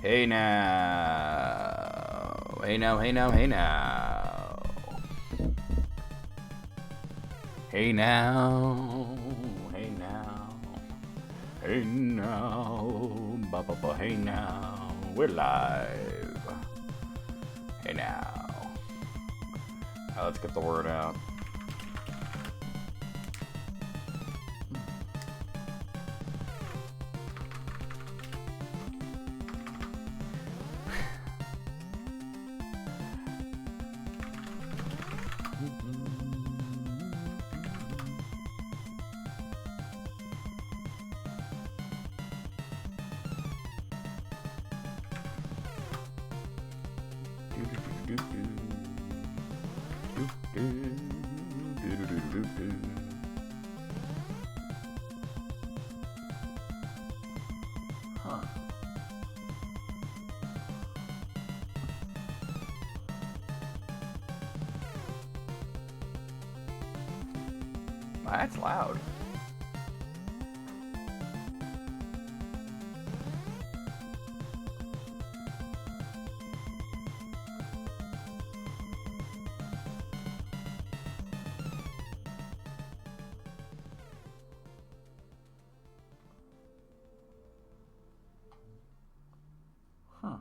Hey now. Hey now, hey now, hey now. Hey now. Hey now. Hey now. Ba-ba-ba, hey now. We're live. Hey now. Let's get the word out. Huh. That's loud. Huh.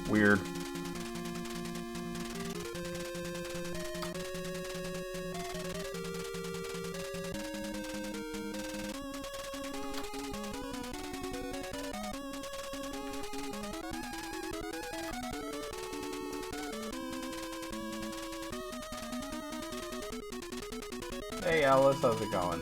Weird. Hey Alice, how's it going?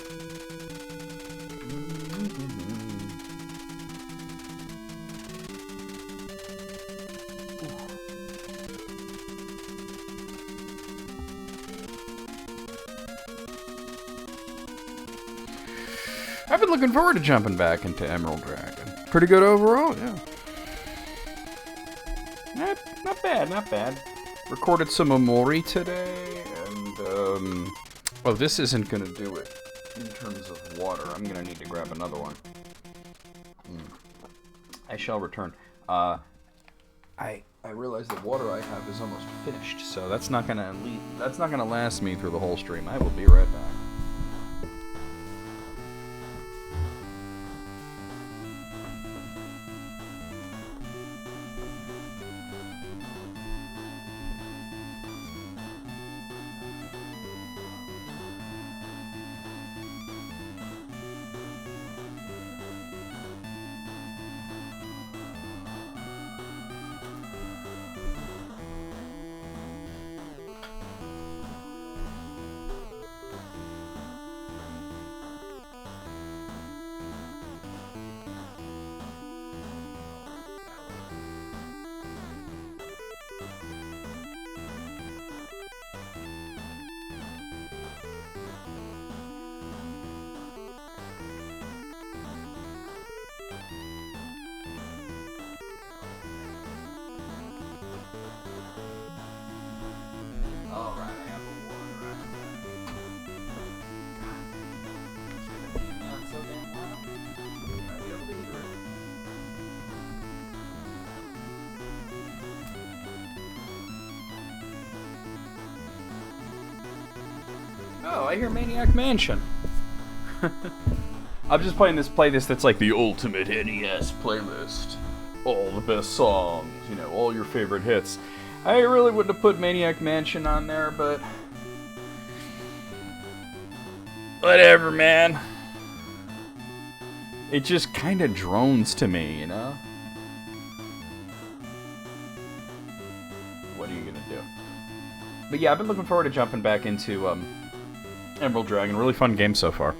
I've been looking forward to jumping back into Emerald Dragon. Pretty good overall, yeah. Not bad, not bad. Recorded some Omori today, and, well, this isn't gonna do it in terms of water. I'm gonna need to grab another one. I shall return. I realize the water I have is almost finished, so that's not gonna last me through the whole stream. I will be right back. Oh, I hear Maniac Mansion. I'm just playing this playlist that's like the ultimate NES playlist. All the best songs, you know, all your favorite hits. I really wouldn't have put Maniac Mansion on there, but... whatever, man. It just kind of drones to me, you know? What are you gonna do? But yeah, I've been looking forward to jumping back into Emerald Dragon. Really fun game so far.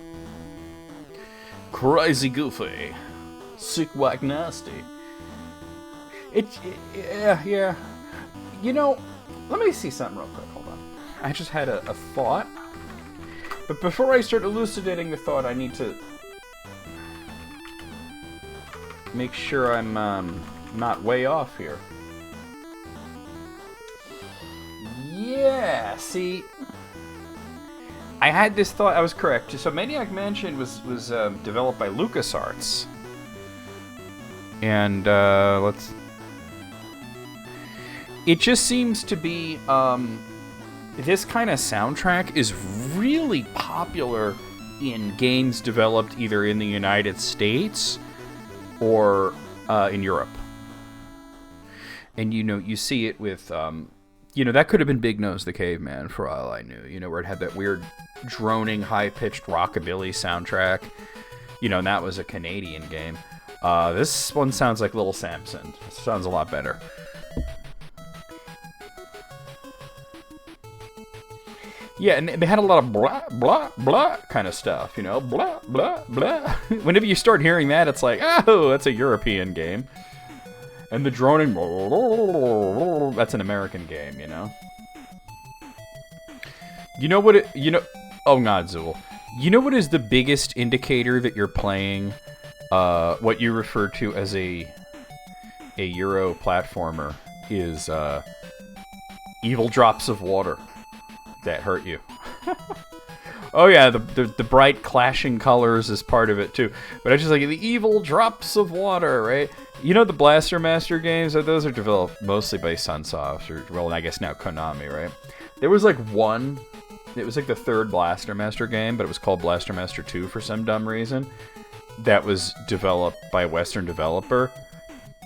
Crazy goofy. Sick, whack, nasty. Yeah. You know, let me see something real quick. Hold on. I just had a thought. But before I start elucidating the thought, I need to make sure I'm not way off here. Yeah, see, I had this thought. I was correct. So Maniac Mansion was developed by LucasArts, and it just seems to be this kind of soundtrack is really popular in games developed either in the United States or in Europe. And you see it with that could have been Big Nose the Caveman for all I knew, where it had that weird droning, high-pitched rockabilly soundtrack, and that was a Canadian game. This one sounds like Little Samson. It sounds a lot better. Yeah, and they had a lot of blah, blah, blah kind of stuff, blah, blah, blah. Whenever you start hearing that, it's like, oh, that's a European game. And the droning, that's an American game, Oh, Godzul. You know what is the biggest indicator that you're playing what you refer to as a Euro platformer is evil drops of water that hurt you. Oh yeah, the bright clashing colors is part of it too. But I just like the evil drops of water, right? The Blaster Master games, those are developed mostly by Sunsoft, I guess now Konami, right? There was one, it was like the third Blaster Master game, but it was called Blaster Master 2 for some dumb reason. That was developed by a Western developer.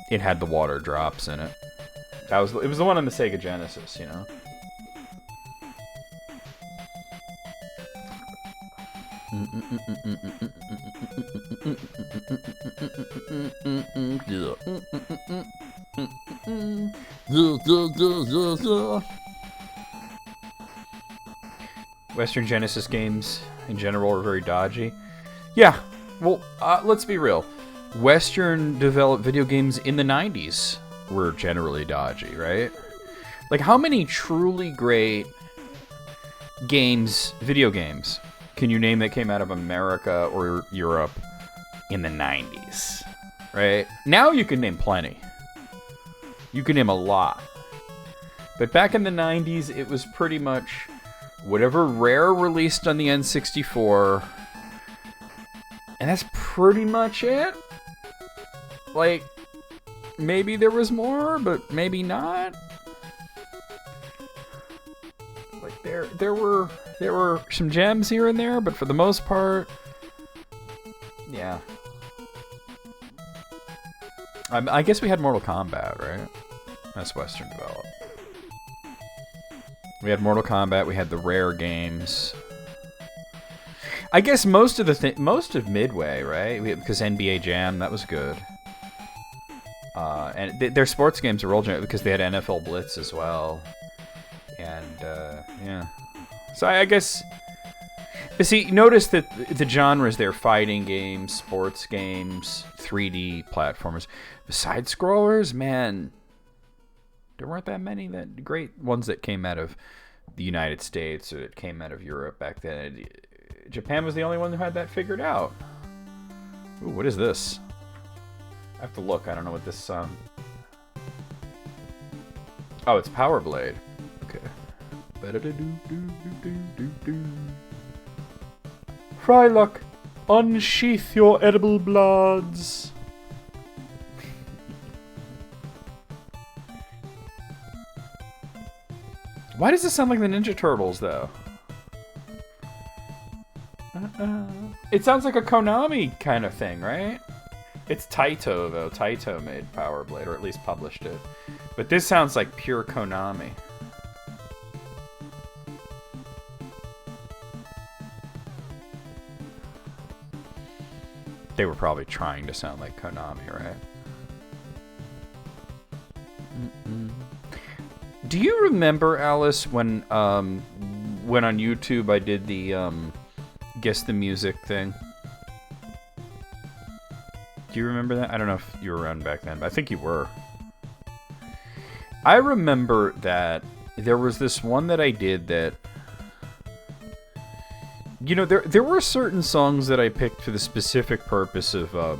It had the water drops in it. It was the one on the Sega Genesis, Western Genesis games in general are very dodgy. Yeah, well, let's be real. Western developed video games in the 90s were generally dodgy, right? Like, how many truly great video games, can you name that came out of America or Europe in the 90s, right? Now you can name plenty. You can name a lot. But back in the 90s, it was pretty much whatever Rare released on the N64, and that's pretty much it. Like, maybe there was more, but maybe not. Like, there were some gems here and there, but for the most part, yeah. I guess we had Mortal Kombat, right? That's Western developed. We had Mortal Kombat. We had the Rare games. I guess most of Midway, right? Because NBA Jam, that was good. And their sports games are old because they had NFL Blitz as well. And yeah. So I guess. But see, notice that the genres there: fighting games, sports games, 3D platformers. Side scrollers, man. There weren't that many great ones that came out of the United States or that came out of Europe back then. Japan was the only one who had that figured out. Ooh, what is this? I have to look. I don't know what this... Oh, it's Power Blade. Okay. Frylock, unsheath your edible bloods. Why does this sound like the Ninja Turtles, though? It sounds like a Konami kind of thing, right? It's Taito, though. Taito made Power Blade, or at least published it. But this sounds like pure Konami. They were probably trying to sound like Konami, right? Do you remember, Alice, when on YouTube I did the guess the music thing? Do you remember that? I don't know if you were around back then, but I think you were. I remember that there was this one that I did that, you know, there were certain songs that I picked for the specific purpose of oh,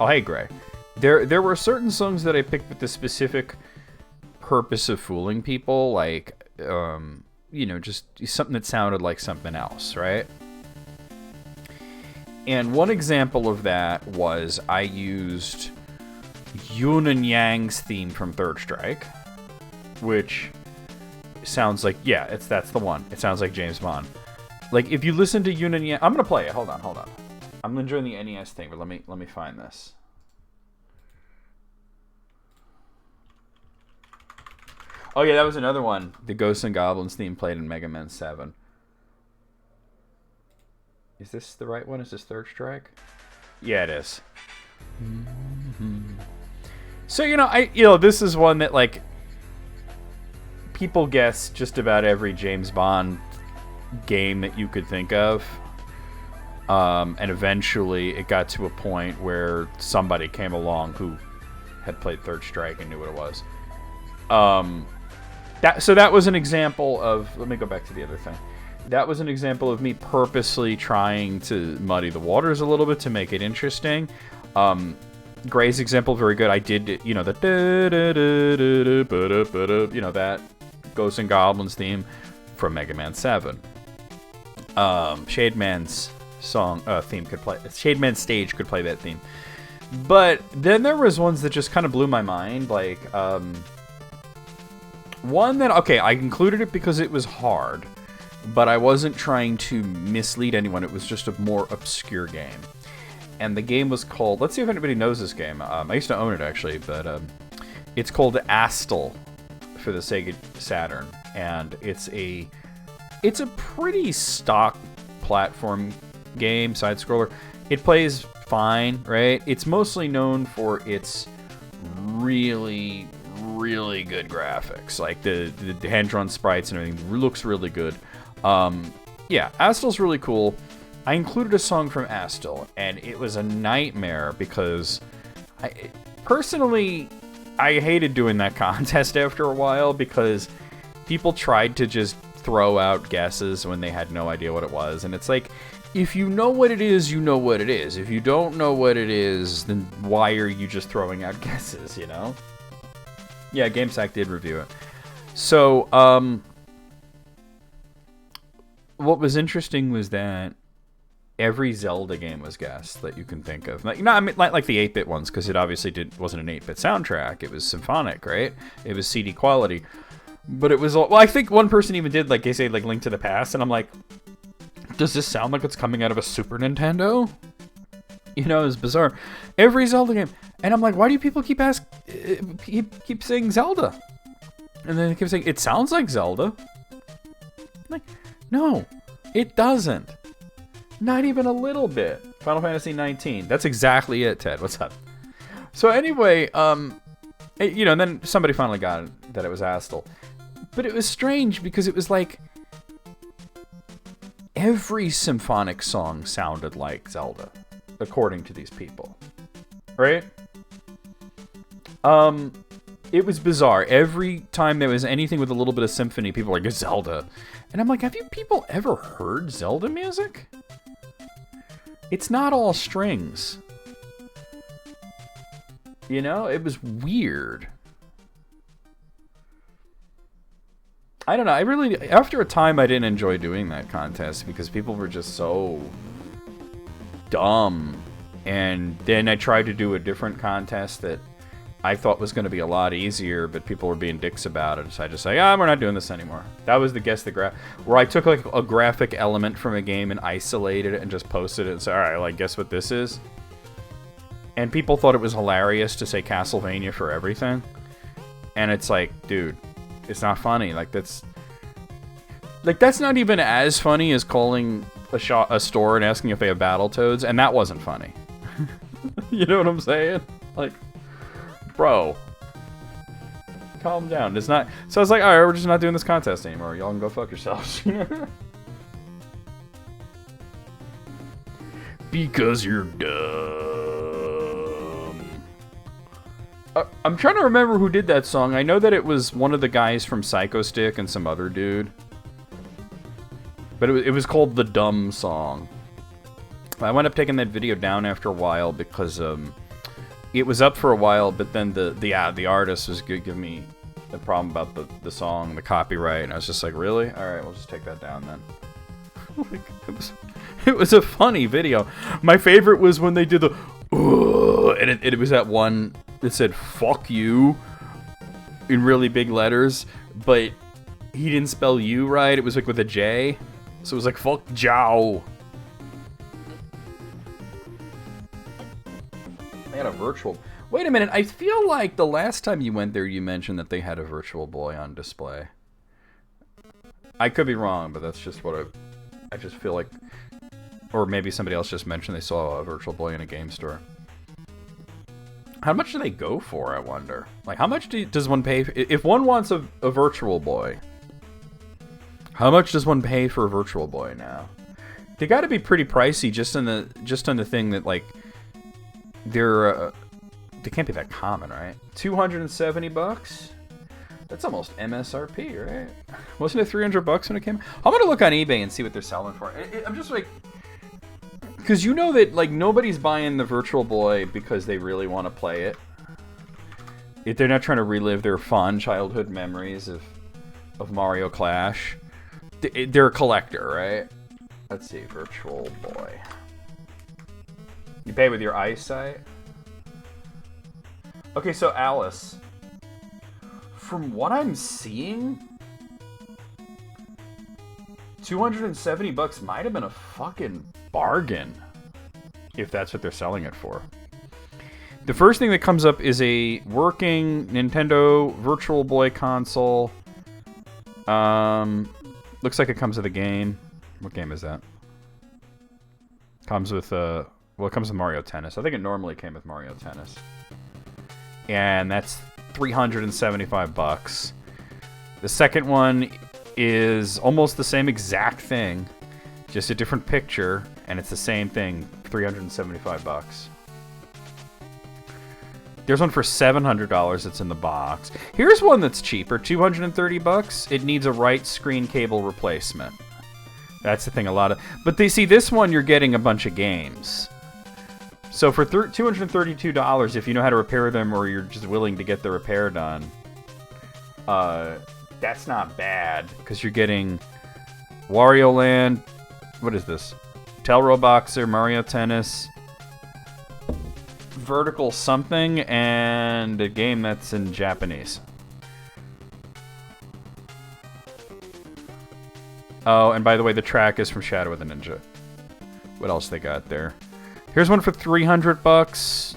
hey Gray. There were certain songs that I picked with the specific purpose of fooling people, like you know, just something that sounded like something else, right? And one example of that was I used Yun and Yang's theme from Third Strike, which sounds like, yeah, that's the one. It sounds like James Bond. Like, if you listen to Yun and Yang, I'm gonna play it. Hold on. I'm enjoying the NES thing, but let me find this. Oh yeah, that was another one. The Ghosts and Goblins theme played in Mega Man 7. Is this the right one? Is this Third Strike? Yeah, it is. So, you know, this is one that, like, people guess just about every James Bond game that you could think of. And eventually it got to a point where somebody came along who had played Third Strike and knew what it was. So that was an example of... Let me go back to the other thing. That was an example of me purposely trying to muddy the waters a little bit to make it interesting. Gray's example, very good. I did, you know, the you know, that Ghosts and Goblins theme from Mega Man 7. Shademan's song theme could play. Shademan's stage could play that theme. But then there was ones that just kind of blew my mind, like one that, okay, I included it because it was hard, but I wasn't trying to mislead anyone. It was just a more obscure game. And the game was called... Let's see if anybody knows this game. I used to own it, actually, but it's called Astal for the Sega Saturn. And it's a pretty stock platform game, side-scroller. It plays fine, right? It's mostly known for its really, really good graphics. Like, the hand-drawn sprites and everything looks really good. Yeah, Astal's really cool. I included a song from Astal, and it was a nightmare because personally, I hated doing that contest after a while because people tried to just throw out guesses when they had no idea what it was. And it's like, if you know what it is, you know what it is. If you don't know what it is, then why are you just throwing out guesses, you know? Yeah, GameSack did review it. So, what was interesting was that every Zelda game was guessed that you can think of. Like, you know, I mean, like the 8-bit ones, because it obviously wasn't an 8-bit soundtrack. It was symphonic, right? It was CD quality. But it was all... Well, I think one person even did, like, they say, like, Link to the Past, and I'm like, does this sound like it's coming out of a Super Nintendo? You know, it's bizarre. Every Zelda game. And I'm like, why do people keep saying Zelda? And then they keep saying, it sounds like Zelda. I'm like, no, it doesn't. Not even a little bit. Final Fantasy 19. That's exactly it, Ted. What's up? So anyway, you know, and then somebody finally got it, that it was Astal. But it was strange because it was like every symphonic song sounded like Zelda, according to these people. Right? It was bizarre. Every time there was anything with a little bit of symphony, people were like, Zelda. And I'm like, have you people ever heard Zelda music? It's not all strings. You know, it was weird. I don't know, I really, after a time I didn't enjoy doing that contest because people were just so dumb. And then I tried to do a different contest that I thought was going to be a lot easier, but people were being dicks about it. So I just say, we're not doing this anymore. That was the Guess the Graph, where I took like a graphic element from a game and isolated it and just posted it and said, all right, like, guess what this is? And people thought it was hilarious to say Castlevania for everything. And it's like, dude, it's not funny. Like, that's not even as funny as calling a store and asking if they have Battletoads, and that wasn't funny. You know what I'm saying? Like, bro, calm down. It's not. So I was like, all right, we're just not doing this contest anymore. Y'all can go fuck yourselves. Because you're dumb. I'm trying to remember who did that song. I know that it was one of the guys from Psycho Stick and some other dude. But it was called The Dumb Song. I wound up taking that video down after a while because it was up for a while, but then the artist was giving me the problem about the song, the copyright, and I was just like, really? All right, we'll just take that down then. Like, it was a funny video. My favorite was when they did the and it was that one that said "fuck you" in really big letters, but he didn't spell "you" right. It was like with a J, so it was like "fuck Jow." They had a virtual. Wait a minute. I feel like the last time you went there, you mentioned that they had a Virtual Boy on display. I could be wrong, but that's just what I just feel like. Or maybe somebody else just mentioned they saw a Virtual Boy in a game store. How much do they go for, I wonder? Like, how much does one pay? If one wants a Virtual Boy, how much does one pay for a Virtual Boy now? They got to be pretty pricey just on the thing that, like, they can't be that common, right? $270? That's almost MSRP, right? Wasn't it $300 when it came? I'm gonna look on eBay and see what they're selling for. I'm just like, because you know that like nobody's buying the Virtual Boy because they really want to play it. If they're not trying to relive their fond childhood memories of Mario Clash, they're a collector, right? Let's see, Virtual Boy. You pay with your eyesight. Okay, so Alice, from what I'm seeing, $270 might have been a fucking bargain if that's what they're selling it for. The first thing that comes up is a working Nintendo Virtual Boy console. Looks like it comes with a game. What game is that? Comes with well, it comes with Mario Tennis. I think it normally came with Mario Tennis. And that's $375. The second one is almost the same exact thing, just a different picture, and it's the same thing, $375. There's one for $700 that's in the box. Here's one that's cheaper, $230. It needs a right screen cable replacement. That's the thing, but they see this one, you're getting a bunch of games. So for $232, if you know how to repair them or you're just willing to get the repair done, that's not bad, because you're getting Wario Land, what is this? Telro Boxer, Mario Tennis, Vertical something, and a game that's in Japanese. Oh, and by the way, the track is from Shadow of the Ninja. What else they got there? Here's one for $300.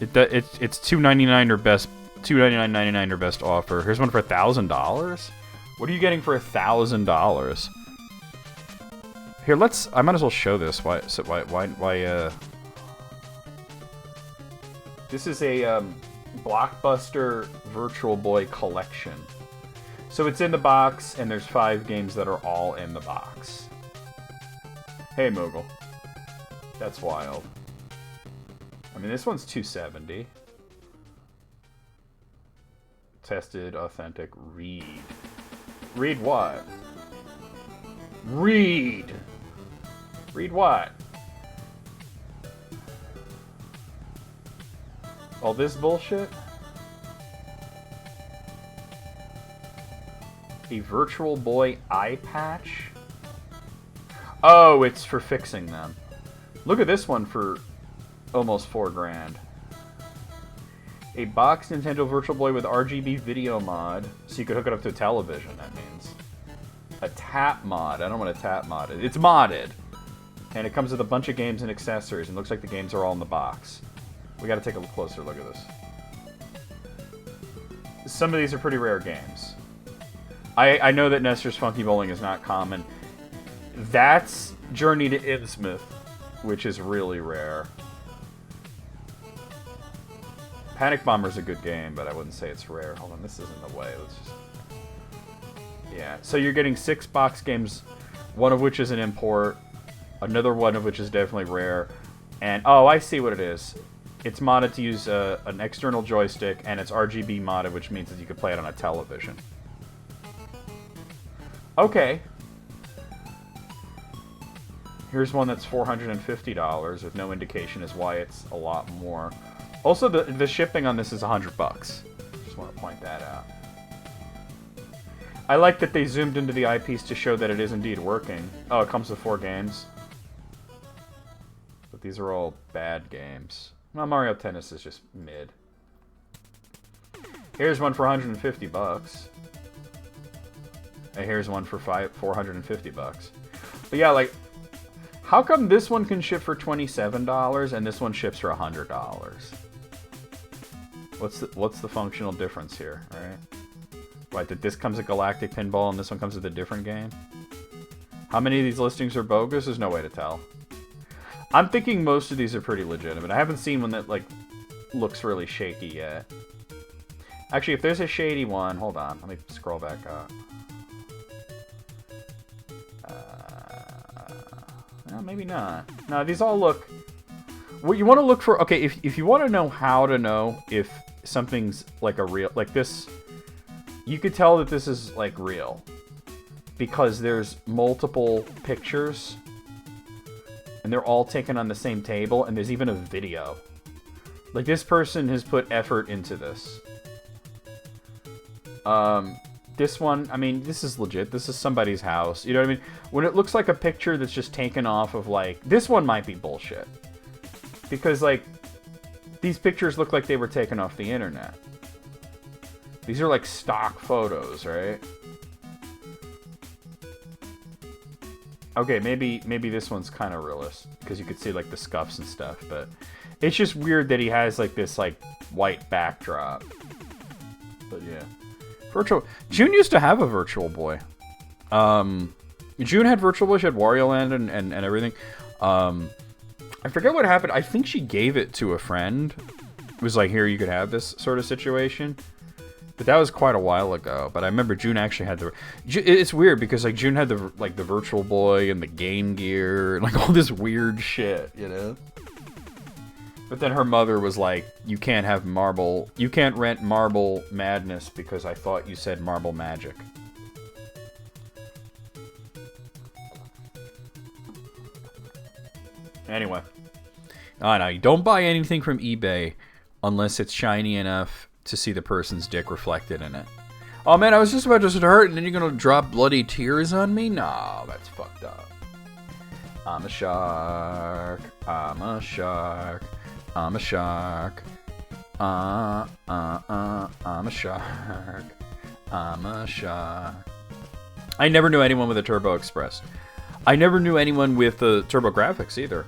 It's $299 or best, $299.99 or best offer. Here's one for $1,000. What are you getting for $1,000? Here, I might as well show this. Why? This is a Blockbuster Virtual Boy collection. So it's in the box, and there's 5 games that are all in the box. Hey, Moogle. That's wild. I mean, this one's $270. Tested, authentic, read. Read what? Read! Read what? All this bullshit? A Virtual Boy eye patch? Oh, it's for fixing them. Look at this one for almost $4 grand. A box Nintendo Virtual Boy with RGB video mod, so you could hook it up to a television, that means. A tap mod. I don't want a tap mod. It's modded. And it comes with a bunch of games and accessories, and looks like the games are all in the box. We gotta take a closer look at this. Some of these are pretty rare games. I know that Nestor's Funky Bowling is not common. That's Journey to Innsmouth, which is really rare. Panic Bomber's a good game, but I wouldn't say it's rare. Hold on, this is in the way. Let's just... Yeah, so you're getting 6 box games, one of which is an import, another one of which is definitely rare, and... Oh, I see what it is. It's modded to use an external joystick, and it's RGB modded, which means that you could play it on a television. Okay. Here's one that's $450 with no indication as why it's a lot more. Also, the shipping on this is $100. Just want to point that out. I like that they zoomed into the eyepiece to show that it is indeed working. Oh, it comes with 4 games. But these are all bad games. Well, Mario Tennis is just mid. Here's one for $150. And here's one for $450. But yeah, like, how come this one can ship for $27 and this one ships for $100? What's the functional difference here, right? Right, that this comes with Galactic Pinball and this one comes with a different game? How many of these listings are bogus? There's no way to tell. I'm thinking most of these are pretty legitimate. I haven't seen one that, like, looks really shaky yet. Actually, if there's a shady one... Hold on, let me scroll back up. Well, maybe not. No, these all look... What you want to look for... Okay, if you want to know how to know if something's, like, a real... Like, this... You could tell that this is, like, real. Because there's multiple pictures... And they're all taken on the same table, and there's even a video. Like, this person has put effort into this. This one, I mean, this is legit. This is somebody's house. You know what I mean? When it looks like a picture that's just taken off of, like... This one might be bullshit. Because, like, these pictures look like they were taken off the internet. These are, like, stock photos, right? Okay, maybe this one's kind of realist, because you could see, like, the scuffs and stuff, but... It's just weird that he has, like, this, like, white backdrop. But, yeah. June used to have a Virtual Boy. June had Virtual Boy, she had Wario Land and everything. I forget what happened. I think she gave it to a friend. It was like, here, you could have this sort of situation. But that was quite a while ago. But I remember June actually had the... It's weird because, like, June had the Virtual Boy and the Game Gear and, like, all this weird shit, you know? But then her mother was like, you can't rent Marble Madness because I thought you said Marble Magic. Anyway. Oh, no, you don't buy anything from eBay unless it's shiny enough to see the person's dick reflected in it. Oh, man, I was just about to hurt, and then you're gonna drop bloody tears on me? No, that's fucked up. I'm a shark. I'm a shark. I'm a shark. I'm a shark. I'm a shark. I never knew anyone with a Turbo Express. I never knew anyone with the Turbo Graphics either.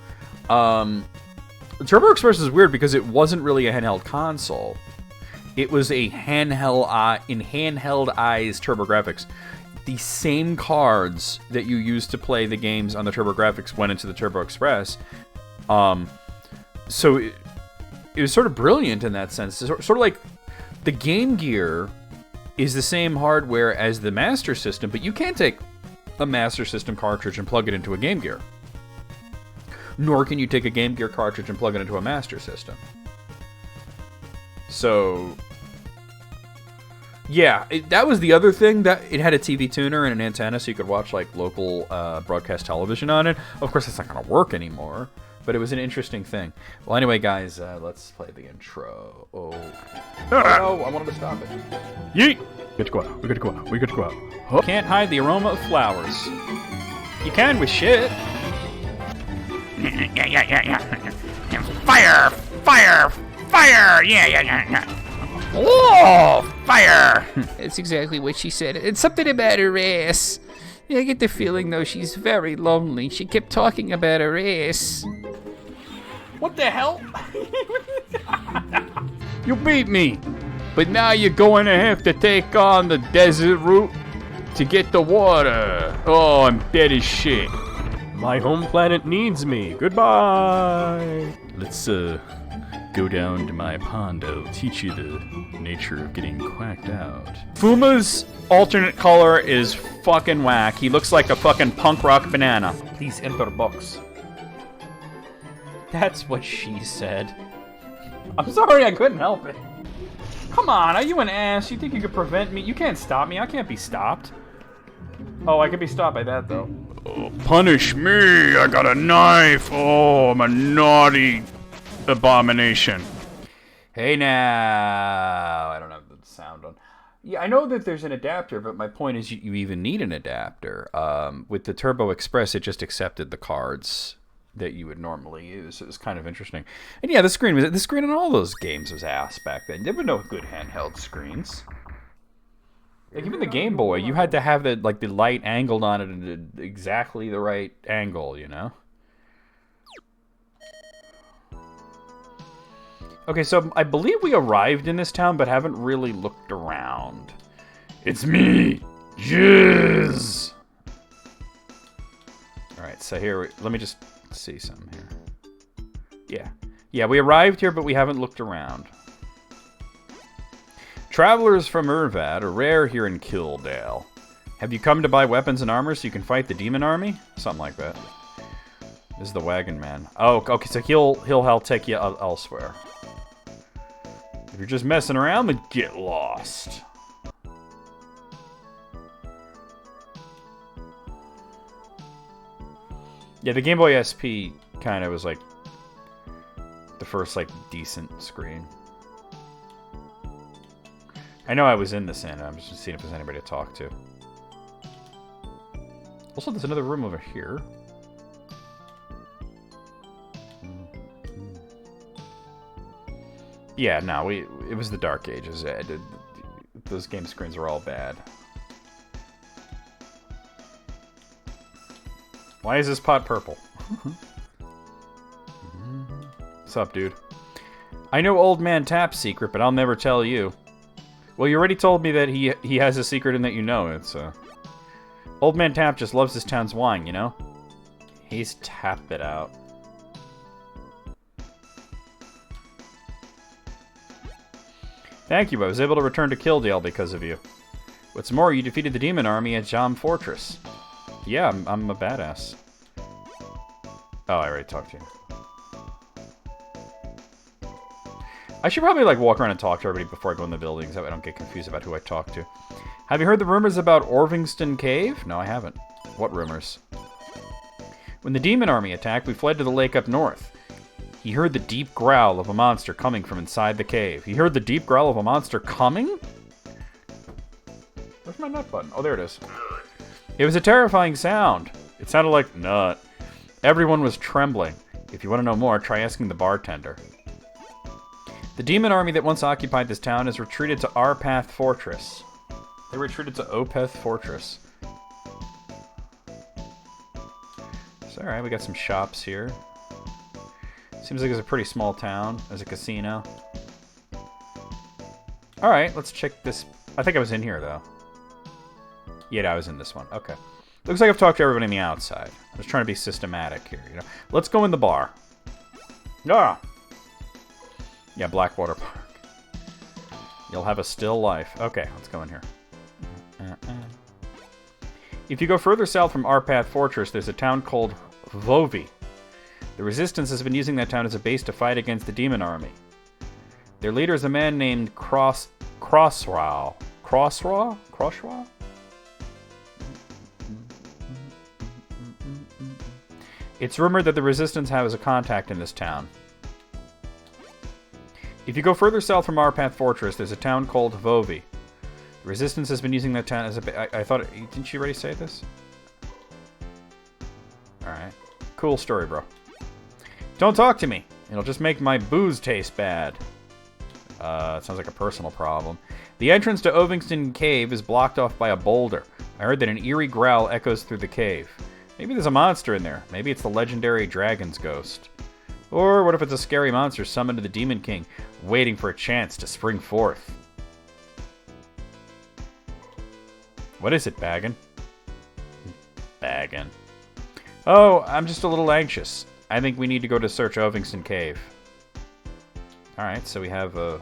Turbo Express is weird because it wasn't really a handheld console. It was a handheld eyes Turbo Graphics. The same cards that you used to play the games on the Turbo Graphics went into the Turbo Express. So it was sort of brilliant in that sense. Sort of like the Game Gear is the same hardware as the Master System, but you can't take a Master System cartridge and plug it into a Game Gear. Nor can you take a Game Gear cartridge and plug it into a Master System. So, yeah, that was the other thing, that it had a TV tuner and an antenna so you could watch, like, local broadcast television on it. Of course, that's not going to work anymore, but it was an interesting thing. Well, anyway, guys, let's play the intro. Oh, no, I wanted to stop it. Yeet! We got to go out. We got to go out. We got to go out. Oh. Can't hide the aroma of flowers. You can with shit. Yeah. Fire! Fire! Fire! Yeah. Oh, fire! That's exactly what she said. It's something about her ass. I get the feeling, though, she's very lonely. She kept talking about her ass. What the hell? You beat me. But now you're going to have to take on the desert route to get the water. Oh, I'm dead as shit. My home planet needs me. Goodbye. Let's, go down to my pond. I'll teach you the nature of getting quacked out. Fuma's alternate color is fucking whack. He looks like a fucking punk rock banana. Please enter box. That's what she said. I'm sorry, I couldn't help it. Come on, are you an ass? You think you could prevent me? You can't stop me. I can't be stopped. Oh, I could be stopped by that, though. Oh, punish me! I got a knife! Oh, I'm a naughty abomination. Hey now! I don't have the sound on. Yeah, I know that there's an adapter, but my point is you even need an adapter. With the Turbo Express, it just accepted the cards that you would normally use. It was kind of interesting. And yeah, the screen in all those games was ass back then. There were no good handheld screens. Like even the Game Boy, you had to have the light angled on it at exactly the right angle, you know? Okay, so I believe we arrived in this town, but haven't really looked around. It's me, Jizz! Alright, so here, let me just see something here. Yeah, we arrived here, but we haven't looked around. Travelers from Urvad are rare here in Kildale. Have you come to buy weapons and armor so you can fight the demon army? Something like that. This is the wagon man. Oh, okay, so he'll help take you elsewhere. If you're just messing around, then get lost. Yeah, the Game Boy SP kind of was like the first decent screen. I know I was in this inn. I'm just seeing if there's anybody to talk to. Also, there's another room over here. Yeah, no, it was the Dark Ages. Those game screens were all bad. Why is this pot purple? What's up, dude? I know Old Man Tap's secret, but I'll never tell you. Well, you already told me that he has a secret and that you know it, so... Old Man Tap just loves his town's wine, you know? He's tapped it out. Thank you, I was able to return to Kildale because of you. What's more, you defeated the demon army at Jam Fortress. Yeah, I'm a badass. Oh, I already talked to you. I should probably walk around and talk to everybody before I go in the buildings, so I don't get confused about who I talk to. Have you heard the rumors about Orvingston Cave? No, I haven't. What rumors? When the demon army attacked, we fled to the lake up north. He heard the deep growl of a monster coming from inside the cave. He heard the deep growl of a monster coming? Where's my nut button? Oh, there it is. It was a terrifying sound. It sounded like nut. Everyone was trembling. If you want to know more, try asking the bartender. The demon army that once occupied this town has retreated to Arpath Fortress. They retreated to Opeth Fortress. So, alright, we got some shops here. Seems like it's a pretty small town. There's a casino. Alright, let's check this. I think I was in here, though. Yeah, I was in this one. Okay. Looks like I've talked to everybody on the outside. I was trying to be systematic here, you know. Let's go in the bar. Ah! Yeah, Blackwater Park. You'll have a still life. Okay, let's go in here. If you go further south from Arpath Fortress, there's a town called Vovi. The Resistance has been using that town as a base to fight against the demon army. Their leader is a man named Crossraw. Crossraw? It's rumored that the Resistance has a contact in this town. If you go further south from Arpath Fortress, there's a town called Vovi. The Resistance has been using that town as a... I thought... Didn't she already say this? Alright. Cool story, bro. Don't talk to me. It'll just make my booze taste bad. Sounds like a personal problem. The entrance to Ovingston Cave is blocked off by a boulder. I heard that an eerie growl echoes through the cave. Maybe there's a monster in there. Maybe it's the legendary dragon's ghost. Or what if it's a scary monster summoned to the Demon King, waiting for a chance to spring forth? What is it, Baggin? Baggin. Oh, I'm just a little anxious. I think we need to go to search Ovingston Cave. Alright, so we have a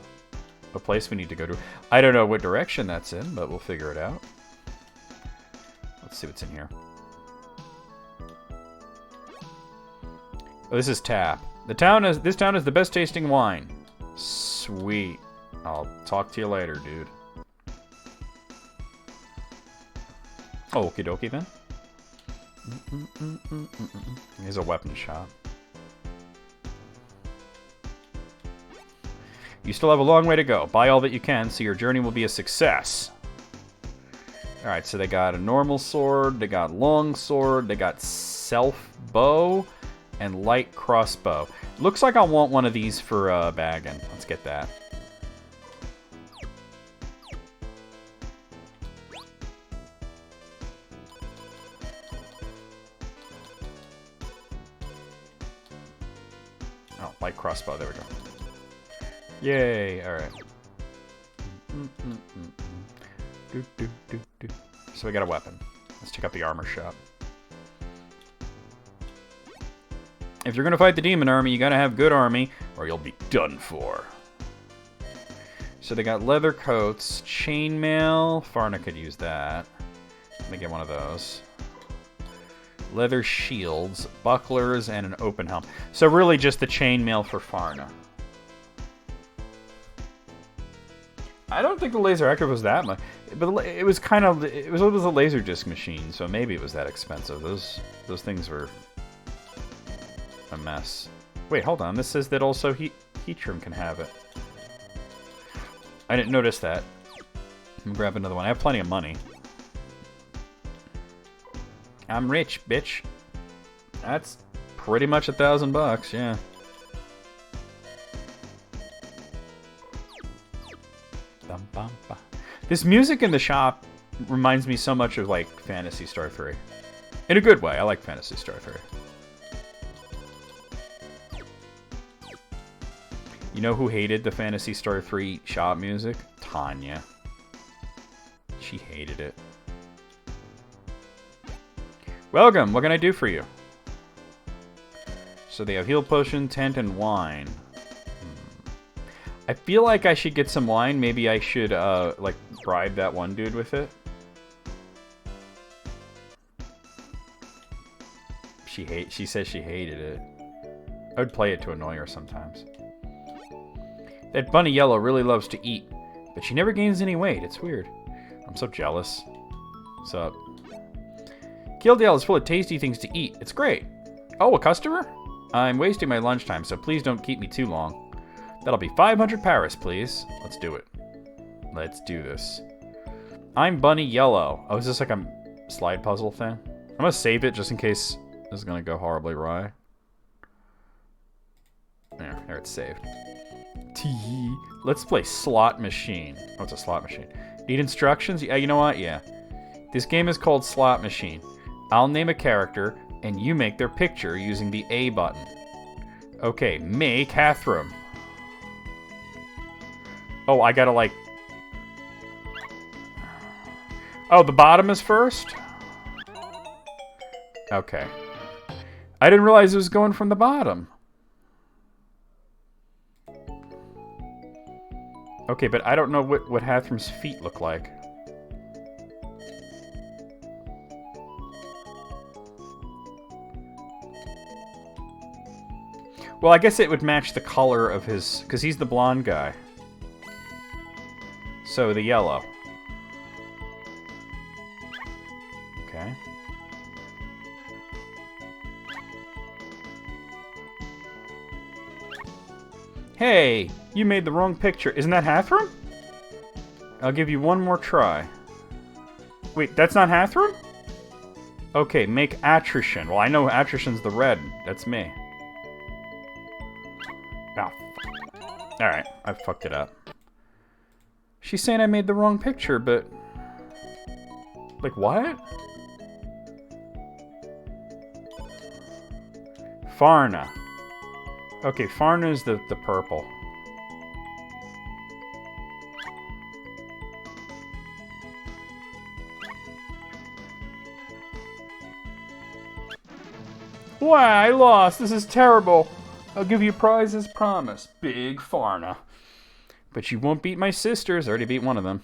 place we need to go to. I don't know what direction that's in, but we'll figure it out. Let's see what's in here. Oh, this is Tap. This town is the best tasting wine. Sweet. I'll talk to you later, dude. Okie dokie then. Here's a weapon shop. You still have a long way to go. Buy all that you can so your journey will be a success. Alright, so they got a normal sword, they got long sword, they got self bow, and light crossbow. Looks like I want one of these for Baggin. Let's get that. Oh, light crossbow. There we go. Yay! All right. So we got a weapon. Let's check out the armor shop. If you're gonna fight the demon army, you gotta have good army, or you'll be done for. So they got leather coats, chainmail. Farna could use that. Let me get one of those. Leather shields, bucklers, and an open helm. So really just the chainmail for Farna. I don't think the laser active was that much, but it was kind of it was a laser disc machine, so maybe it was that expensive. Those things were a mess. Wait, hold on. This says that also Heatrim can have it. I didn't notice that. I'm gonna grab another one. I have plenty of money. I'm rich, bitch. That's pretty much $1,000, yeah. This music in the shop reminds me so much of, like, Phantasy Star 3. In a good way. I like Phantasy Star 3. You know who hated the Phantasy Star 3 shop music? Tanya. She hated it. Welcome! What can I do for you? So they have heal potion, tent, and wine. I feel like I should get some wine. Maybe I should, like, bribe that one dude with it. She says she hated it. I would play it to annoy her sometimes. That Bunny Yellow really loves to eat, but she never gains any weight. It's weird. I'm so jealous. What's up? Kildale is full of tasty things to eat. It's great. Oh, a customer? I'm wasting my lunchtime, so please don't keep me too long. That'll be 500 Paris, please. Let's do it. Let's do this. I'm Bunny Yellow. Oh, is this like a slide puzzle thing? I'm gonna save it just in case this is gonna go horribly awry. There it's saved. Let's play Slot Machine. Oh, it's a slot machine. Need instructions? Yeah, you know what? Yeah. This game is called Slot Machine. I'll name a character, and you make their picture using the A button. Okay, make Hathram. Oh, I gotta, like... Oh, the bottom is first? Okay. I didn't realize it was going from the bottom. Okay, but I don't know what Hathram's feet look like. Well, I guess it would match the color of his... Because he's the blonde guy. So, the yellow. Okay. Hey! You made the wrong picture. Isn't that Hathram? I'll give you one more try. Wait, that's not Hathram? Okay, make Attrition. Well, I know Attrition's the red. That's me. Oh, Alright, I fucked it up. She's saying I made the wrong picture, but... Like, what? Farna. Okay, Farna's the purple. Why, I lost. This is terrible. I'll give you a prize as promised. Big Farna. But you won't beat my sisters. I already beat one of them.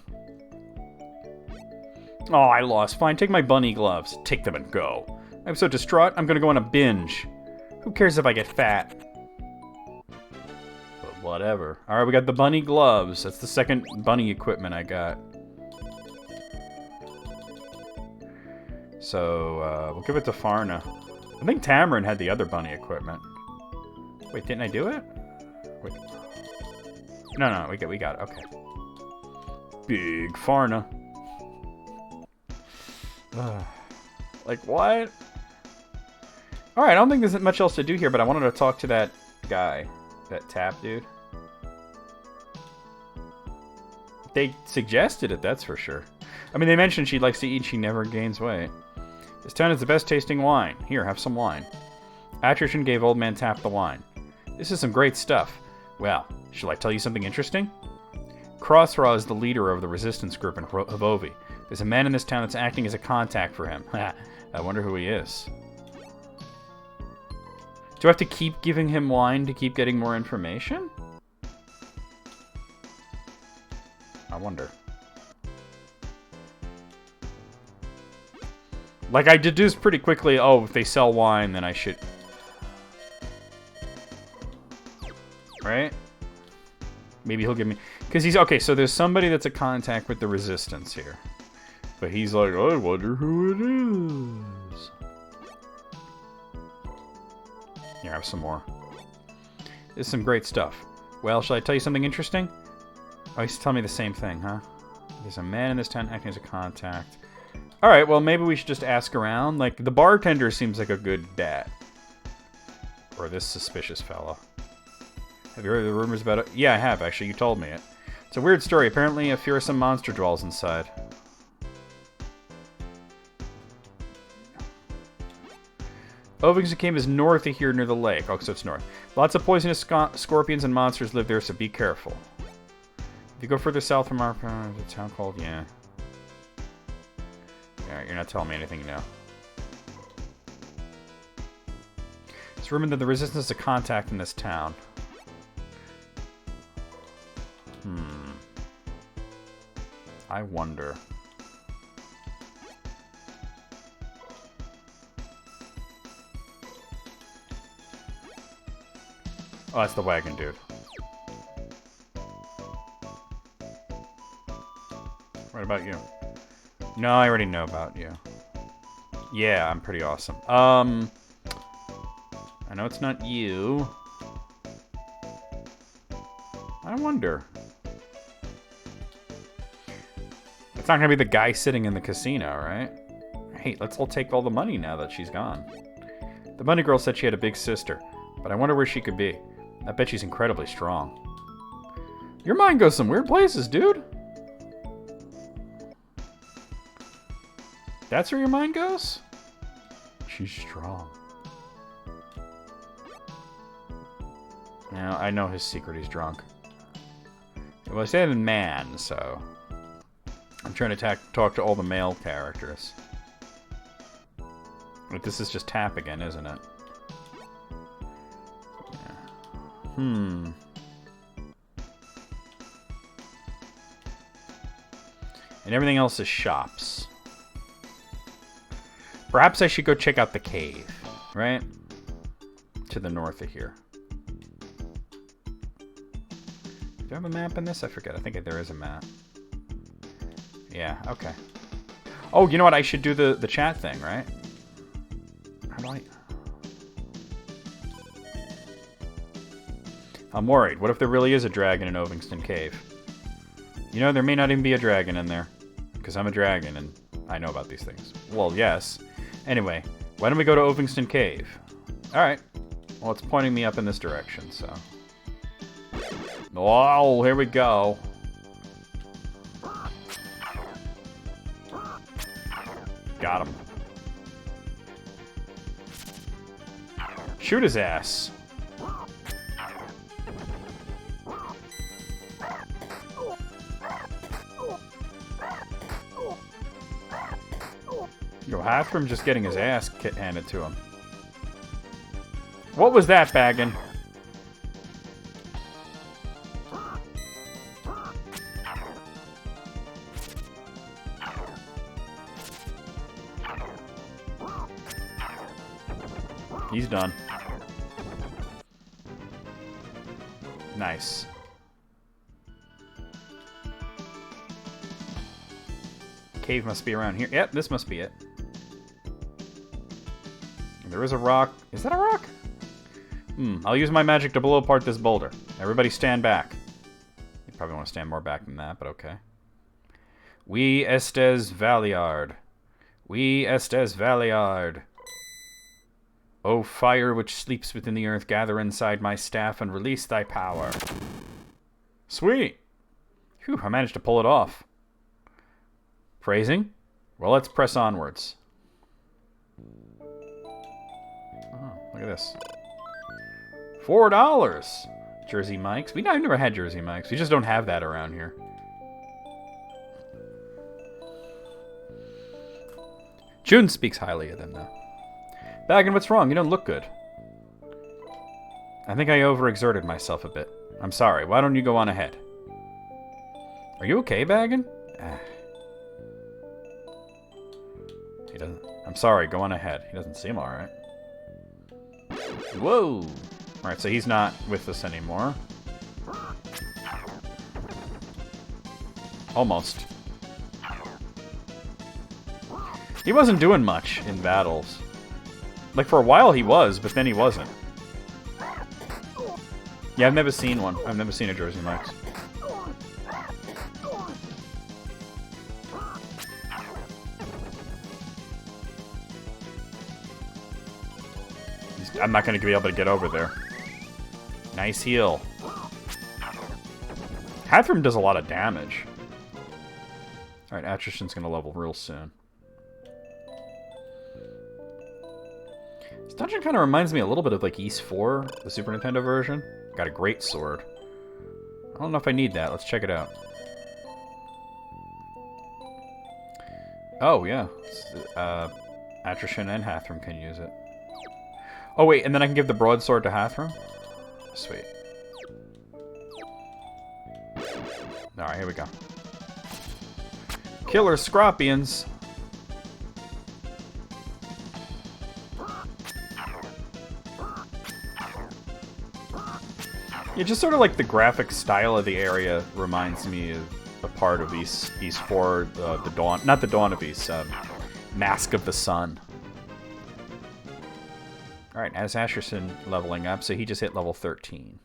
Oh, I lost. Fine, take my bunny gloves. Take them and go. I'm so distraught, I'm gonna go on a binge. Who cares if I get fat? But whatever. Alright, we got the bunny gloves. That's the second bunny equipment I got. So, we'll give it to Farna. I think Tamarin had the other bunny equipment. Wait, didn't I do it? Wait. No, we got it. Okay. Big Farna. Like, what? Alright, I don't think there's much else to do here, but I wanted to talk to that guy. That tap dude. They suggested it, that's for sure. I mean, they mentioned she likes to eat, she never gains weight. This town is the best tasting wine. Here, have some wine. Attrition gave Old Man Tap the wine. This is some great stuff. Well, shall I tell you something interesting? Crossraw is the leader of the resistance group in Havovi. There's a man in this town that's acting as a contact for him. I wonder who he is. Do I have to keep giving him wine to keep getting more information? I wonder. Like, I deduced pretty quickly, oh, if they sell wine, then I should... Right? Maybe he'll give me... Because he's... Okay, so there's somebody that's a contact with the Resistance here. But he's like, I wonder who it is. Here, have some more. This is some great stuff. Well, shall I tell you something interesting? Oh, he's telling me the same thing, huh? There's a man in this town acting as a contact. Alright, well, maybe we should just ask around. Like, the bartender seems like a good bat. Or this suspicious fellow. Have you heard the rumors about it? Yeah, I have, actually. You told me it. It's a weird story. Apparently, a fearsome monster dwells inside. Ovington Cave is north of here near the lake. Oh, so it's north. Lots of poisonous scorpions and monsters live there, so be careful. If you go further south from our the town called... Yeah. Alright, you're not telling me anything now. It's rumored that the Resistance is a contact in this town. I wonder. Oh, that's the wagon dude. What about you? No, I already know about you. Yeah, I'm pretty awesome. I know it's not you. I wonder. It's not gonna be the guy sitting in the casino, right? Hey, let's all take all the money now that she's gone. The bunny girl said she had a big sister, but I wonder where she could be. I bet she's incredibly strong. Your mind goes some weird places, dude. That's where your mind goes? She's strong. Now, I know his secret, he's drunk. Well, I said man, so... I'm trying to talk to all the male characters. But this is just Tap again, isn't it? Yeah. And everything else is shops. Perhaps I should go check out the cave, right? To the north of here. Do I have a map in this? I forget. I think there is a map. Yeah, okay. Oh, you know what? I should do the chat thing, right? How do I... I'm worried. What if there really is a dragon in Ovington Cave? You know, there may not even be a dragon in there. Because I'm a dragon and I know about these things. Well, yes. Anyway, why don't we go to Ovington Cave? Alright. Well, it's pointing me up in this direction, so... Oh, here we go. Got him. Shoot his ass. Yo, Hathram just getting his ass handed to him. What was that, Baggin? He's done. Nice. Cave must be around here. Yep, this must be it. There is a rock. Is that a rock? I'll use my magic to blow apart this boulder. Everybody stand back. You probably want to stand more back than that, but okay. We estes Valiard. We estes Valiard. O fire which sleeps within the earth, gather inside my staff and release thy power. Sweet. Whew, I managed to pull it off. Phrasing? Well, let's press onwards. Oh, look at this. $4. Jersey Mike's. I've never had Jersey Mike's. We just don't have that around here. June speaks highly of them, though. Baggin, what's wrong? You don't look good. I think I overexerted myself a bit. I'm sorry. Why don't you go on ahead? Are you okay, Baggin? He doesn't... I'm sorry. Go on ahead. He doesn't seem alright. Whoa! Alright, so he's not with us anymore. Almost. He wasn't doing much in battles. Like, for a while he was, but then he wasn't. Yeah, I've never seen one. I've never seen a Jersey Mike's. I'm not going to be able to get over there. Nice heal. Hathram does a lot of damage. Alright, Atrishan's going to level real soon. This dungeon kind of reminds me a little bit of like Ys 4, the Super Nintendo version. Got a great sword. I don't know if I need that. Let's check it out. Oh, yeah. Atrishan and Hathram can use it. Oh, wait, and then I can give the broadsword to Hathram? Sweet. Alright, here we go. Killer Scropions. Yeah, just sort of like the graphic style of the area reminds me of a part of Ys 4, the Dawn... Not the Dawn of Ys, Mask of the Sun. Alright, as Asherson leveling up, so he just hit level 13.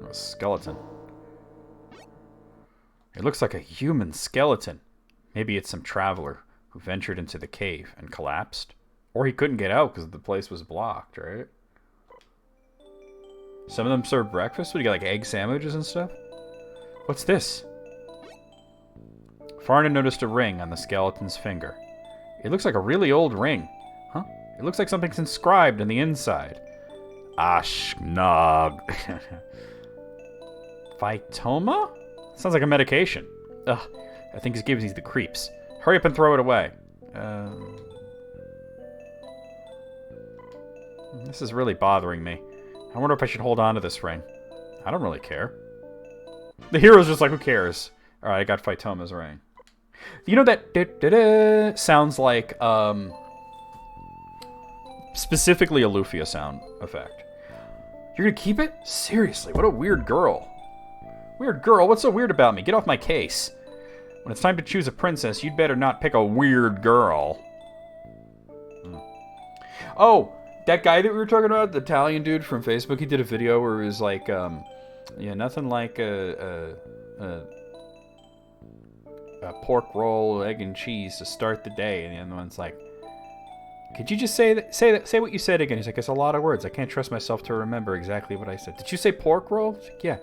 A skeleton. It looks like a human skeleton. Maybe it's some traveler who ventured into the cave and collapsed. Or he couldn't get out because the place was blocked, right? Some of them serve breakfast? What, do you got like egg sandwiches and stuff? What's this? Farna noticed a ring on the skeleton's finger. It looks like a really old ring. Huh? It looks like something's inscribed on the inside. Ashknog. Phytoma? Sounds like a medication. Ugh, I think it gives me the creeps. Hurry up and throw it away. This is really bothering me. I wonder if I should hold on to this ring. I don't really care. The hero's just like, who cares? Alright, I got Phytoma's ring. You know that da-da-da sounds like, specifically a Lufia sound effect. You're gonna keep it? Seriously, what a weird girl. Weird girl? What's so weird about me? Get off my case. When it's time to choose a princess, you'd better not pick a weird girl. Oh, that guy that we were talking about, the Italian dude from Facebook, he did a video where it was like, yeah, nothing like a pork roll, egg and cheese to start the day. And the other one's like, could you just say what you said again? He's like, it's a lot of words. I can't trust myself to remember exactly what I said. Did you say pork roll? Like, yeah.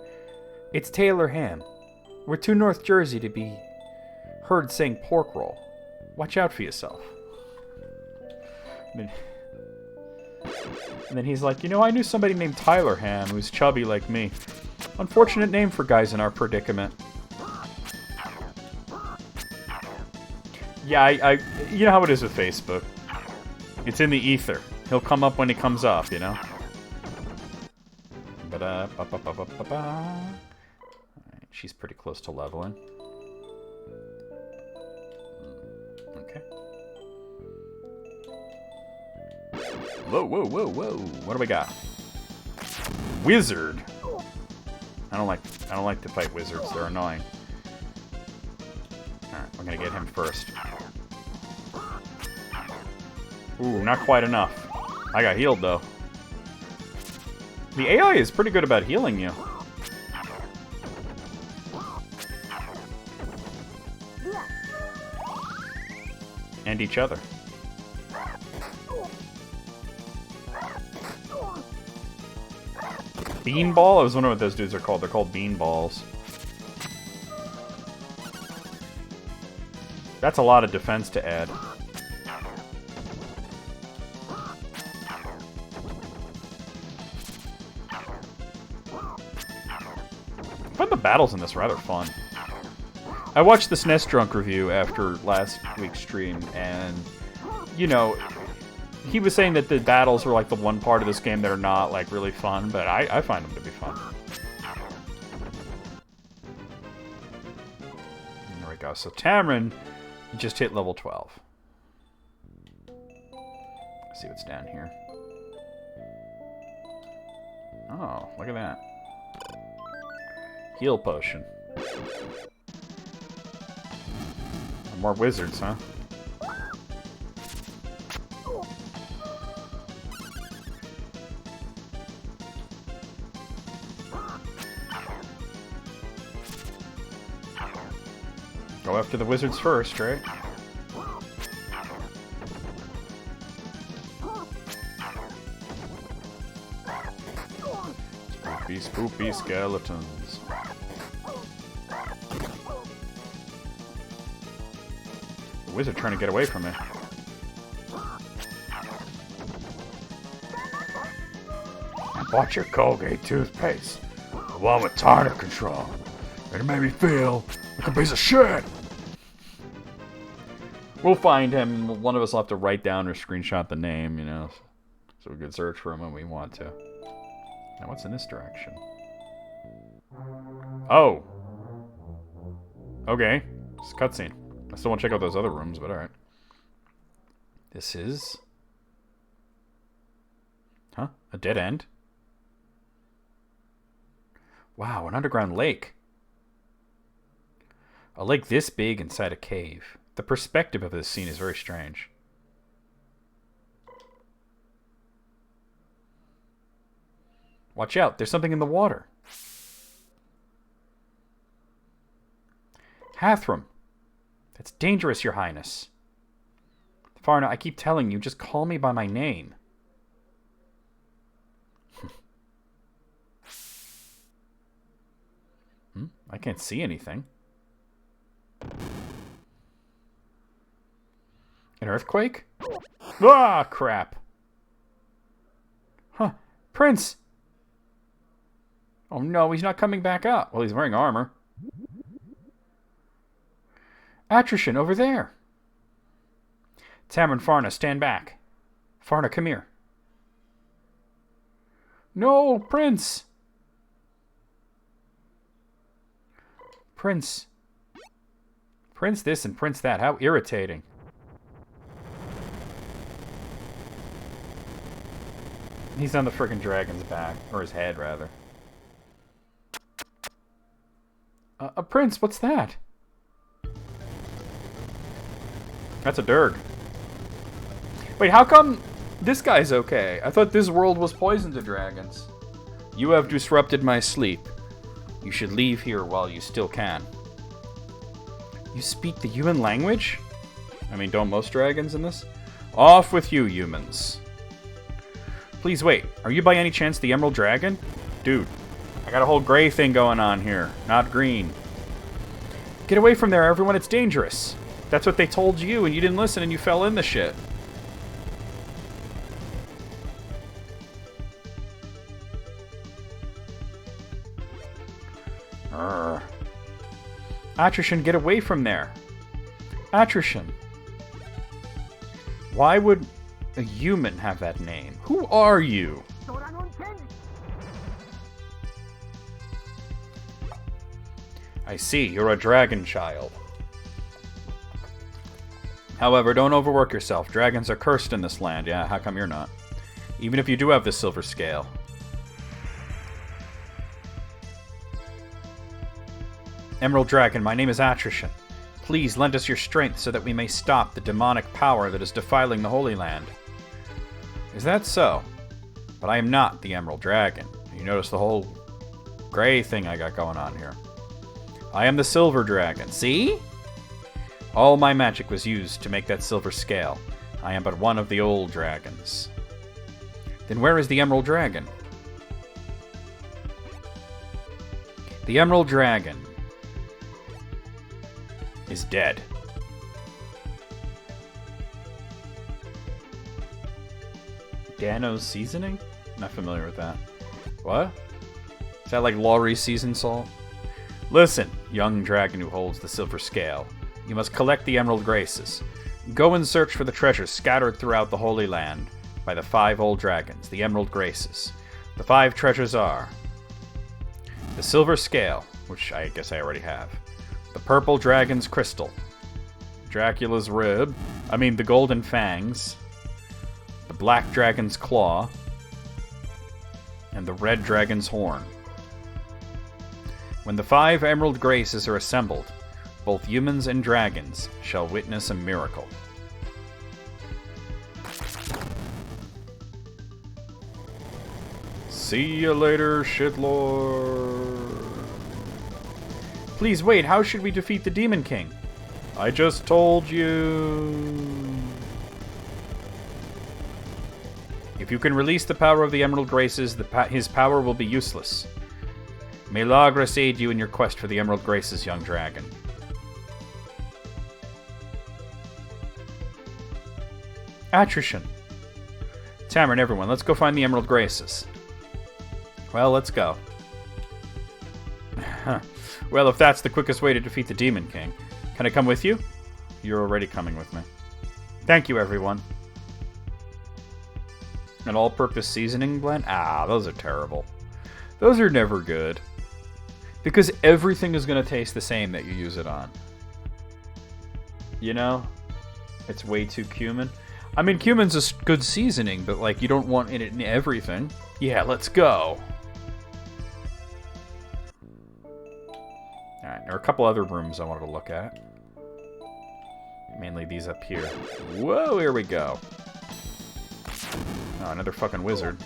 It's Taylor ham. We're too North Jersey to be heard saying pork roll. Watch out for yourself. And then he's like, you know, I knew somebody named Tyler Ham who's chubby like me. Unfortunate name for guys in our predicament. Yeah, I you know how it is with Facebook. It's in the ether. He'll come up when he comes up, you know? Alright, she's pretty close to leveling. Okay. Whoa, whoa, whoa, whoa. What do we got? Wizard. I don't like to fight wizards. They're annoying. Alright, we're gonna get him first. Ooh, not quite enough. I got healed, though. The AI is pretty good about healing you. And each other. Beanball? I was wondering what those dudes are called. They're called beanballs. That's a lot of defense to add. I find the battles in this rather fun. I watched the SNES Drunk review after last week's stream, and, you know, he was saying that the battles are like the one part of this game that are not, like, really fun, but I find them to be fun. There we go. So Tamarin just hit level 12. Let's see what's down here. Oh, look at that. Heal potion. More wizards, huh? Go after the wizards first, right? Spooky, spooky skeletons. The wizard trying to get away from me. I bought your Colgate toothpaste. The one with tartar control. And it made me feel like a piece of shit. We'll find him. One of us will have to write down or screenshot the name, you know, so we can search for him when we want to. Now, what's in this direction? Oh. Okay. It's a cutscene. I still want to check out those other rooms, but alright. This is... Huh? A dead end? Wow, an underground lake. A lake this big inside a cave. The perspective of this scene is very strange. Watch out, there's something in the water. Hathram. That's dangerous, Your Highness. Farna, I keep telling you, just call me by my name. I can't see anything. An earthquake? Ah, crap. Huh. Prince! Oh no, he's not coming back up. Well, he's wearing armor. Atrushan, over there. Tamarin, Farna, stand back. Farna, come here. No, Prince! Prince. Prince this and Prince that. How irritating. He's on the frickin' dragon's back. Or his head, rather. Prince, what's that? That's a Durg. Wait, how come this guy's okay? I thought this world was poison to dragons. You have disrupted my sleep. You should leave here while you still can. You speak the human language? I mean, don't most dragons in this? Off with you, humans. Please wait. Are you by any chance the Emerald Dragon? Dude, I got a whole gray thing going on here, not green. Get away from there, everyone. It's dangerous. That's what they told you, and you didn't listen, and you fell in the shit. Attrition, get away from there. Attrition. Why would a human have that name? Who are you? I see, you're a dragon child. However, don't overwork yourself. Dragons are cursed in this land. Yeah, how come you're not? Even if you do have the silver scale. Emerald Dragon, my name is Attrition. Please lend us your strength so that we may stop the demonic power that is defiling the Holy Land. Is that so? But I am not the Emerald Dragon. You notice the whole gray thing I got going on here. I am the Silver Dragon. See? All my magic was used to make that silver scale. I am but one of the old dragons. Then where is the Emerald Dragon? The Emerald Dragon is dead. Dano's seasoning? Not familiar with that. What? Is that like Laurie's seasoned salt? Listen, young dragon who holds the silver scale. You must collect the Emerald Graces. Go and search for the treasures scattered throughout the Holy Land by the 5 old dragons, the Emerald Graces. The 5 treasures are the Silver Scale, which I guess I already have, the Purple Dragon's Crystal, Dracula's Rib, the Golden Fangs, the Black Dragon's Claw, and the Red Dragon's Horn. When the 5 Emerald Graces are assembled, both humans and dragons shall witness a miracle. See you later, shitlord. Please wait, how should we defeat the Demon King? I just told you. If you can release the power of the Emerald Graces, his power will be useless. May Lagras aid you in your quest for the Emerald Graces, young dragon. Attrition. Tamarin, everyone, let's go find the Emerald Graces. Well, let's go. Well, if that's the quickest way to defeat the Demon King, can I come with you? You're already coming with me. Thank you, everyone. An all-purpose seasoning blend? Ah, those are terrible. Those are never good. Because everything is going to taste the same that you use it on. You know? It's way too cumin. Cumin's a good seasoning, but, like, you don't want it in everything. Yeah, let's go. Alright, there are a couple other rooms I wanted to look at. Mainly these up here. Whoa, here we go. Oh, another fucking wizard.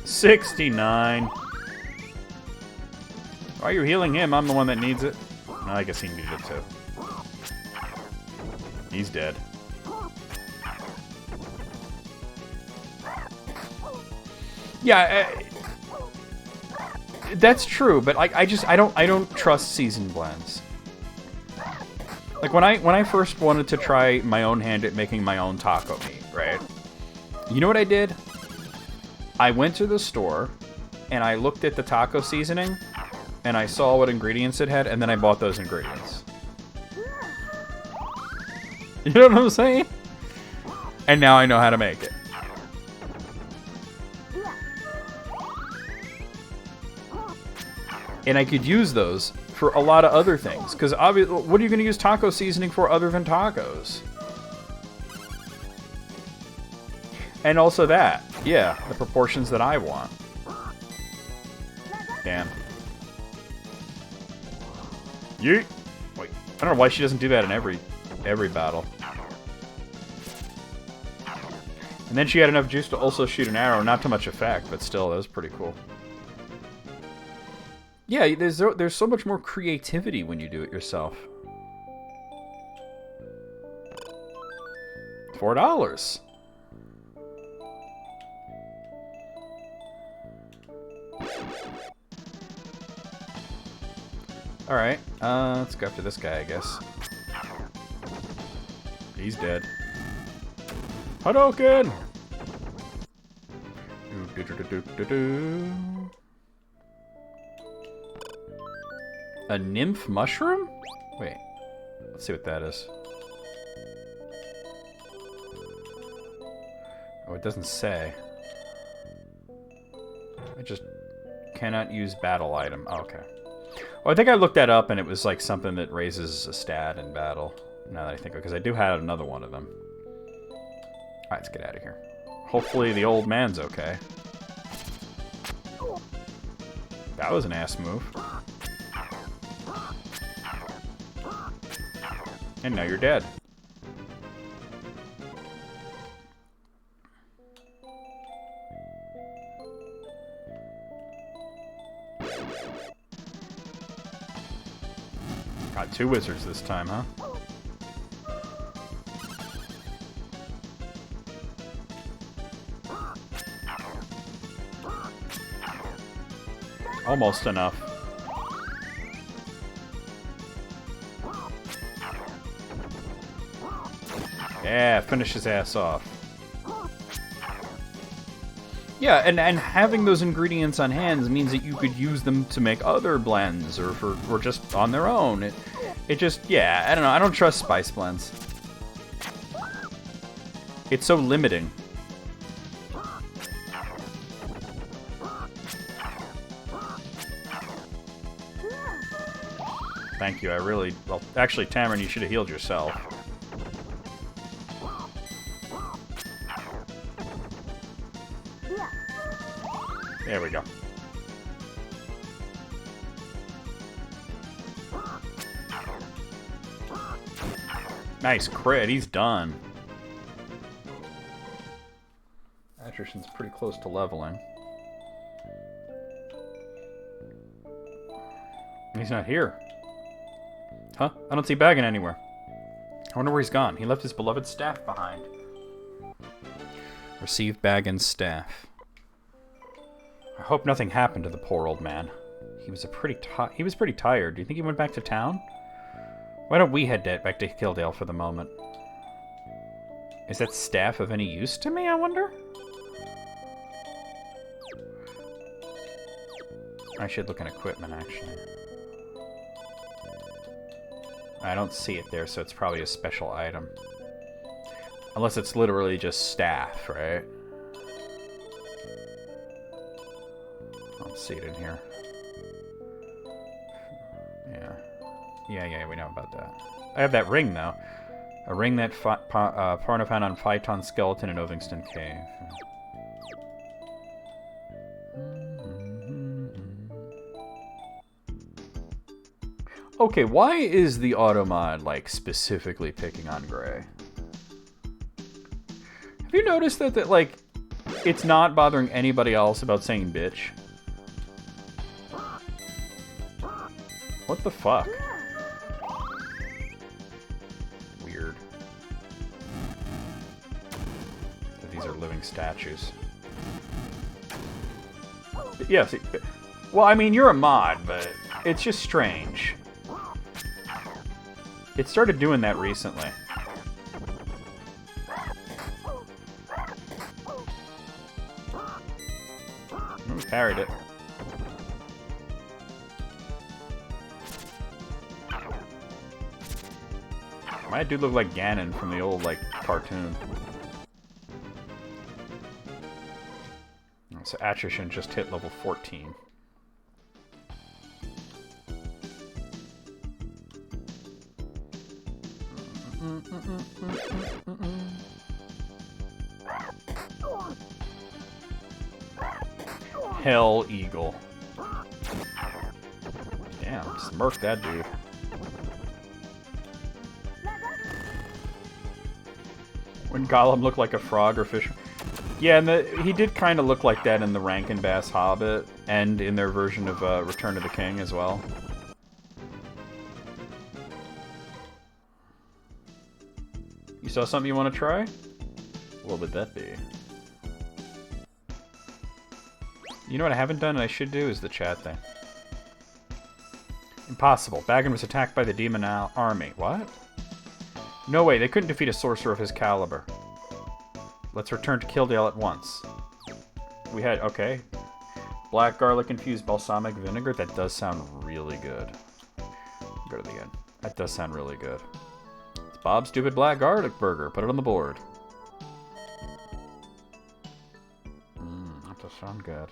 $69. Why are you healing him? I'm the one that needs it. No, I guess he needed it too. He's dead. Yeah, that's true, but I don't trust seasoned blends. Like when I first wanted to try my own hand at making my own taco meat, right? You know what I did? I went to the store and I looked at the taco seasoning and I saw what ingredients it had, and then I bought those ingredients. You know what I'm saying? And now I know how to make it. And I could use those for a lot of other things. Because obviously, what are you going to use taco seasoning for other than tacos? And also that. Yeah, the proportions that I want. Damn. Yeet. Wait, I don't know why she doesn't do that in every battle. And then she had enough juice to also shoot an arrow. Not too much effect, but still, that was pretty cool. Yeah, there's so much more creativity when you do it yourself. $4. Alright, let's go after this guy, I guess. He's dead. Hadouken! A nymph mushroom? Wait, let's see what that is. Oh, it doesn't say. I just cannot use battle item. Oh, okay. Oh, I think I looked that up and it was like something that raises a stat in battle. Now that I think of it, because I do have another one of them. Alright, let's get out of here. Hopefully the old man's okay. That was an ass move. And now you're dead. Got 2 wizards this time, huh? Almost enough. Yeah, finish his ass off. Yeah, and having those ingredients on hand means that you could use them to make other blends or just on their own. It just, yeah, I don't know. I don't trust spice blends. It's so limiting. Thank you, I really... Well, actually, Tamarin, you should have healed yourself. There we go. Nice crit, he's done. Attrition's pretty close to leveling. He's not here. Huh? I don't see Baggin anywhere. I wonder where he's gone. He left his beloved staff behind. Receive Baggin's staff. I hope nothing happened to the poor old man. He was pretty tired. Do you think he went back to town? Why don't we head back to Kildale for the moment? Is that staff of any use to me, I wonder? I should look in equipment, actually. I don't see it there, so it's probably a special item. Unless it's literally just staff, right? I don't see it in here. Yeah, we know about that. I have that ring, though. A ring that Parna found on Phaeton's skeleton in Ovingston Cave. Okay, why is the automod, like, specifically picking on Gray? Have you noticed that, like, it's not bothering anybody else about saying bitch? What the fuck? Weird. These are living statues. Yeah, see, well, I mean, you're a mod, but it's just strange. It started doing that recently. We parried it. My dude looked like Ganon from the old, like, cartoon. So Attrition just hit level 14. Hell Eagle. Damn, smurf that dude. When Gollum looked like a frog or fish. Yeah, and he did kind of look like that in the Rankin Bass Hobbit, and in their version of Return of the King as well. You saw something you want to try? What would that be? You know what I haven't done and I should do is the chat thing. Impossible. Baggin was attacked by the demon army. What? No way, they couldn't defeat a sorcerer of his caliber. Let's return to Kildale at once. We had, okay. Black garlic infused balsamic vinegar. That does sound really good. Go to the end. That does sound really good. It's Bob's Stupid Black Garlic Burger. Put it on the board. That does sound good.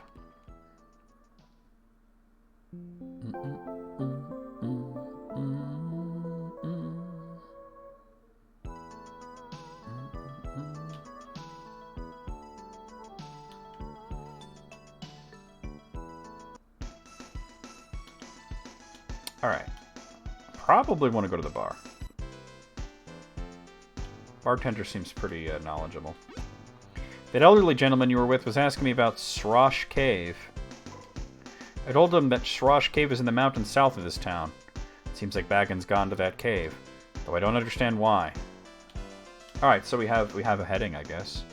Alright. Probably want to go to the bar. Bartender seems pretty knowledgeable. That elderly gentleman you were with was asking me about Srosh Cave. I told him that Srosh Cave is in the mountains south of this town. It seems like Baggin's gone to that cave, though I don't understand why. Alright, so we have a heading, I guess.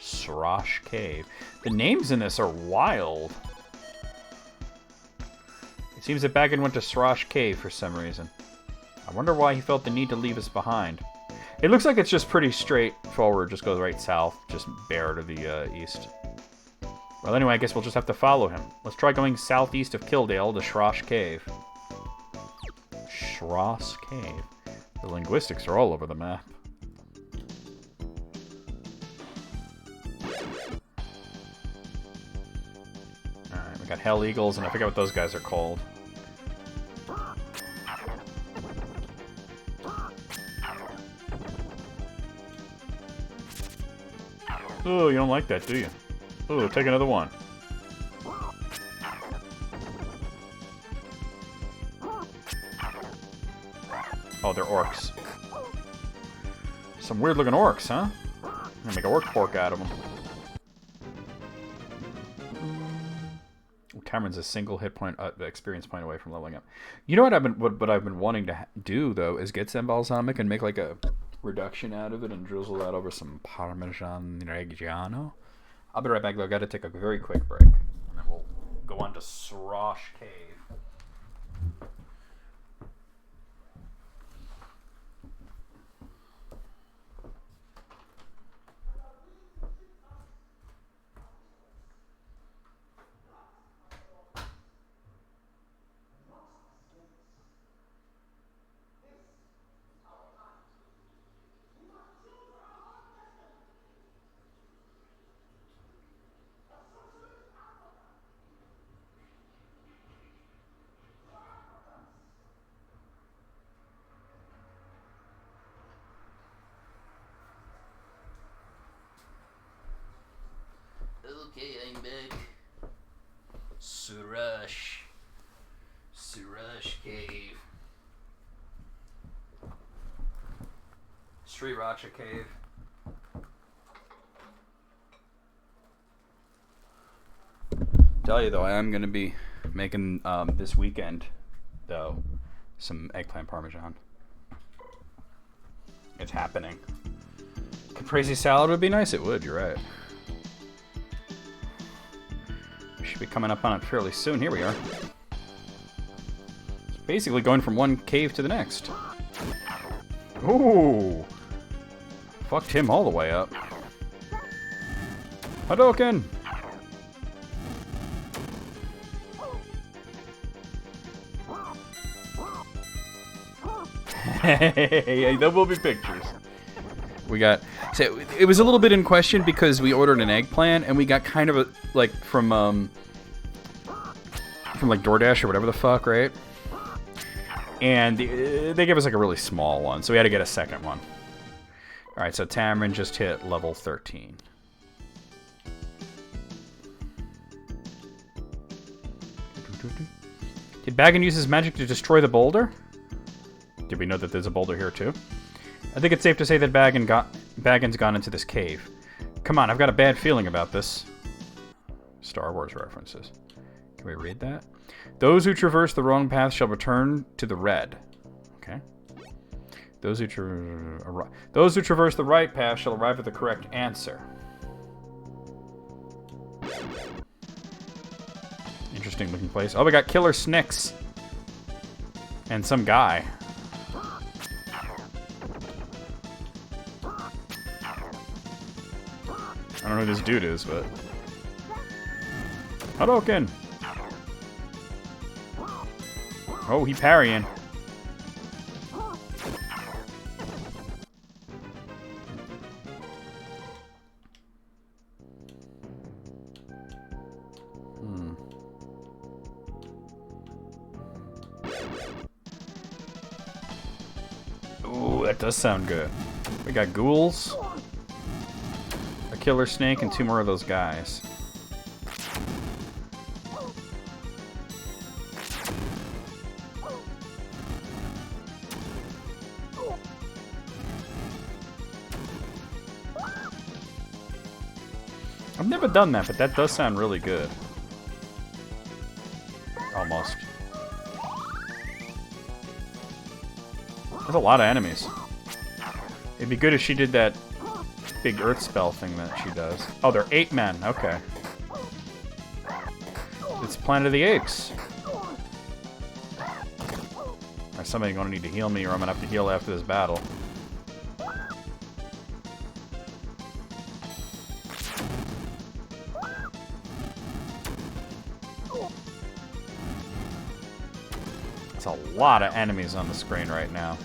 Srosh Cave. The names in this are wild. It seems that Baggin went to Srosh Cave for some reason. I wonder why he felt the need to leave us behind. It looks like it's just pretty straightforward. Just goes right south, just bare to the east. Well, anyway, I guess we'll just have to follow him. Let's try going southeast of Kildale to Srosh Cave. Srosh Cave. The linguistics are all over the map. Alright, we got Hell Eagles, and I forget what those guys are called. Oh, you don't like that, do you? Oh, take another one. Oh, they're orcs. Some weird-looking orcs, huh? I'm gonna make a orc pork out of them. Cameron's a single hit point, experience point away from leveling up. You know what I've been wanting to do though is get some balsamic and make like a reduction out of it and drizzle that over some Parmesan Reggiano. I'll be right back though. I gotta take a very quick break. And then we'll go on to Srosh Cave. Okay, I'm back. Srosh Cave. Sriracha Cave. Tell you though, I am gonna be making this weekend though some eggplant parmesan. It's happening. Caprese salad would be nice. It would. You're right. Should be coming up on it fairly soon. Here we are. It's basically going from one cave to the next. Ooh! Fucked him all the way up. Hadouken! Hey, there will be pictures. We got... So it was a little bit in question because we ordered an eggplant and we got kind of a... Like, from like DoorDash or whatever the fuck, right? And they gave us like a really small one, so we had to get a second one. Alright, so Tamarin just hit level 13. Did Baggin use his magic to destroy the boulder? Did we know that there's a boulder here too? I think it's safe to say that Baggin's gone into this cave. Come on, I've got a bad feeling about this. Star Wars references. Can we read that? Those who traverse the wrong path shall return to the red. Okay. Those who traverse the right path shall arrive at the correct answer. Interesting looking place. Oh, we got Killer Snicks. And some guy. I don't know who this dude is, but... Hadouken! Oh, he parrying. Ooh, that does sound good. We got ghouls, a killer snake, and 2 more of those guys. I've never done that, but that does sound really good. Almost. There's a lot of enemies. It'd be good if she did that big earth spell thing that she does. Oh, they're 8 men. Okay. It's Planet of the Apes. Alright, somebody's gonna need to heal me, or I'm gonna have to heal after this battle. It's a lot of enemies on the screen right now.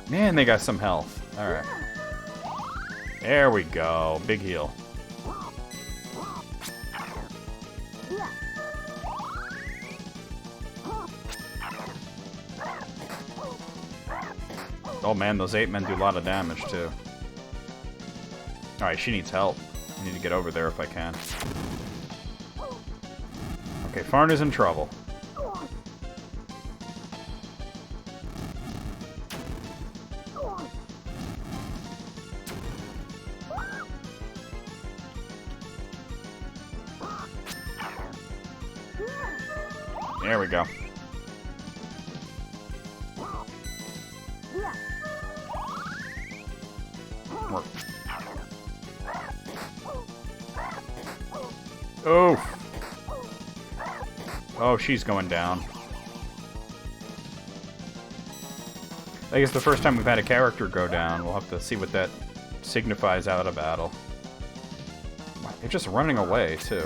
Man, they got some health. Alright. There we go. Big heal. Oh man, those 8 men do a lot of damage too. Alright, she needs help. I need to get over there if I can. Okay, Farna's in trouble. There we go. Oh. Oh, she's going down. I guess the first time we've had a character go down. We'll have to see what that signifies out of battle. They're just running away, too.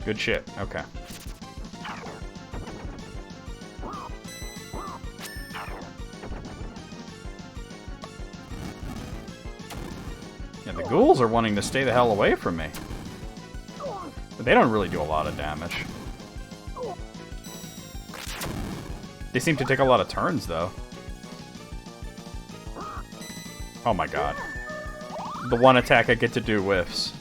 Good shit. Okay. Yeah, the ghouls are wanting to stay the hell away from me. But they don't really do a lot of damage. They seem to take a lot of turns, though. Oh my god. The one attack I get to do whiffs.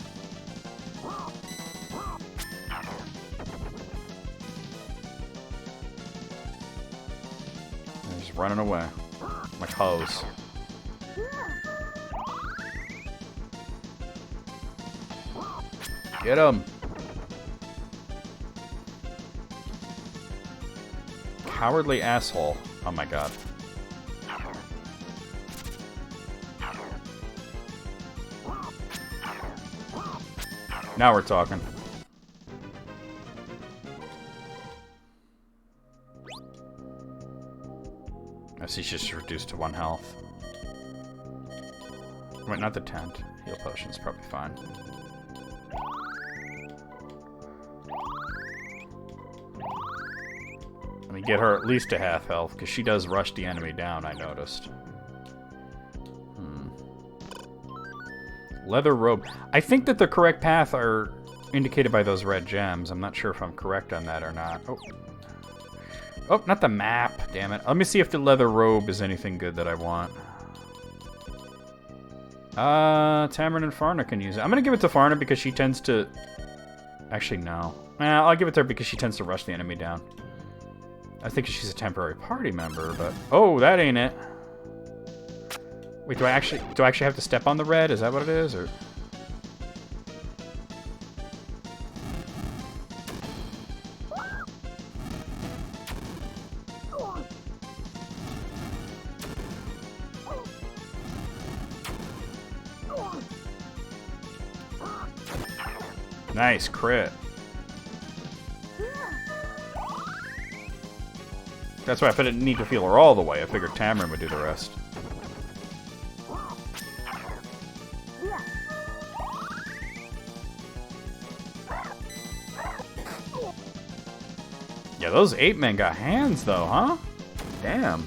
They're just running away. Like hoes. Get him! Cowardly asshole. Oh my god. Now we're talking. I see she's reduced to 1 health. Wait, not the tent. Heal potion's probably fine. Let me get her at least to half health, because she does rush the enemy down, I noticed. Leather robe. I think that the correct path are indicated by those red gems. I'm not sure if I'm correct on that or not. Oh. Oh, not the map. Damn it. Let me see if the leather robe is anything good that I want. Tamarin and Farna can use it. I'm going to give it to Farna because she tends to... Actually, no. I'll give it to her because she tends to rush the enemy down. I think she's a temporary party member, but... Oh, that ain't it. Wait, do I actually have to step on the red? Is that what it is, or? Nice crit. That's why I didn't need to feel her all the way. I figured Tamarin would do the rest. Yeah, those ape men got hands though, huh? Damn.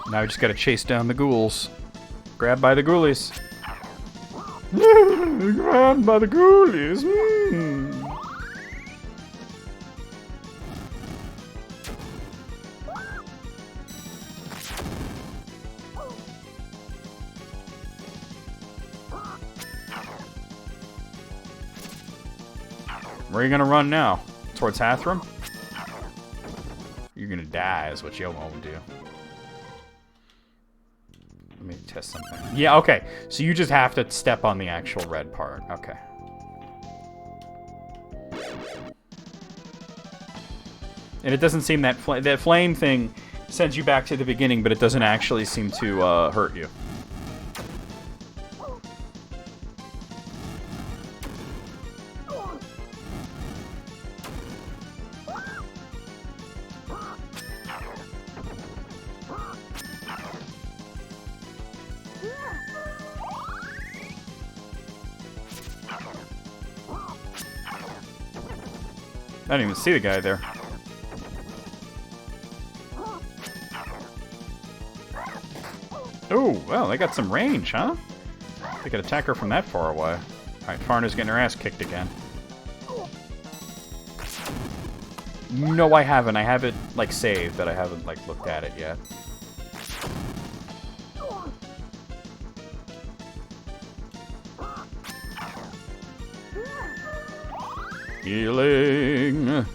Now we just gotta chase down the ghouls. Grab by the ghoulies. Grabbed by the ghoulies. Where are you gonna run now? Towards Hathram? You're gonna die is what you won't do. Let me test something. Yeah, okay. So you just have to step on the actual red part. Okay. And it doesn't seem that flame thing sends you back to the beginning, but it doesn't actually seem to hurt you. I didn't even see the guy there. Oh, well, they got some range, huh? They could attack her from that far away. Alright, Farna's getting her ass kicked again. No, I haven't. I have it, like, saved, but I haven't, like, looked at it yet. Healing.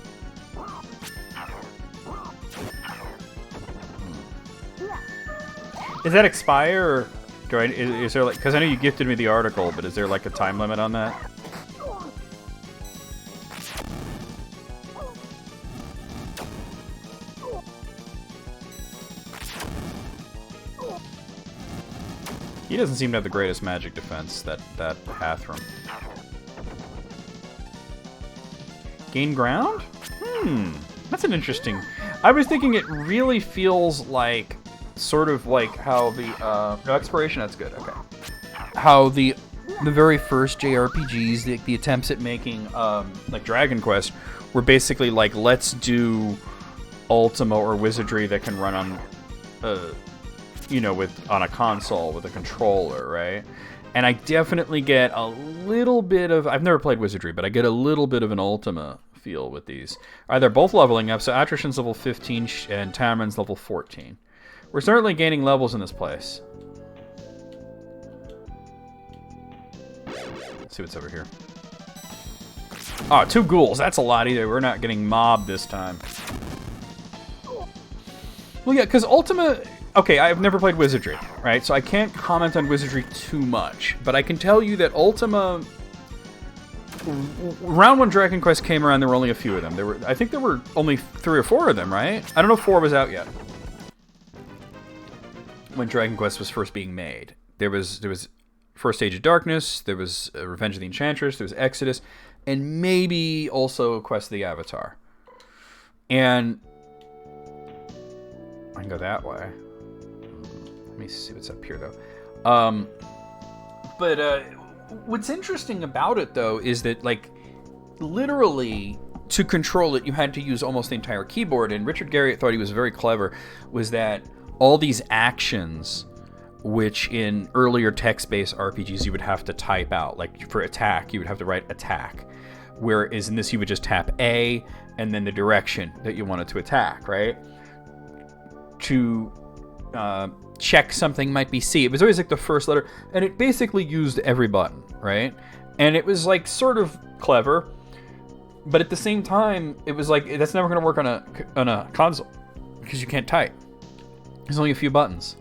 Does that expire, or do is there like? Because I know you gifted me the article, but is there like a time limit on that? He doesn't seem to have the greatest magic defense, that Hathram. Gain ground? That's an interesting... I was thinking it really feels like, sort of like how the, no, exploration, that's good, okay. How the very first JRPGs, the attempts at making, like Dragon Quest, were basically like, let's do Ultima or Wizardry that can run on, you know, on a console with a controller, right? And I definitely get a little bit of... I've never played Wizardry, but I get a little bit of an Ultima feel with these. They're both leveling up, so Atrishan's level 15 and Tamarin's level 14. We're certainly gaining levels in this place. Let's see what's over here. Oh, 2 ghouls. That's a lot either. We're not getting mobbed this time. Well, yeah, because Ultima... Okay, I've never played Wizardry, right? So I can't comment on Wizardry too much. But I can tell you that Ultima... Round 1 Dragon Quest came around, there were only a few of them. I think there were only 3 or 4 of them, right? I don't know if 4 was out yet. When Dragon Quest was first being made. There was First Age of Darkness, there was Revenge of the Enchantress, there was Exodus, and maybe also Quest of the Avatar. And... I can go that way. Let me see what's up here, though. What's interesting about it, though, is that, like, literally, to control it, you had to use almost the entire keyboard, and Richard Garriott thought he was very clever, was that all these actions, which in earlier text-based RPGs you would have to type out, like, for attack, you would have to write attack, whereas in this you would just tap A, and then the direction that you wanted to attack, right? To check something might be C. It was always like the first letter, and it basically used every button, right? And it was like sort of clever, but at the same time, it was like that's never going to work on a console because you can't type. There's only a few buttons.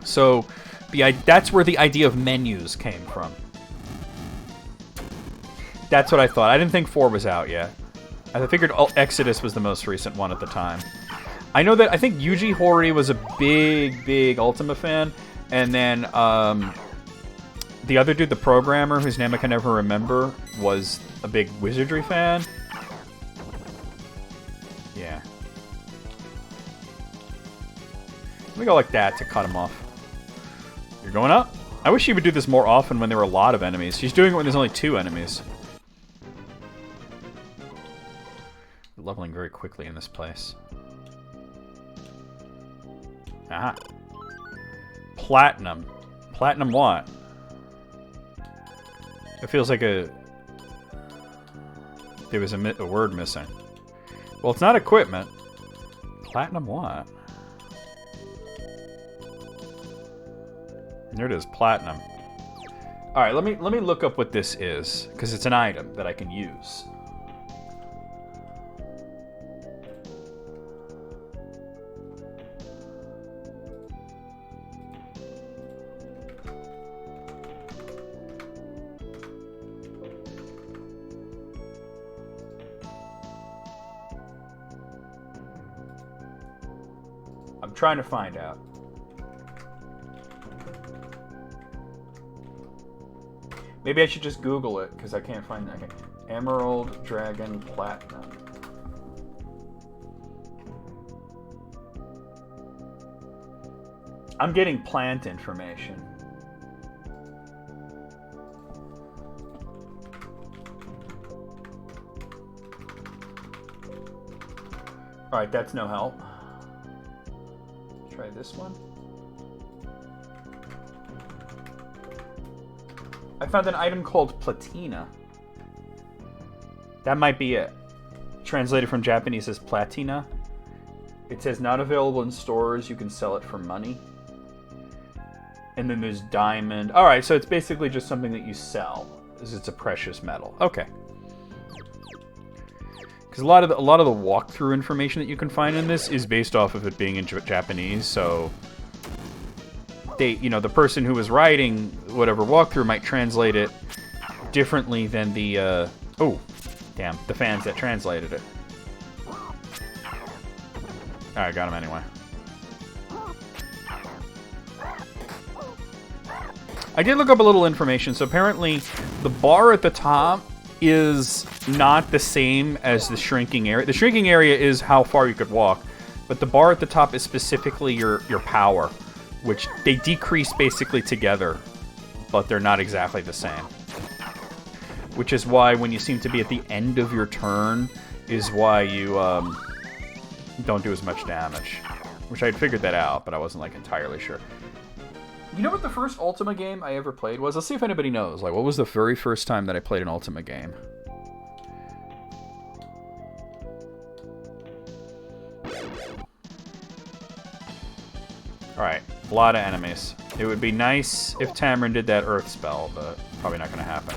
So that's where the idea of menus came from. That's what I thought. I didn't think 4 was out yet. I figured Exodus was the most recent one at the time. I know that I think Yuji Horii was a big Ultima fan, and then the other dude, the programmer, whose name I can never remember, was a big Wizardry fan. Yeah. Let me go like that to cut him off. You're going up? I wish she would do this more often when there were a lot of enemies. She's doing it when there's only 2 enemies. We're leveling very quickly in this place. Aha. Platinum. Platinum what? It feels like there was a word missing. Well, it's not equipment. Platinum what? There it is, platinum. All right, let me look up what this is because it's an item that I can use. I'm trying to find out. Maybe I should just Google it, because I can't find that. Okay. Emerald Dragon Platinum. I'm getting plant information. Alright, that's no help. Try this one. I found an item called Platina. That might be it. Translated from Japanese as Platina. It says not available in stores. You can sell it for money. And then there's diamond. Alright, so it's basically just something that you sell. It's a precious metal. Okay. Because a lot of the walkthrough information that you can find in this is based off of it being in Japanese, so the person who was writing whatever walkthrough might translate it differently than the the fans that translated it. Alright, got him anyway. I did look up a little information, so apparently the bar at the top is not the same as the shrinking area. The shrinking area is how far you could walk, but the bar at the top is specifically your power, which they decrease basically together, but they're not exactly the same. Which is why when you seem to be at the end of your turn is why you don't do as much damage. Which I had figured that out, but I wasn't like entirely sure. You know what the first Ultima game I ever played was? Let's see if anybody knows. Like, what was the very first time that I played an Ultima game? Alright, a lot of enemies. It would be nice if Tamarin did that Earth spell, but probably not going to happen.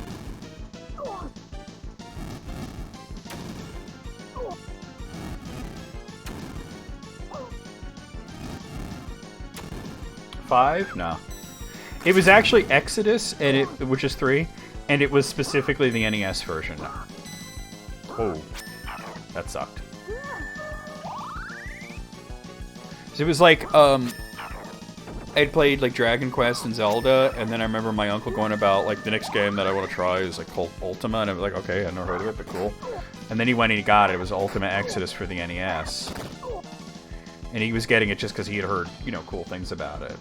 Five? No. It was actually Exodus, which is 3, and it was specifically the NES version. Oh, that sucked. So it was like, I'd played like Dragon Quest and Zelda, and then I remember my uncle going about like the next game that I want to try is like called Ultima, and I was like, okay, I've never heard of it, but cool. And then he went and he got it. It was Ultima Exodus for the NES. And he was getting it just because he had heard, cool things about it.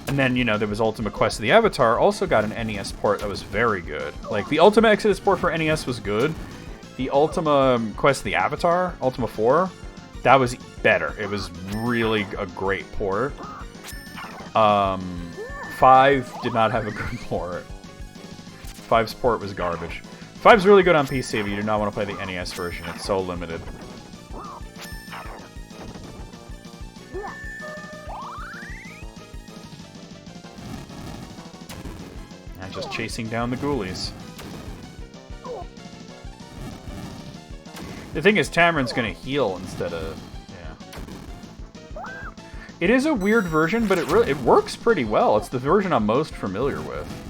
And then, there was Ultima Quest of the Avatar, also got an NES port that was very good. Like, the Ultima Exodus port for NES was good. The Ultima Quest of the Avatar, Ultima 4, that was better. It was really a great port. 5 did not have a good port. 5's port was garbage. 5's really good on PC, but you do not want to play the NES version. It's so limited. just chasing down the ghoulies. The thing is, Tamarin's gonna heal instead of... Yeah. It is a weird version, but it works pretty well. It's the version I'm most familiar with.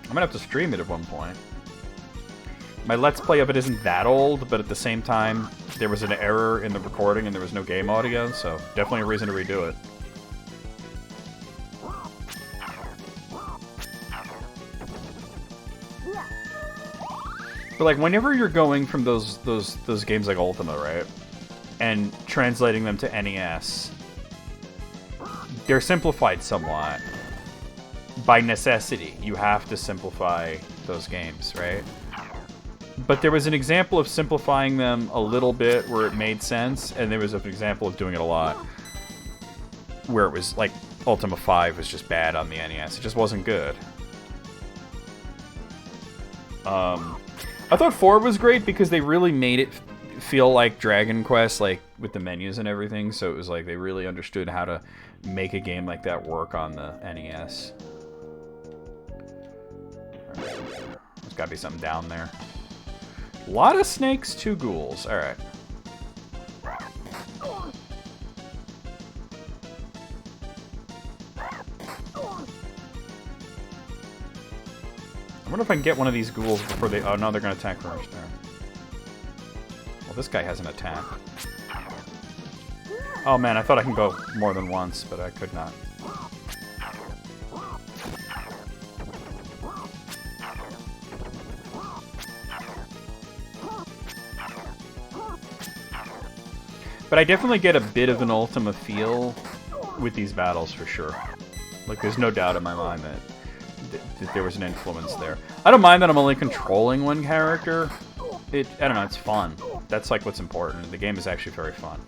I'm gonna have to stream it at one point. My Let's Play of it isn't that old, but at the same time, there was an error in the recording and there was no game audio, so definitely a reason to redo it. But like, whenever you're going from those games like Ultima, right, and translating them to NES, they're simplified somewhat. By necessity, you have to simplify those games, right? But there was an example of simplifying them a little bit where it made sense, and there was an example of doing it a lot where it was like Ultima 5 was just bad on the NES. It just wasn't good. I thought 4 was great because they really made it feel like Dragon Quest, like with the menus and everything. So it was like they really understood how to make a game like that work on the NES. There's gotta be something down there. A lot of snakes, 2 ghouls. Alright. I wonder if I can get one of these ghouls before they... Oh, no, they're going to attack first. There. Well, this guy has an attack. Oh, man, I thought I can go more than once, but I could not. But I definitely get a bit of an Ultima feel with these battles, for sure. Like, there's no doubt in my mind that there was an influence there. I don't mind that I'm only controlling one character. I don't know, it's fun. That's like what's important. The game is actually very fun.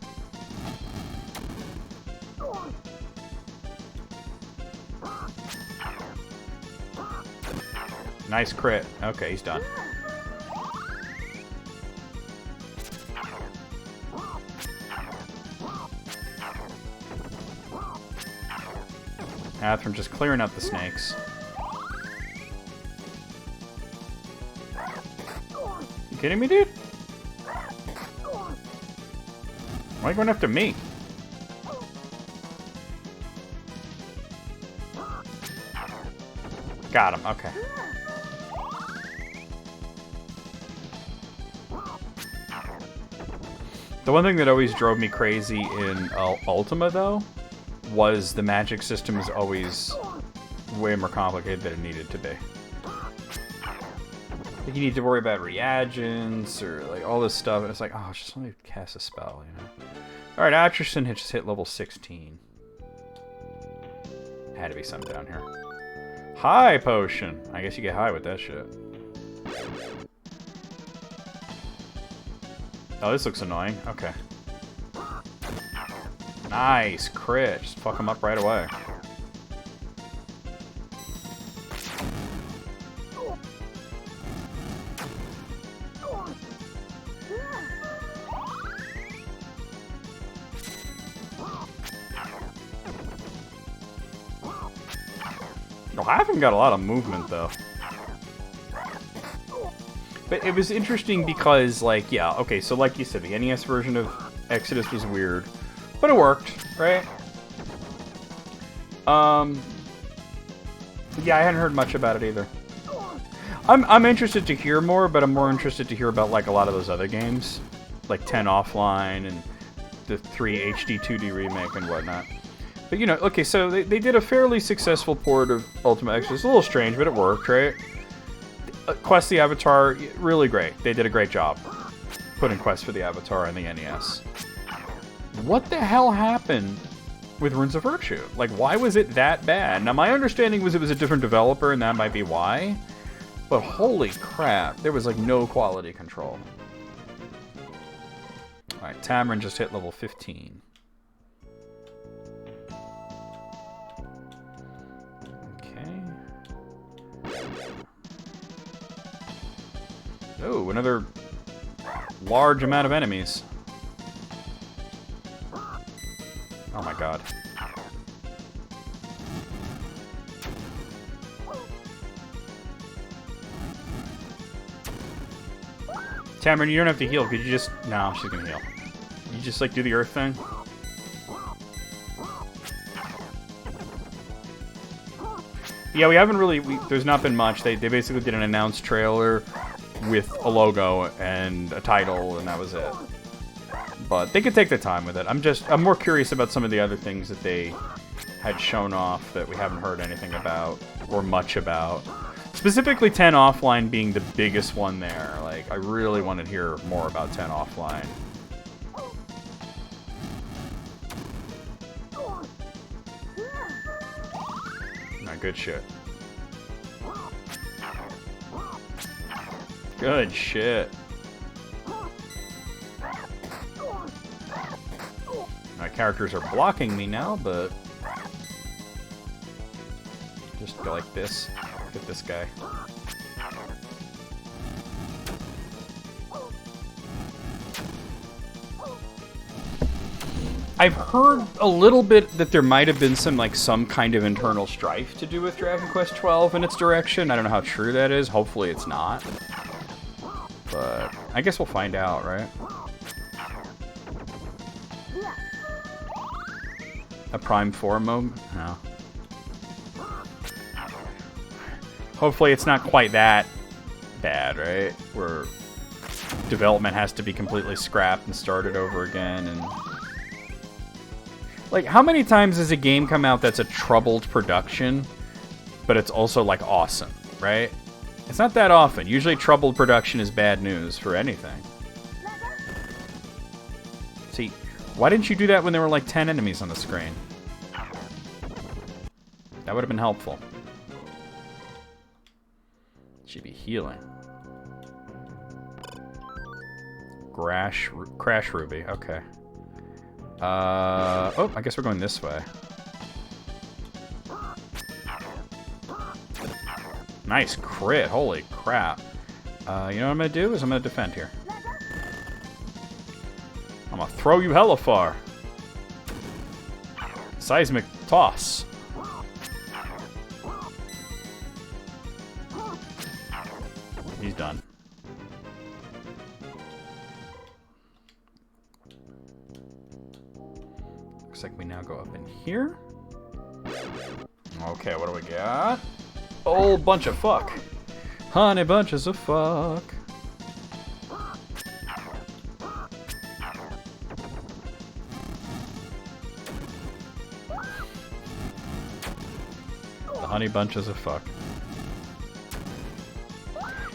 Nice crit. Okay, he's done. Catherine just clearing up the snakes. You kidding me, dude? Why are you going after me? Got him, okay. The one thing that always drove me crazy in Ultima, though, was the magic system is always way more complicated than it needed to be. Like, you need to worry about reagents or like all this stuff, and it's like, oh, just let me cast a spell, you know. All right, Atchison just hit level 16. Had to be something down here. High potion. I guess you get high with that shit. Oh, this looks annoying. Okay. Nice crit. Just fuck him up right away. Oh, I haven't got a lot of movement, though. But it was interesting because, like, yeah, okay, so like you said, the NES version of Exodus was weird, but it worked, right? Yeah, I hadn't heard much about it either. I'm interested to hear more, but I'm more interested to hear about, like, a lot of those other games, like 10 Offline and the 3 HD 2D remake and whatnot. But, you know, okay, so they did a fairly successful port of Ultima Exodus. A little strange, but it worked, right? Quest the Avatar, really great. They did a great job putting Quest for the Avatar on the NES. What the hell happened with Runes of Virtue? Like, why was it that bad? Now, my understanding was it was a different developer, and that might be why. But holy crap, there was, like, no quality control. Alright, Tamarin just hit level 15. Oh, another large amount of enemies. Oh my god. Tamarin, you don't have to heal. Could you just... No, she's gonna heal. You just, like, do the earth thing? Yeah, we haven't really... there's not been much. They basically did an announced trailer with a logo and a title, and that was it. But they could take their time with it. I'm more curious about some of the other things that they had shown off that we haven't heard anything about, or much about. Specifically 10 Offline being the biggest one there. Like, I really want to hear more about 10 Offline. Not good shit. Good shit. My characters are blocking me now, but... just go like this. Get this guy. I've heard a little bit that there might have been some kind of internal strife to do with Dragon Quest XII and its direction. I don't know how true that is. Hopefully it's not. But I guess we'll find out, right? A Prime 4 moment? No. Hopefully it's not quite that bad, right? Where development has to be completely scrapped and started over again. And like, how many times has a game come out that's a troubled production, but it's also, like, awesome, right? It's not that often. Usually troubled production is bad news for anything. See, why didn't you do that when there were, like, 10 enemies on the screen? That would have been helpful. Should be healing. Crash Ruby, okay. Oh, I guess we're going this way. Nice crit, holy crap. You know what I'm gonna do is I'm gonna defend here. I'm gonna throw you hella far. Seismic toss. He's done. Looks like we now go up in here. Okay, what do we got? Oh, bunch of fuck. Honey bunches of fuck. The honey bunches of fuck.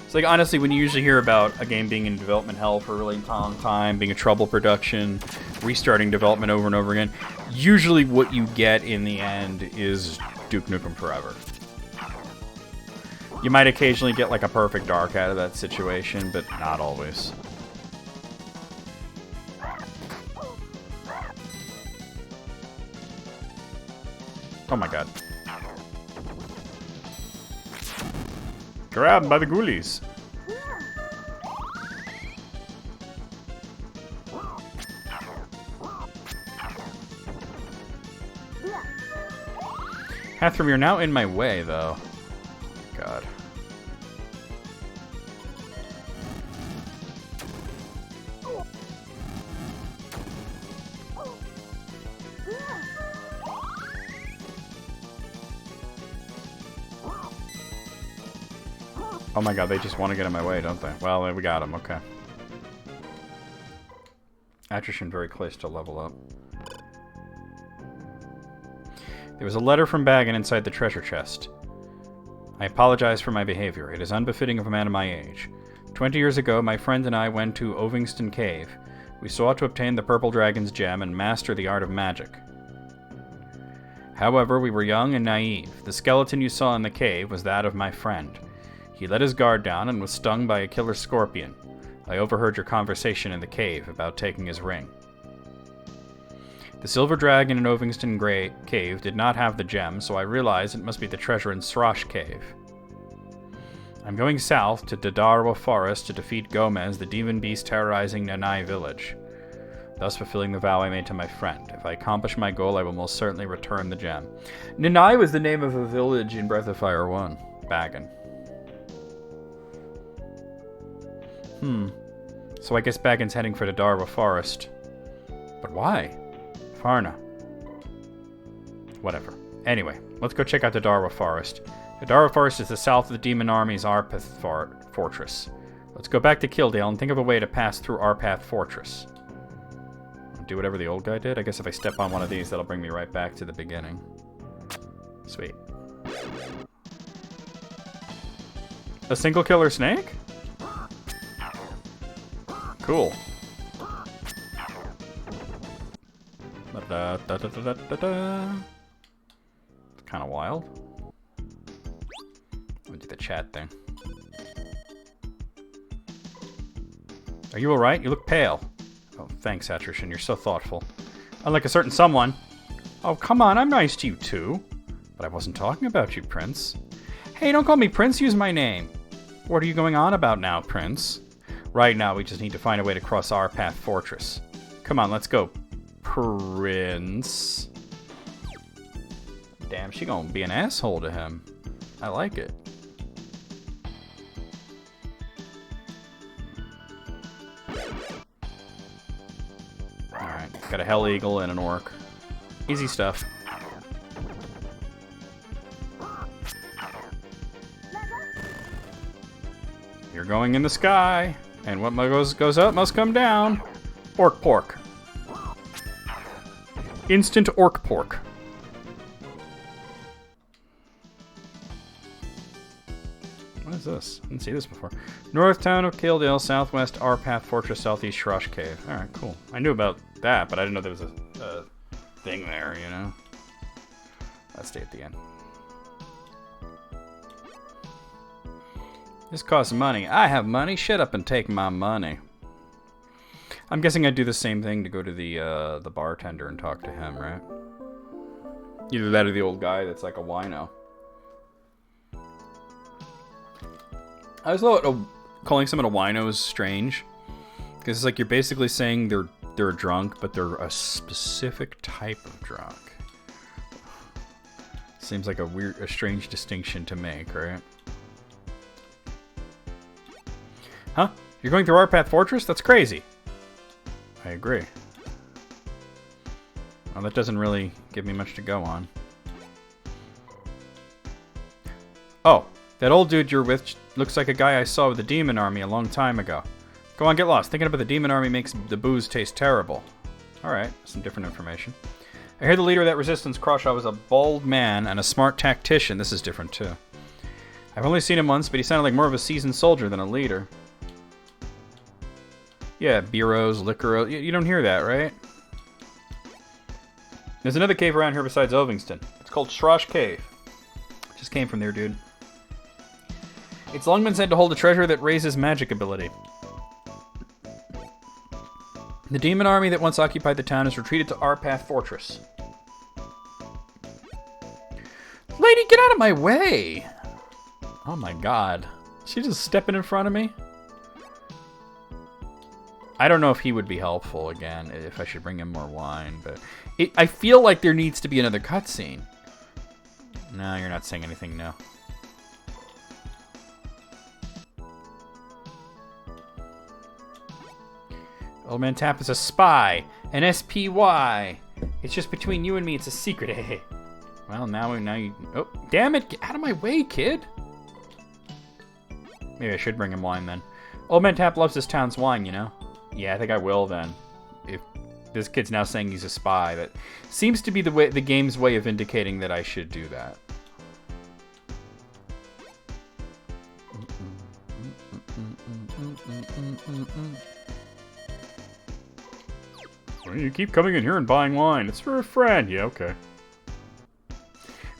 It's like, honestly, when you usually hear about a game being in development hell for a really long time, being a trouble production, restarting development over and over again, usually what you get in the end is Duke Nukem Forever. You might occasionally get like a Perfect Dark out of that situation, but not always. Oh my god. Grabbed by the ghoulies. Hathram, you're now in my way, though. God. Oh my god, they just want to get in my way, don't they? Well, we got them, okay. Attrition very close to level up. There was a letter from Bagan inside the treasure chest. I apologize for my behavior. It is unbefitting of a man of my age. 20 years ago, my friend and I went to Ovingston Cave. We sought to obtain the Purple Dragon's gem and master the art of magic. However, we were young and naive. The skeleton you saw in the cave was that of my friend. He let his guard down and was stung by a killer scorpion. I overheard your conversation in the cave about taking his ring. The silver dragon in Ovingston Cave did not have the gem, so I realized it must be the treasure in Srosh Cave. I'm going south to Dadarwa Forest to defeat Gomez, the demon beast terrorizing Nanai village. thus fulfilling the vow I made to my friend. If I accomplish my goal, I will most certainly return the gem. Nanai was the name of a village in Breath of Fire 1. Bagan. So I guess Bagan's heading for the Darwa Forest. But why? Farna. Whatever. Anyway, let's go check out the Darwa Forest. The Darwa Forest is the south of the Demon Army's Arpath Fortress. Let's go back to Kildale and think of a way to pass through Arpath Fortress. Do whatever the old guy did. I guess if I step on one of these, that'll bring me right back to the beginning. Sweet. A single killer snake? Cool. It's kind of wild. Let me do the chat thing. Are you alright? You look pale. Oh, thanks, Attrition. You're so thoughtful. Unlike a certain someone. Oh, come on. I'm nice to you, too. But I wasn't talking about you, Prince. Hey, don't call me Prince. Use my name. What are you going on about now, Prince? Right now, we just need to find a way to cross Arpath Fortress. Come on, let's go, Prince. Damn, she gonna be an asshole to him. I like it. Alright, got a Hell Eagle and an Orc. Easy stuff. You're going in the sky, and what goes up must come down. Orc pork. Instant orc pork. What is this? I didn't see this before. North town of Kildale, southwest Arpath Fortress, southeast Shrosh Cave. Alright, cool. I knew about that, but I didn't know there was a thing there, you know? Let's stay at the end. This costs money. I have money. Shut up and take my money. I'm guessing I'd do the same thing to go to the bartender and talk to him, right? Either that or the old guy that's like a wino. I always thought calling someone a wino is strange. Because it's like you're basically saying they're drunk, but they're a specific type of drunk. Seems like a strange distinction to make, right? Huh? You're going through Arpath Fortress? That's crazy. I agree. Well, that doesn't really give me much to go on. Oh, that old dude you're with looks like a guy I saw with the Demon Army a long time ago. Go on, get lost. Thinking about the Demon Army makes the booze taste terrible. Alright, some different information. I hear the leader of that resistance, Kroshaw, was a bold man and a smart tactician. This is different, too. I've only seen him once, but he sounded like more of a seasoned soldier than a leader. Yeah, Bureaus, Liquor... You don't hear that, right? There's another cave around here besides Ovingston. It's called Shrosh Cave. Just came from there, dude. It's long been said to hold a treasure that raises magic ability. The demon army that once occupied the town has retreated to Arpath Fortress. Lady, get out of my way! Oh my god. She's just stepping in front of me? I don't know if he would be helpful again, if I should bring him more wine, but... I feel like there needs to be another cutscene. No, you're not saying anything, no. Old Man Tap is a spy, an SPY. It's just between you and me, it's a secret, hey. Well, now you... Oh, damn it, get out of my way, kid! Maybe I should bring him wine, then. Old Man Tap loves this town's wine, you know? Yeah, I think I will then. If this kid's now saying he's a spy, that seems to be the game's way of indicating that I should do that. Well, you keep coming in here and buying wine. It's for a friend. Yeah, okay.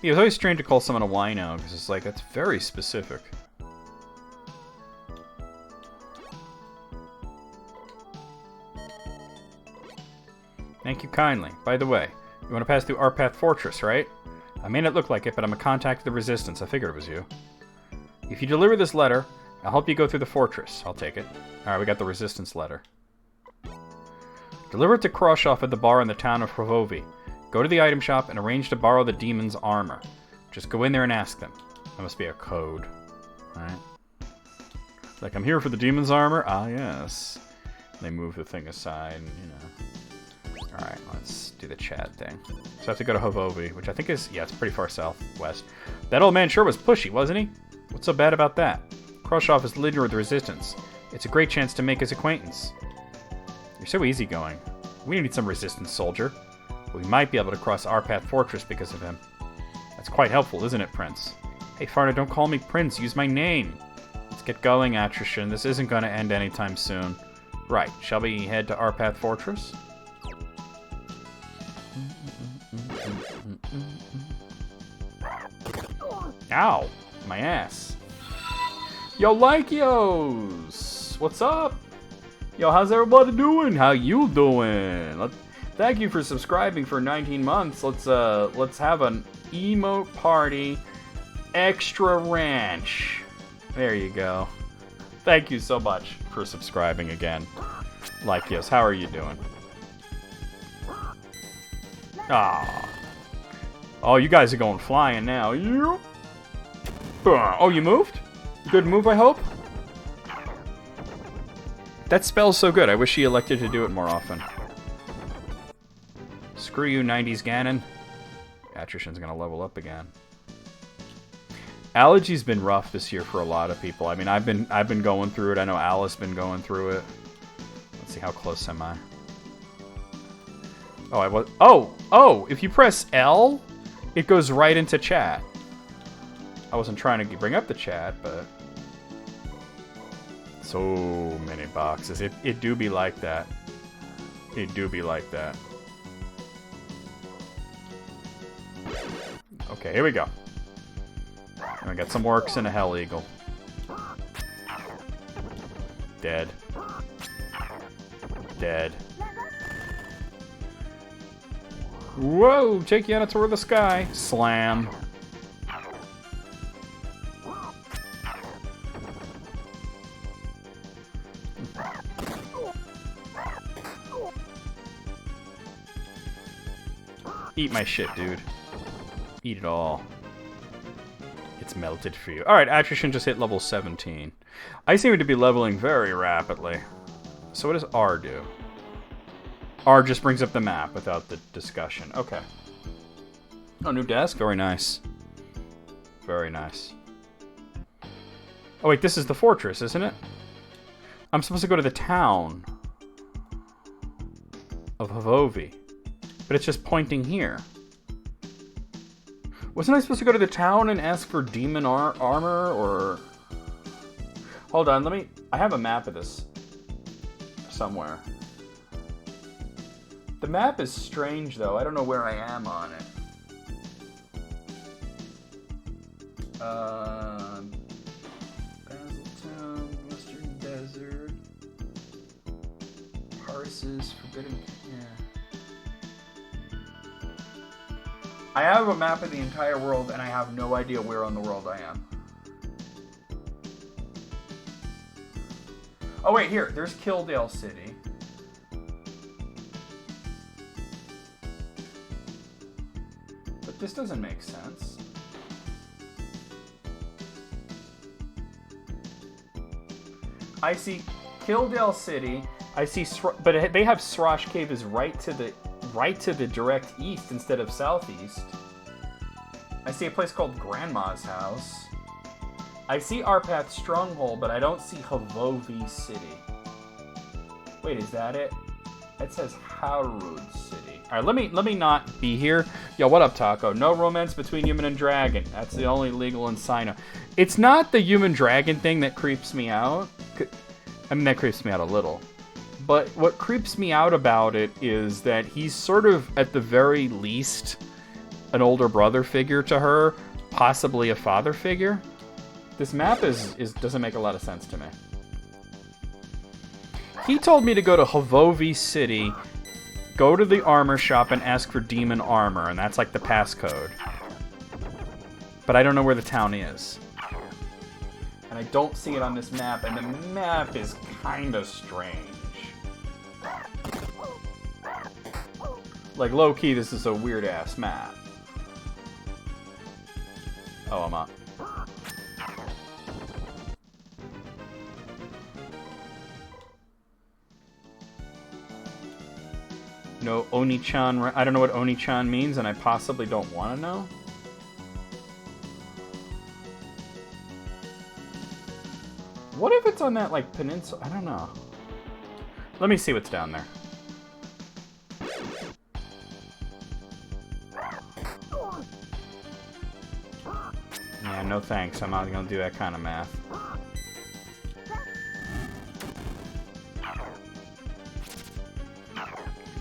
Yeah, it's always strange to call someone a wino because it's like that's very specific. Thank you kindly. By the way, you want to pass through Arpath Fortress, right? I may not look like it, but I'm a contact of the Resistance. I figured it was you. If you deliver this letter, I'll help you go through the fortress. I'll take it. Alright, we got the Resistance letter. Deliver it to Khrushchev at the bar in the town of Hrovovi. Go to the item shop and arrange to borrow the demon's armor. Just go in there and ask them. That must be a code. Alright. Like, I'm here for the demon's armor? Ah, yes. They move the thing aside, and, you know. Alright, let's do the chat thing. So I have to go to Hrovovi, which I think is, yeah, it's pretty far southwest. That old man sure was pushy, wasn't he? What's so bad about that? Khrushchev is leader of the resistance. It's a great chance to make his acquaintance. You're so easygoing. We need some resistance, soldier. We might be able to cross Arpath Fortress because of him. That's quite helpful, isn't it, Prince? Hey, Farna, don't call me Prince. Use my name. Let's get going, Atrishan. This isn't going to end anytime soon. Right. Shall we head to Arpath Fortress? Ow! My ass. Yo, Lykios! What's up? Yo, how's everybody doing? How you doing? Thank you for subscribing for 19 months. Let's have an emote party extra ranch. There you go. Thank you so much for subscribing again. Lykios, how are you doing? Ah. Oh, you guys are going flying now. You. Oh, you moved? Good move, I hope? That spell's so good. I wish he elected to do it more often. Screw you, 90s Ganon. Atrishan's gonna level up again. Allergy's been rough this year for a lot of people. I mean, I've been going through it. I know Alice been going through it. Let's see, how close am I? Oh, I was. Oh! If you press L, it goes right into chat. I wasn't trying to bring up the chat, but so many boxes. It do be like that. It do be like that. Okay, here we go. And I got some orcs and a Hell Eagle. Dead. Dead. Whoa! Take Yana toward the sky. Slam. Eat my shit, dude. Eat it all. It's melted for you. Alright, Attrition just hit level 17. I seem to be leveling very rapidly. So what does R do? R just brings up the map without the discussion. Okay. Oh, new desk? Very nice. Very nice. Oh wait, this is the fortress, isn't it? I'm supposed to go to the town of Hrovovi. But it's just pointing here. Wasn't I supposed to go to the town and ask for demon armor, or... Hold on, I have a map of this somewhere. The map is strange, though. I don't know where I am on it. Basiltown, Western Desert, Parses, Forbidden... Yeah. I have a map of the entire world, and I have no idea where on the world I am. Oh wait, here. There's Kildale City. But this doesn't make sense. I see Kildale City. I see, but they have Srosh Cave is right to the direct east instead of southeast. I see a place called Grandma's House. I see Arpath Stronghold, but I don't see Hrovovi City. Wait, is that it? It says Harud City. All right, let me not be here. Yo, what up, Taco? No romance between human and dragon. That's the only legal in Sino. It's not the human dragon thing that creeps me out. I mean, that creeps me out a little. But what creeps me out about it is that he's sort of, at the very least, an older brother figure to her, possibly a father figure. This map doesn't make a lot of sense to me. He told me to go to Hrovovi City, go to the armor shop, and ask for demon armor, and that's like the passcode. But I don't know where the town is. And I don't see it on this map, and the map is kind of strange. Like, low-key, this is a weird-ass map. Oh, I'm up. No Oni-chan. I don't know what Oni-chan means, and I possibly don't want to know. What if it's on that, like, peninsula? I don't know. Let me see what's down there. Yeah, no thanks. I'm not gonna do that kind of math.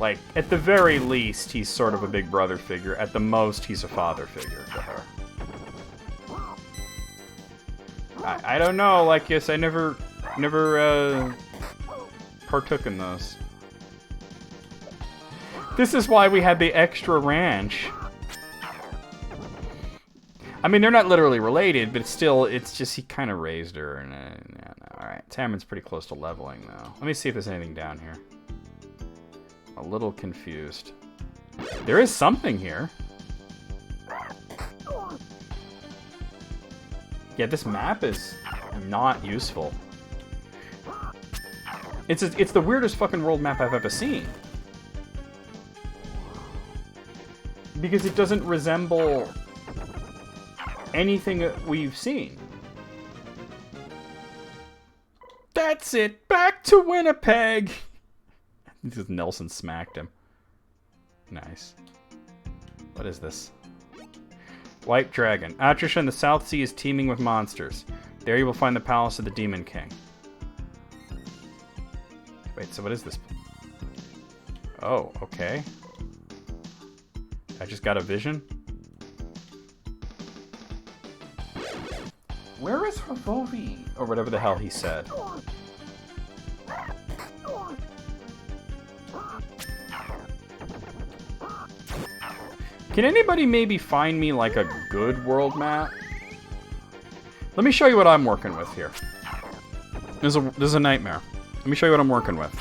Like, at the very least, he's sort of a big brother figure. At the most, he's a father figure to her. I don't know. Like, yes, I never partook in those. This is why we had the extra ranch. I mean, they're not literally related, but it's just he kind of raised her. And all right, Tamarin's pretty close to leveling, though. Let me see if there's anything down here. A little confused. There is something here. Yeah, this map is not useful. It's the weirdest fucking world map I've ever seen. Because it doesn't resemble anything that we've seen. That's it. Back to Winnipeg. Because Nelson smacked him. Nice. What is this? White Dragon. Atrisha in the South Sea is teeming with monsters. There you will find the palace of the Demon King. Wait, so what is this? Oh, okay. I just got a vision? Where is Havovi? Or whatever the hell he said. Can anybody maybe find me, like, a good world map? Let me show you what I'm working with here. This is a nightmare. Let me show you what I'm working with.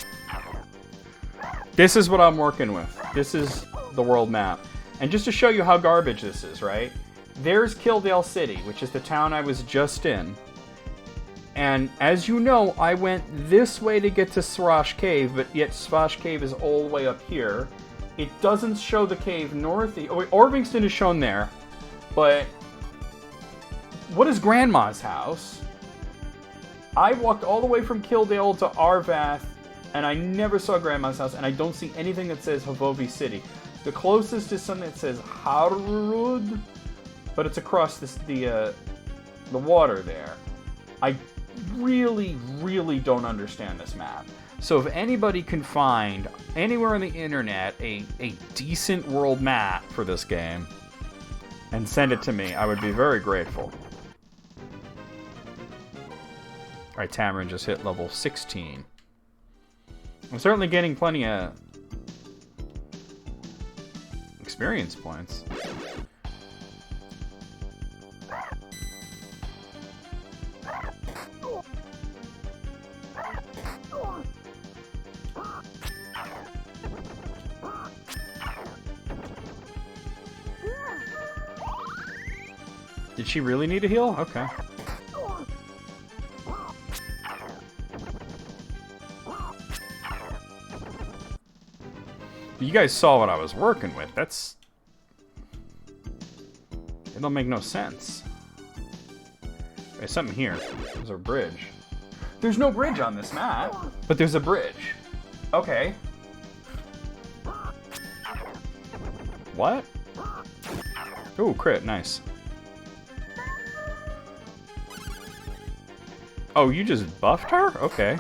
This is what I'm working with. This is the world map. And just to show you how garbage this is, right? There's Kildale City, which is the town I was just in. And as you know, I went this way to get to Swash Cave, but yet Swash Cave is all the way up here. It doesn't show the cave north. Oh, wait, Orvingston is shown there. But what is Grandma's house? I walked all the way from Kildale to Arvath, and I never saw Grandma's house, and I don't see anything that says Havovi City. The closest is something that says Harrud, but it's across the water there. I really, really don't understand this map. So if anybody can find anywhere on the internet a decent world map for this game and send it to me, I would be very grateful. Alright, Tamarin just hit level 16. I'm certainly getting plenty of experience points. Did she really need a heal? Okay. You guys saw what I was working with. It don't make no sense. There's something here. There's a bridge. There's no bridge on this map, but there's a bridge. Okay. What? Ooh, crit. Nice. Oh, you just buffed her? Okay.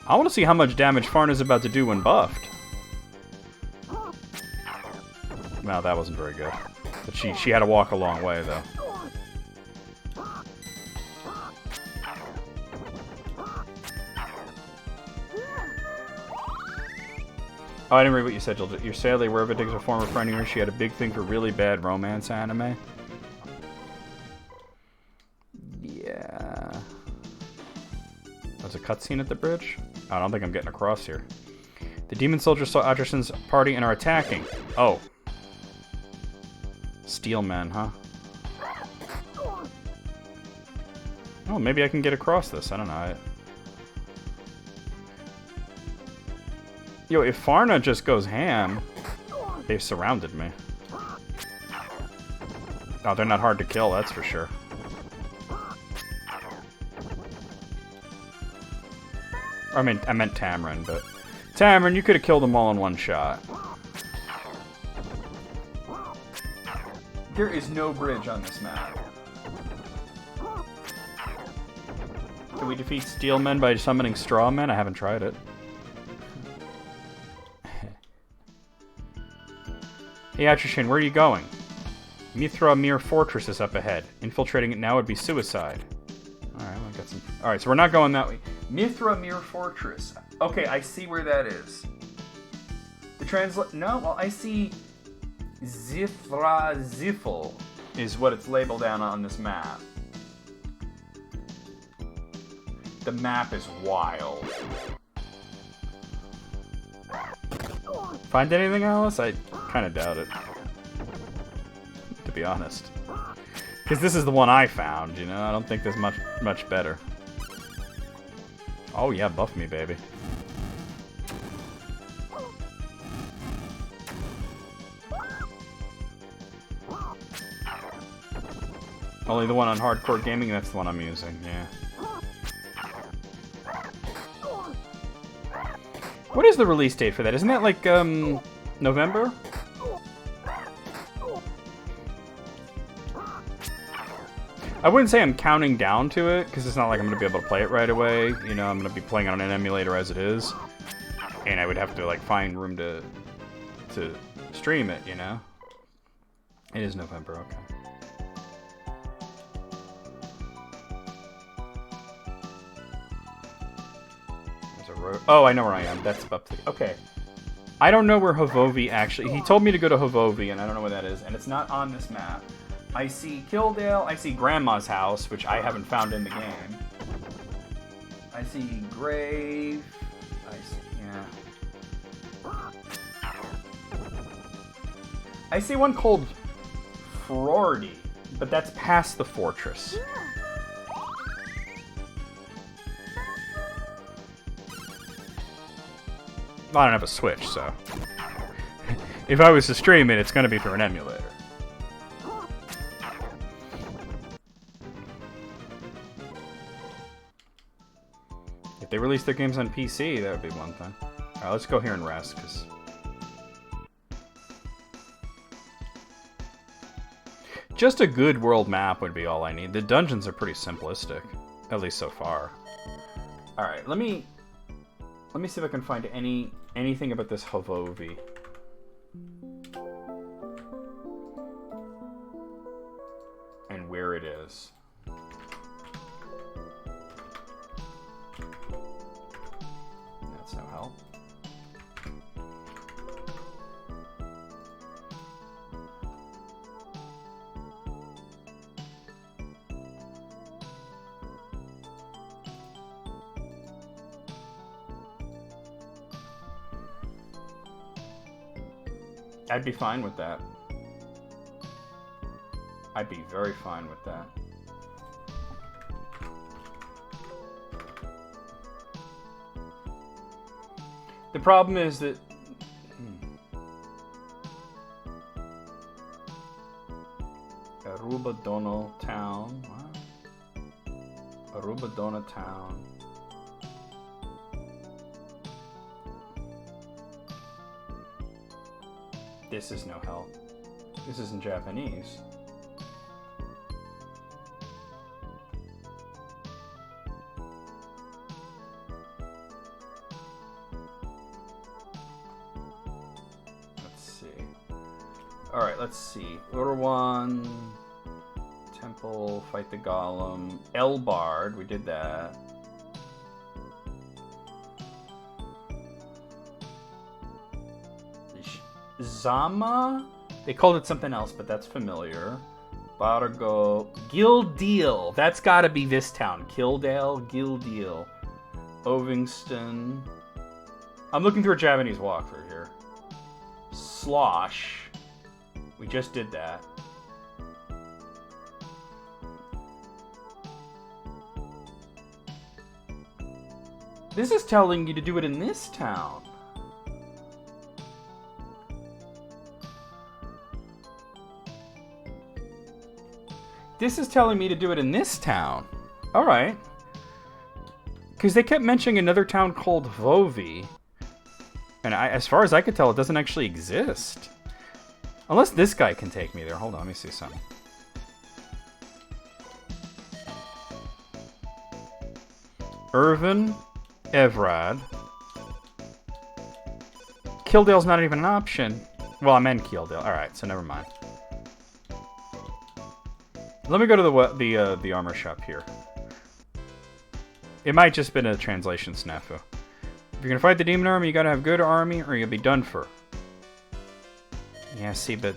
I want to see how much damage Farna's about to do when buffed. Well, that wasn't very good. But she had to walk a long way, though. Oh, I didn't read what you said, Jill. You're sadly aware of it. Diggs a former friend of yours. She had a big thing for really bad romance anime. Yeah. There's a cutscene at the bridge? I don't think I'm getting across here. The demon soldiers saw Atreus's party and are attacking. Oh. Steelmen, huh? Oh, maybe I can get across this. I don't know. Yo, if Farna just goes ham... They've surrounded me. Oh, they're not hard to kill, that's for sure. I meant Tamarin, but... Tamarin, you could have killed them all in one shot. There is no bridge on this map. Can we defeat Steelmen by summoning Strawmen? I haven't tried it. Hey, Atrushin, where are you going? Mithra Mir Fortress is up ahead. Infiltrating it now would be suicide. Alright, we got some... Alright, so we're not going that way. Mithra Mir Fortress. Okay, I see where that is. The No, well, I see... Zithra Zifel is what it's labeled down on this map. The map is wild. Find anything, Alice? I kind of doubt it. To be honest. Because this is the one I found, you know? I don't think there's much better. Oh yeah, buff me, baby. Only the one on Hardcore Gaming, that's the one I'm using, yeah. What is the release date for that? Isn't that like, November? I wouldn't say I'm counting down to it, because it's not like I'm going to be able to play it right away. You know, I'm going to be playing on an emulator as it is. And I would have to, like, find room to stream it, you know? It is November, okay. Oh, I know where I am. That's up to... Okay. I don't know where Havovi actually... He told me to go to Havovi, and I don't know where that is. And it's not on this map. I see Kildale. I see Grandma's house, which I haven't found in the game. I see Grave. I see... Yeah. I see one called Frordy, but that's past the fortress. I don't have a Switch, so... If I was to stream it, it's going to be through an emulator. If they release their games on PC, that would be one thing. Alright, let's go here and rest, because... Just a good world map would be all I need. The dungeons are pretty simplistic. At least so far. Alright, let me see if I can find anything about this Havovi. And where it is. That's no help. I'd be fine with that. I'd be very fine with that. The problem is that... Aruba Dono Town. What? Aruba Dona Town. This is no help. This is in Japanese. Let's see. Alright, let's see. Urwan, Temple, fight the Golem. Elbard, we did that. Zama? They called it something else, but that's familiar. Bargo. Gildeel. That's gotta be this town. Kildale, Gildeel. Ovingston. I'm looking through a Japanese walkthrough here. Slosh. We just did that. This is telling you to do it in this town. This is telling me to do it in this town. Alright. Because they kept mentioning another town called Vovi. And as far as I could tell, it doesn't actually exist. Unless this guy can take me there. Hold on, let me see something. Irvin, Evrad. Killdale's not even an option. Well, I meant Killdale. Alright, so never mind. Let me go to the armor shop here. It might just been a translation snafu. If you're gonna fight the demon army, you gotta have good army, or you'll be done for. Yeah, see, but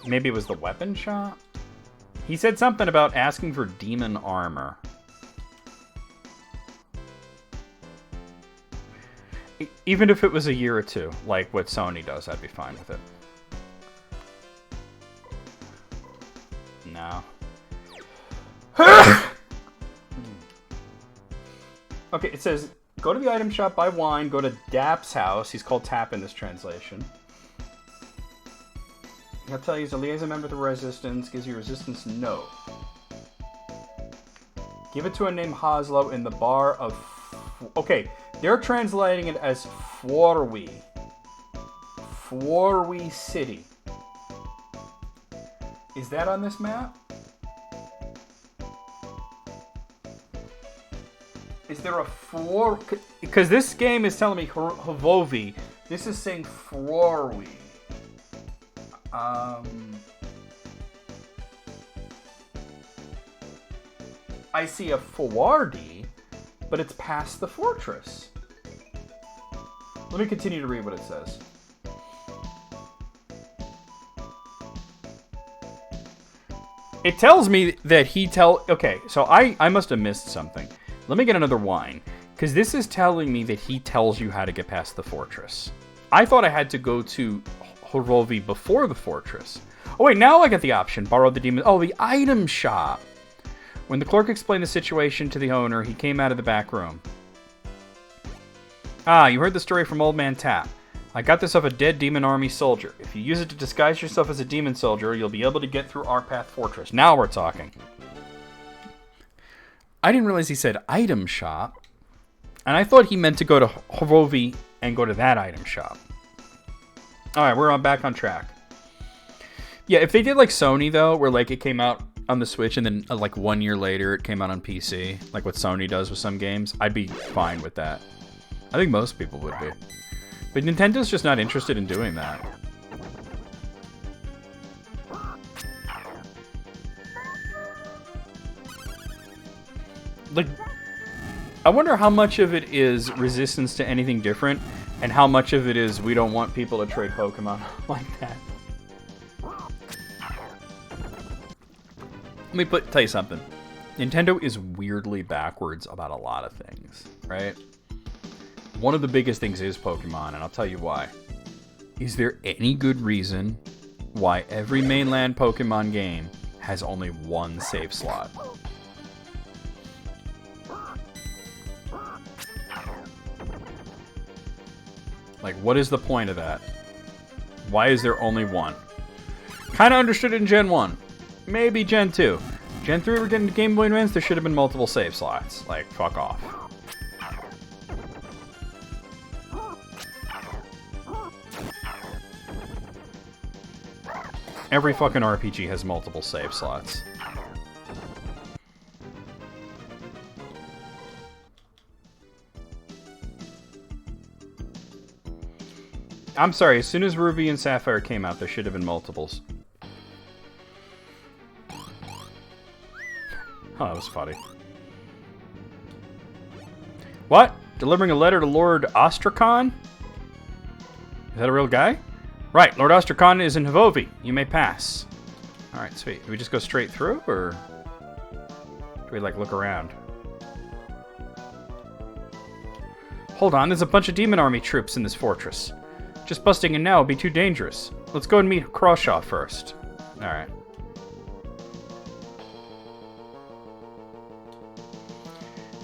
maybe it was the weapon shop? He said something about asking for demon armor. Even if it was a year or two, like what Sony does, I'd be fine with it. No. Okay, it says, go to the item shop, buy wine, go to Dap's house. He's called Tap in this translation. He'll tell you he's a liaison member of the Resistance, gives you Resistance note. Give it to a named Haslo in the bar of... Okay, they're translating it as Fworwi. Fworwi City. Is that on this map? Is there a Fwor... Because this game is telling me Hvovi. This is saying Fworwi. I see a Fwardi, but it's past the fortress. Let me continue to read what it says. It tells me that okay, so I must have missed something. Let me get another wine, because this is telling me that he tells you how to get past the fortress. I thought I had to go to Hrovi before the fortress. Oh wait, now I get the option. Borrow the demon... Oh, the item shop. When the clerk explained the situation to the owner, he came out of the back room. Ah, you heard the story from Old Man Tap. I got this off a dead demon army soldier. If you use it to disguise yourself as a demon soldier, you'll be able to get through Arpath Fortress. Now we're talking. I didn't realize he said item shop. And I thought he meant to go to Hrovi and go to that item shop. Alright, we're back on track. Yeah, if they did like Sony, though, where like it came out on the Switch and then like 1 year later it came out on PC, like what Sony does with some games, I'd be fine with that. I think most people would be. But Nintendo's just not interested in doing that. Like, I wonder how much of it is resistance to anything different, and how much of it is we don't want people to trade Pokemon like that. Let me tell you something. Nintendo is weirdly backwards about a lot of things, right? One of the biggest things is Pokemon, and I'll tell you why. Is there any good reason why every mainland Pokemon game has only one save slot? Like, what is the point of that? Why is there only one? Kind of understood it in Gen 1. Maybe Gen 2. Gen 3, we're getting Game Boy Advance, there should have been multiple save slots. Like, fuck off. Every fucking RPG has multiple save slots. I'm sorry, as soon as Ruby and Sapphire came out, there should have been multiples. Oh, that was funny. What? Delivering a letter to Lord Ostrakhan? Is that a real guy? Right, Lord Ostrakhan is in Hvovi. You may pass. Alright, sweet. Do we just go straight through, or do we, like, look around? Hold on, there's a bunch of demon army troops in this fortress. Just busting in now would be too dangerous. Let's go and meet Crawshaw first. Alright.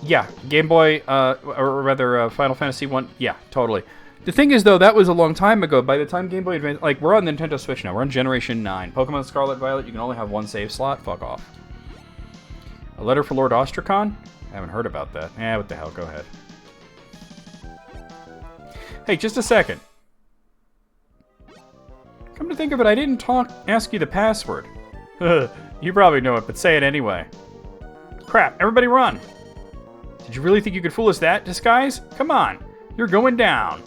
Yeah, Game Boy, or rather, Final Fantasy 1. Yeah, totally. The thing is, though, that was a long time ago. By the time Game Boy Advance... Like, we're on Nintendo Switch now. We're on Generation 9. Pokemon Scarlet Violet, you can only have one save slot. Fuck off. A letter for Lord Ostracon? I haven't heard about that. Eh, what the hell, go ahead. Hey, just a second. Come to think of it, I didn't ask you the password. You probably know it, but say it anyway. Crap, everybody run! Did you really think you could fool us that, Disguise? Come on, you're going down.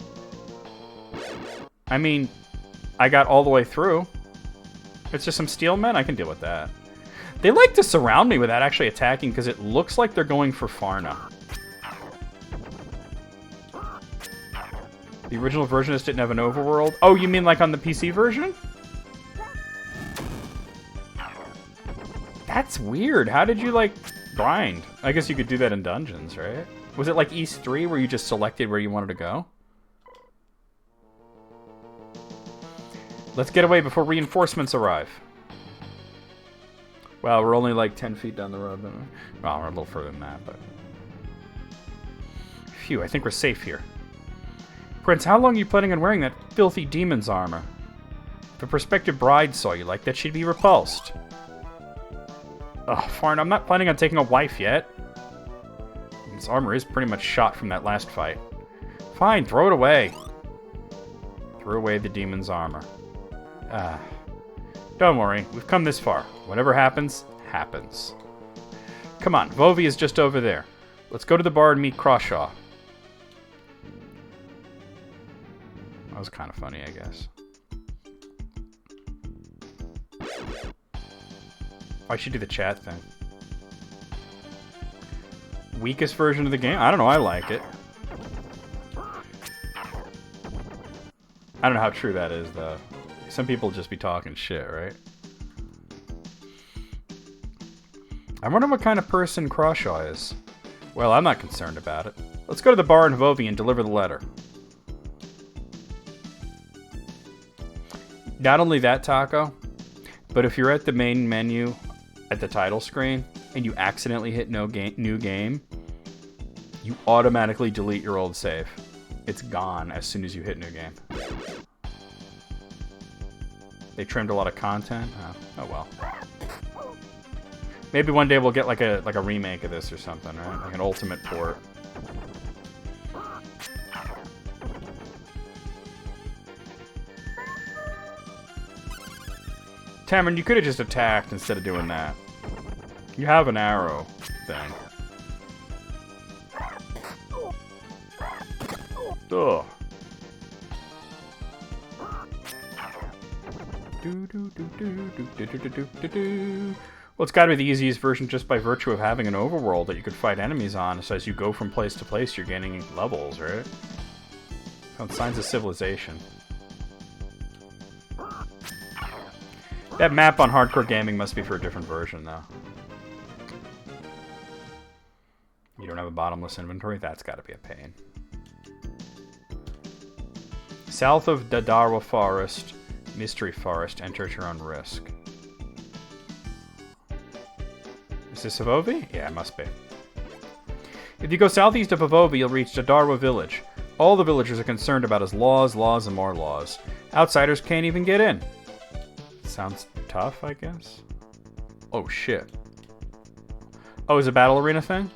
I mean, I got all the way through. It's just some steel men, I can deal with that. They like to surround me without actually attacking because it looks like they're going for Farna. The original version just didn't have an overworld? Oh, you mean like on the PC version? That's weird. How did you, like, grind? I guess you could do that in dungeons, right? Was it like East 3 where you just selected where you wanted to go? Let's get away before reinforcements arrive. Well, we're only like 10 feet down the road. Well, we're a little further than that, but... Phew, I think we're safe here. Prince, how long are you planning on wearing that filthy demon's armor? If a prospective bride saw you like that, she'd be repulsed. Ugh, Farn, I'm not planning on taking a wife yet. This armor is pretty much shot from that last fight. Fine, throw it away. Throw away the demon's armor. Don't worry, we've come this far. Whatever happens, happens. Come on, Vovi is just over there. Let's go to the bar and meet Crawshaw. That was kind of funny, I guess. I should do the chat thing. Weakest version of the game? I don't know, I like it. I don't know how true that is, though. Some people just be talking shit, right? I wonder what kind of person Crawshaw is. Well, I'm not concerned about it. Let's go to the bar in Vovi and deliver the letter. Not only that, Taco, but if you're at the main menu at the title screen and you accidentally hit new game, you automatically delete your old save. It's gone as soon as you hit new game. They trimmed a lot of content. Oh well. Maybe one day we'll get like a remake of this or something, right? Like an ultimate port. Tamron, you could have just attacked instead of doing that. You have an arrow thing. Ugh. Well, it's gotta be the easiest version just by virtue of having an overworld that you could fight enemies on, so as you go from place to place, you're gaining levels, right? Found signs of civilization. That map on Hardcore Gaming must be for a different version, though. You don't have a bottomless inventory? That's gotta be a pain. South of Dadarwa Forest, Mystery Forest, enter at your own risk. Is this Avovi? Yeah, it must be. If you go southeast of Avovi, you'll reach Dadarwa Village. All the villagers are concerned about his laws, and more laws. Outsiders can't even get in. Sounds tough, I guess. Oh, shit. Oh, is it a battle arena thing?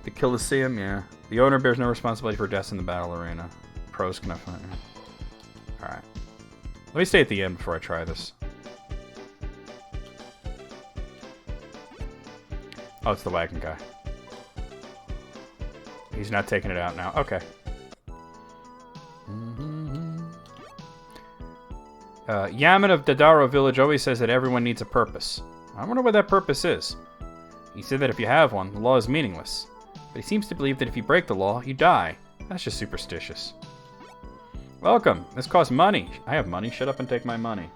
The Colosseum, yeah. The owner bears no responsibility for deaths in the battle arena. Pros can I find? Alright. Let me stay at the end before I try this. Oh, it's the wagon guy. He's not taking it out now. Okay. Yaman of Dadaro Village always says that everyone needs a purpose. I wonder what that purpose is. He said that if you have one, the law is meaningless. But he seems to believe that if you break the law, you die. That's just superstitious. Welcome. This costs money. I have money. Shut up and take my money.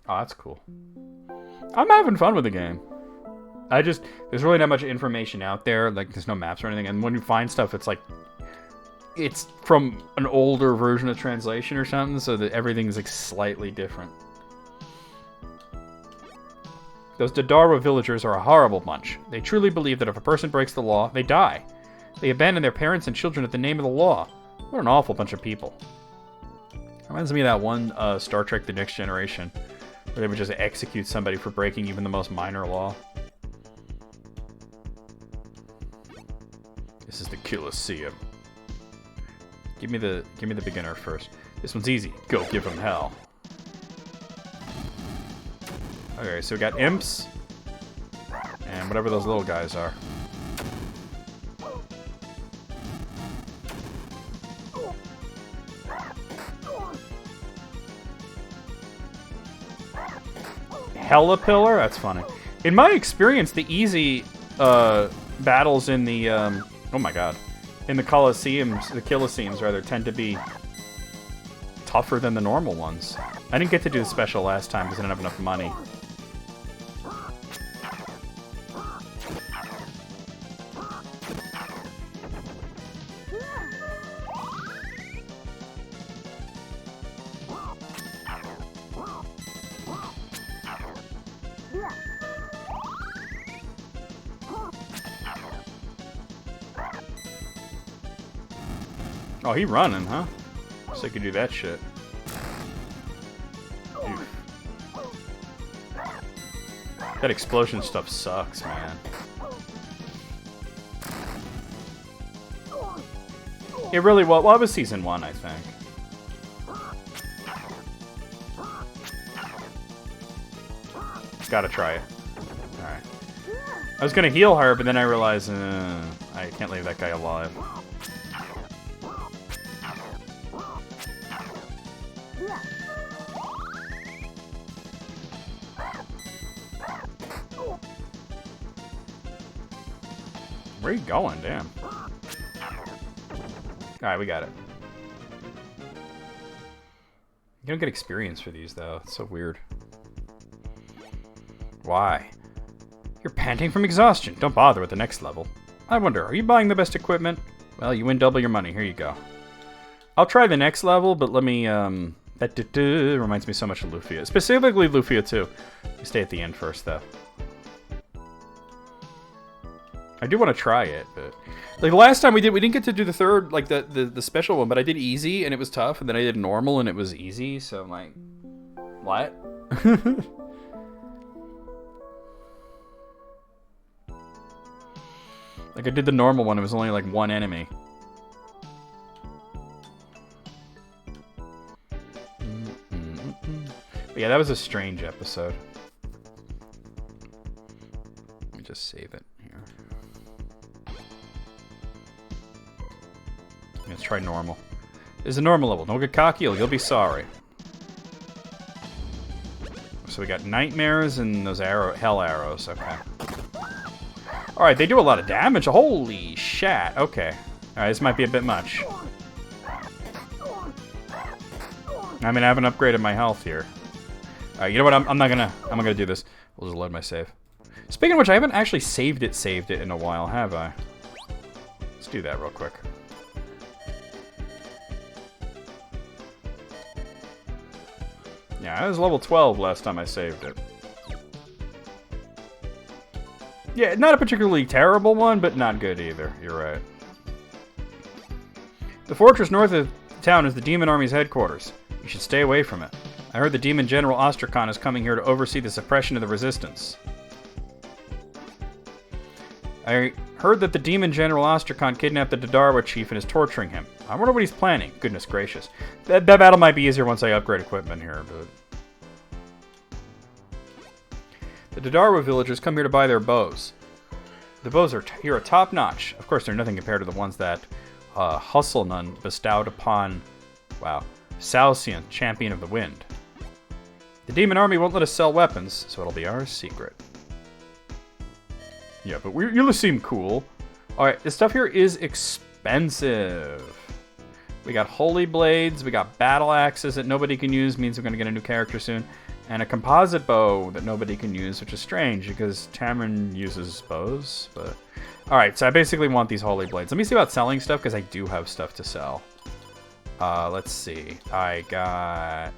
Oh, that's cool. I'm having fun with the game. There's really not much information out there. Like, there's no maps or anything. And when you find stuff, it's like, it's from an older version of translation or something, so that everything's like slightly different. Those Dadarwa villagers are a horrible bunch. They truly believe that if a person breaks the law, they die. They abandon their parents and children at the name of the law. What an awful bunch of people. Reminds me of that one Star Trek The Next Generation, where they would just execute somebody for breaking even the most minor law. This is the Colosseum. Give me the beginner first. This one's easy. Go give him hell. Okay, so we got imps and whatever those little guys are. Hella Pillar? That's funny. In my experience, the easy battles in the oh my god, in the Colosseums rather, tend to be tougher than the normal ones. I didn't get to do the special last time because I didn't have enough money. Oh, he running, huh? So I could do that shit. Oof. That explosion stuff sucks, man. It really was. Well, it was season 1, I think. Gotta try it. Alright. I was gonna heal her, but then I realized I can't leave that guy alive. Where are you going? Damn. Alright, we got it. You don't get experience for these, though. It's so weird. Why? You're panting from exhaustion. Don't bother with the next level. I wonder, are you buying the best equipment? Well, you win double your money. Here you go. I'll try the next level, but let me, that reminds me so much of Lufia. Specifically Lufia 2. We stay at the end first, though. I do want to try it, but like the last time we didn't get to do the third, like the special one, but I did easy and it was tough, and then I did normal and it was easy, so I'm like, what? Like I did the normal one, it was only like one enemy. But yeah, that was a strange episode. Let me just save it here. Let's try normal. This is a normal level. Don't get cocky, you'll be sorry. So we got nightmares and those hell arrows. Okay. Alright, they do a lot of damage. Holy shat. Okay. Alright, this might be a bit much. I mean, I haven't upgraded my health here. Alright, you know what? I'm not gonna do this. We'll just load my save. Speaking of which, I haven't actually saved it in a while, have I? Let's do that real quick. Yeah, I was level 12 last time I saved it. Yeah, not a particularly terrible one, but not good either. You're right. The fortress north of town is the Demon Army's headquarters. You should stay away from it. I heard the Demon General Ostrakhan is coming here to oversee the suppression of the resistance. I heard that the Demon General Ostrakhan kidnapped the Dadarwa chief and is torturing him. I wonder what he's planning. Goodness gracious. That battle might be easier once I upgrade equipment here, but... The Dadarwa villagers come here to buy their bows. The bows here are top-notch. Of course, they're nothing compared to the ones that Husselnun bestowed upon, wow, Salcian, Champion of the Wind. The Demon Army won't let us sell weapons, so it'll be our secret. Yeah, but you seem cool. Alright, this stuff here is expensive. We got holy blades, we got battle axes that nobody can use, means we're going to get a new character soon. And a composite bow that nobody can use, which is strange because Tamron uses bows. But alright, so I basically want these holy blades. Let me see about selling stuff because I do have stuff to sell. Let's see. I got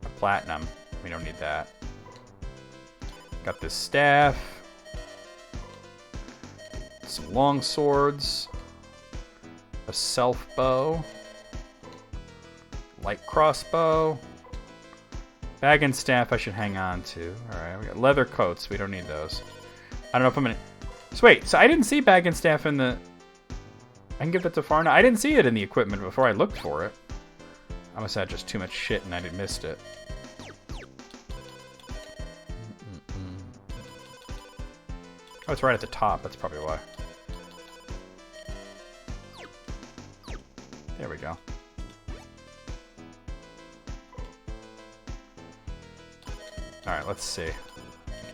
a platinum. We don't need that. Got this staff. Some long swords. A self bow. Light crossbow. Bag and staff I should hang on to. Alright, we got leather coats. We don't need those. I don't know if I'm gonna... So wait, so I didn't see bag and staff in the... I can give that to Farna. I didn't see it in the equipment before I looked for it. I must have had just too much shit and I missed it. Oh, it's right at the top. That's probably why. There we go. Alright, let's see.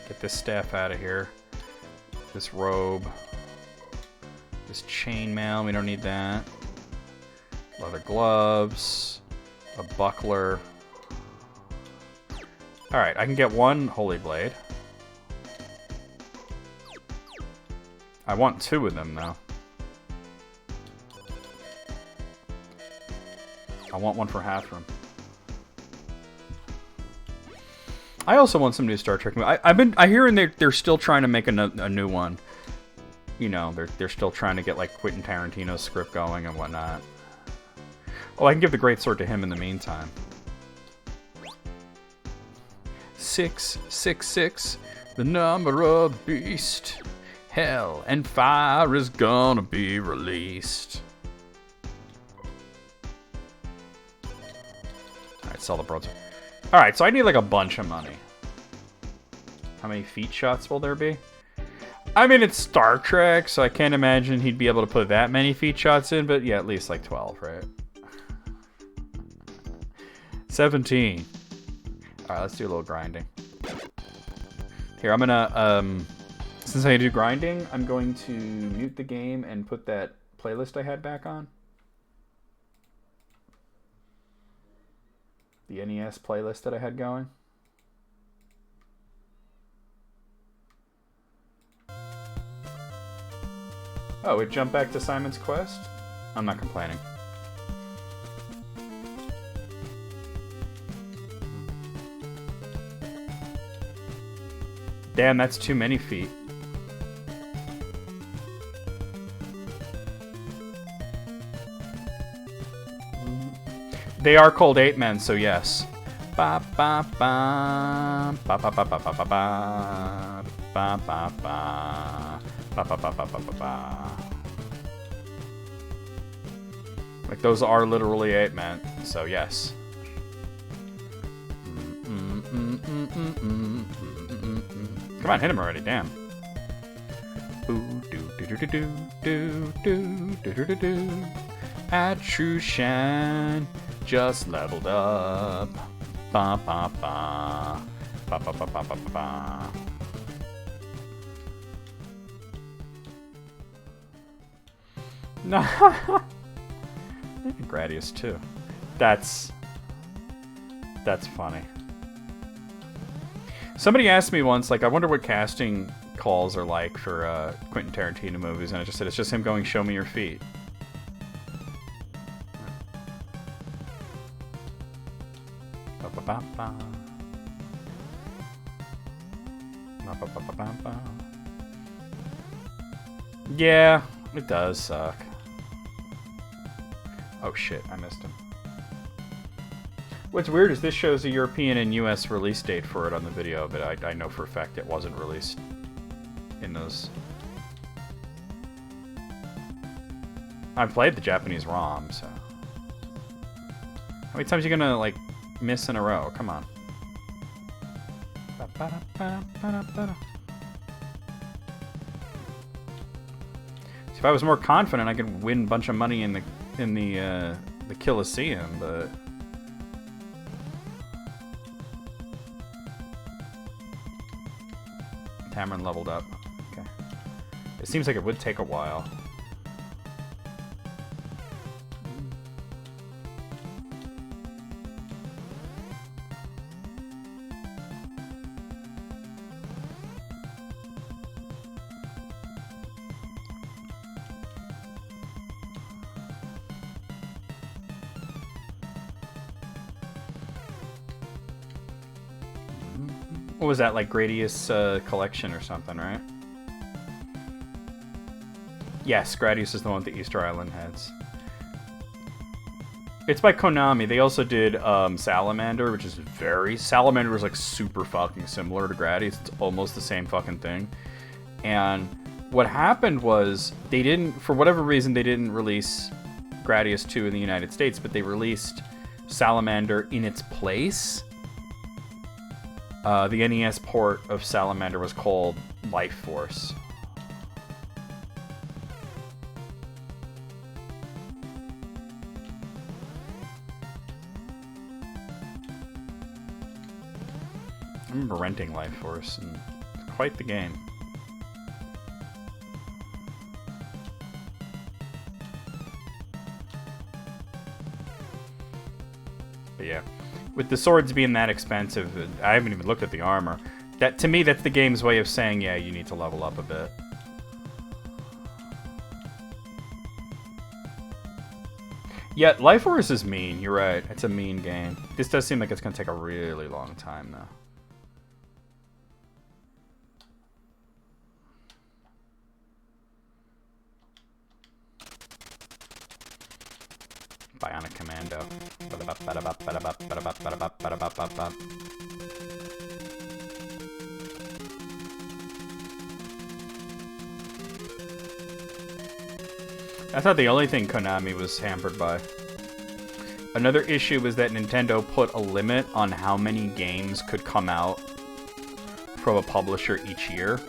Get this staff out of here. This robe. This chainmail, we don't need that. Leather gloves. A buckler. Alright, I can get one holy blade. I want 2 of them, though. I want one for Hathram. I also want some new Star Trek movies. I hear they're still trying to make a new one. You know, they're still trying to get like Quentin Tarantino's script going and whatnot. Oh, I can give the great sword to him in the meantime. 666, the number of the beast. Hell and fire is gonna be released. Alright, sell the broadsword. Alright, so I need like a bunch of money. How many feet shots will there be? I mean, it's Star Trek, so I can't imagine he'd be able to put that many feet shots in, but yeah, at least like 12, right? 17. Alright, let's do a little grinding. Here, I'm gonna, since I do grinding, I'm going to mute the game and put that playlist I had back on. The NES playlist that I had going. Oh, it jumped back to Simon's Quest? I'm not complaining. Damn, that's too many feet. They are called 8 men, so yes. Ba ba ba ba ba ba ba ba ba ba ba ba ba ba ba ba ba ba. Like those are literally 8 men, so yes. Come on, hit him already, damn. At Shushan, just leveled up. Ba ba ba. Ba ba ba ba ba ba. No. Gradius too. That's funny. Somebody asked me once, like, I wonder what casting calls are like for Quentin Tarantino movies, and I just said it's just him going, "Show me your feet." Ba ba ba ba. Ba ba ba ba ba ba. Yeah, it does suck. Oh shit, I missed him. What's weird is this shows a European and US release date for it on the video, but I know for a fact it wasn't released in those. I've played the Japanese ROM, so. How many times are you gonna, like, miss in a row? Come on. See, if I was more confident, I could win a bunch of money in the Colosseum, but. Tamron leveled up. Okay. It seems like it would take a while. What was that, like Gradius Collection or something, right? Yes, Gradius is the one with the Easter Island heads. It's by Konami. They also did Salamander, which is Salamander is like super fucking similar to Gradius. It's almost the same fucking thing. And what happened was they didn't, for whatever reason, they didn't release Gradius 2 in the United States, but they released Salamander in its place. The NES port of Salamander was called Life Force. I remember renting Life Force, and it's quite the game. But yeah, with the swords being that expensive, I haven't even looked at the armor. That, to me, that's the game's way of saying, yeah, you need to level up a bit. Yeah, Life Force is mean. You're right. It's a mean game. This does seem like it's going to take a really long time, though. Bionic Commando. That's not the only thing Konami was hampered by. Another issue was that Nintendo put a limit on how many games could come out from a publisher each year.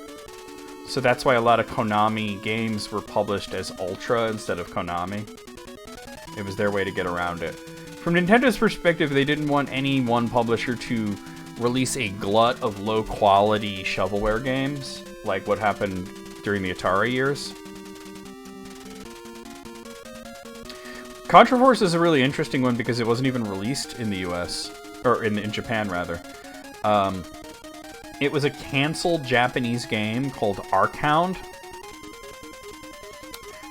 So that's why a lot of Konami games were published as Ultra instead of Konami. It was their way to get around it. From Nintendo's perspective, they didn't want any one publisher to release a glut of low-quality shovelware games, like what happened during the Atari years. Contra Force is a really interesting one because it wasn't even released in the US, or in Japan, rather. It was a canceled Japanese game called Arkhound.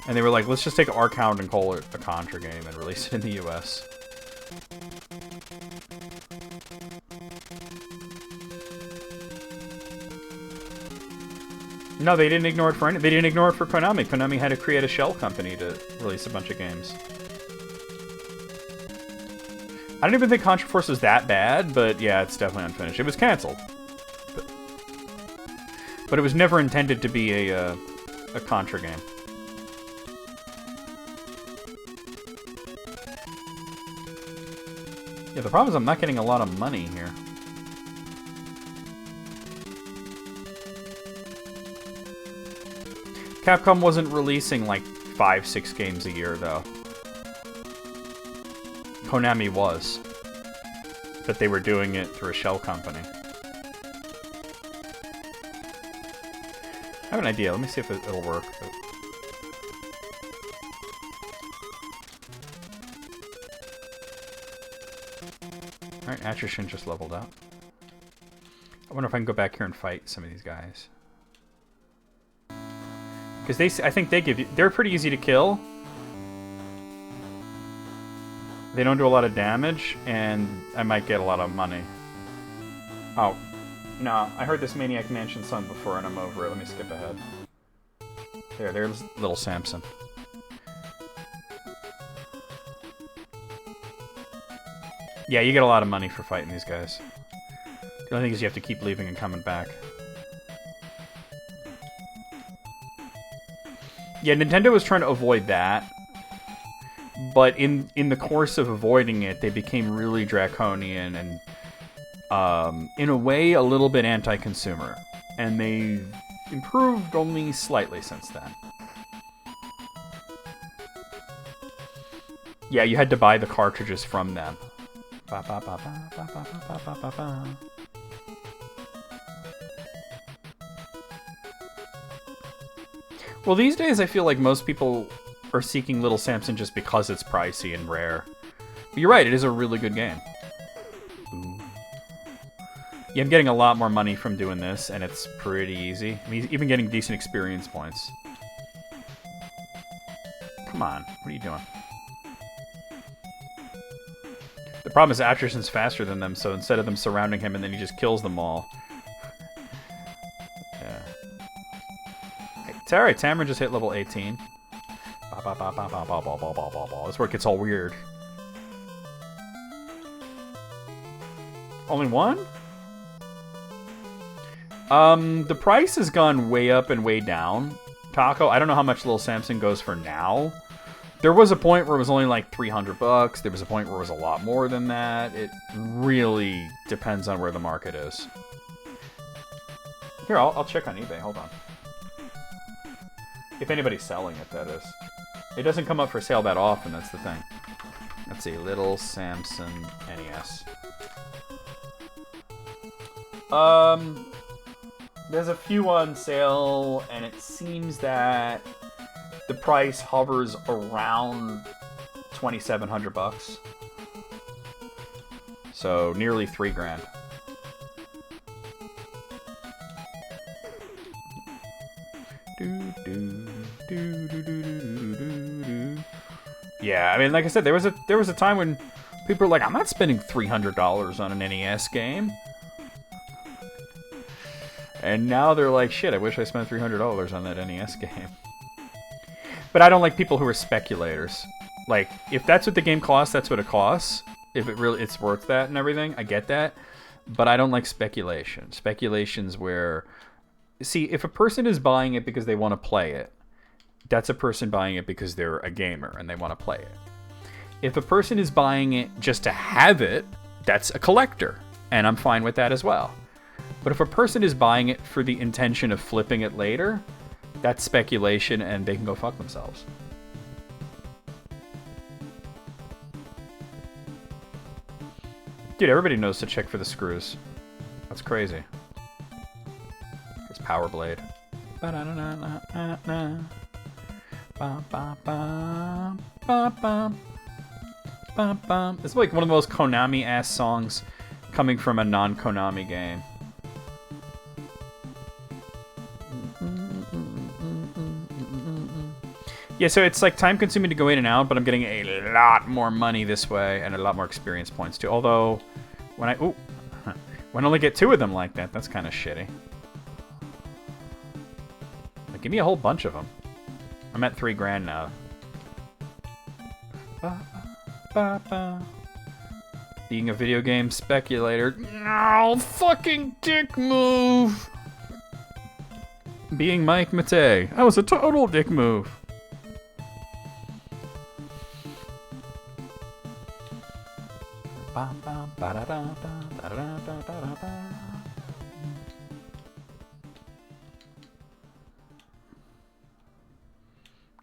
And they were like, let's just take Arkhound and call it a Contra game and release it in the US. No, they didn't ignore it for they didn't ignore it for Konami. Konami had to create a shell company to release a bunch of games. I don't even think Contra Force is that bad, but yeah, it's definitely unfinished. It was canceled. But it was never intended to be a Contra game. Yeah, the problem is I'm not getting a lot of money here. Capcom wasn't releasing like 5-6 games a year, though. Konami was. But they were doing it through a shell company. I have an idea. Let me see if it'll work. Alright, Attrition just leveled up. I wonder if I can go back here and fight some of these guys. Because I think they give you... They're pretty easy to kill. They don't do a lot of damage, and I might get a lot of money. Oh. No, I heard this Maniac Mansion song before, and I'm over it. Let me skip ahead. There's little Samson. Yeah, you get a lot of money for fighting these guys. The only thing is you have to keep leaving and coming back. Yeah, Nintendo was trying to avoid that. But in the course of avoiding it, they became really draconian and, in a way, a little bit anti-consumer. And they've improved only slightly since then. Yeah, you had to buy the cartridges from them. Well, these days I feel like most people are seeking Little Samson just because it's pricey and rare. But you're right, it is a really good game. Ooh. Yeah, I'm getting a lot more money from doing this, and it's pretty easy. I mean, even getting decent experience points. Come on, what are you doing? The problem is Attrition's faster than them, so instead of them surrounding him and then he just kills them all, alright. Tamara just hit level 18. That's where it gets all weird. Only one? The price has gone way up and way down. Taco, I don't know how much Little Samson goes for now. There was a point where it was only like $300. There was a point where it was a lot more than that. It really depends on where the market is. Here, I'll check on eBay. Hold on. If anybody's selling it, that is. It doesn't come up for sale that often, that's the thing. Let's see, Little Samson NES. There's a few on sale, and it seems that the price hovers around $2,700. So nearly $3,000. Yeah, I mean, like I said, there was a time when people were like, I'm not spending $300 on an NES game. And now they're like, shit, I wish I spent $300 on that NES game. But I don't like people who are speculators. Like, if that's what the game costs, that's what it costs. If it's worth that and everything, I get that. But I don't like speculation. Speculation's where... See, if a person is buying it because they want to play it, that's a person buying it because they're a gamer and they want to play it. If a person is buying it just to have it, that's a collector. And I'm fine with that as well. But if a person is buying it for the intention of flipping it later, that's speculation and they can go fuck themselves. Dude, everybody knows to check for the screws. That's crazy. It's Power Blade. It's like one of the most Konami-ass songs coming from a non-Konami game. Yeah, so it's like time-consuming to go in and out, but I'm getting a lot more money this way and a lot more experience points too. Although, when I only get 2 of them like that, that's kind of shitty. Like, give me a whole bunch of them. I'm at $3,000 now. Being a video game speculator. No, fucking dick move. Being Mike Matei. That was a total dick move.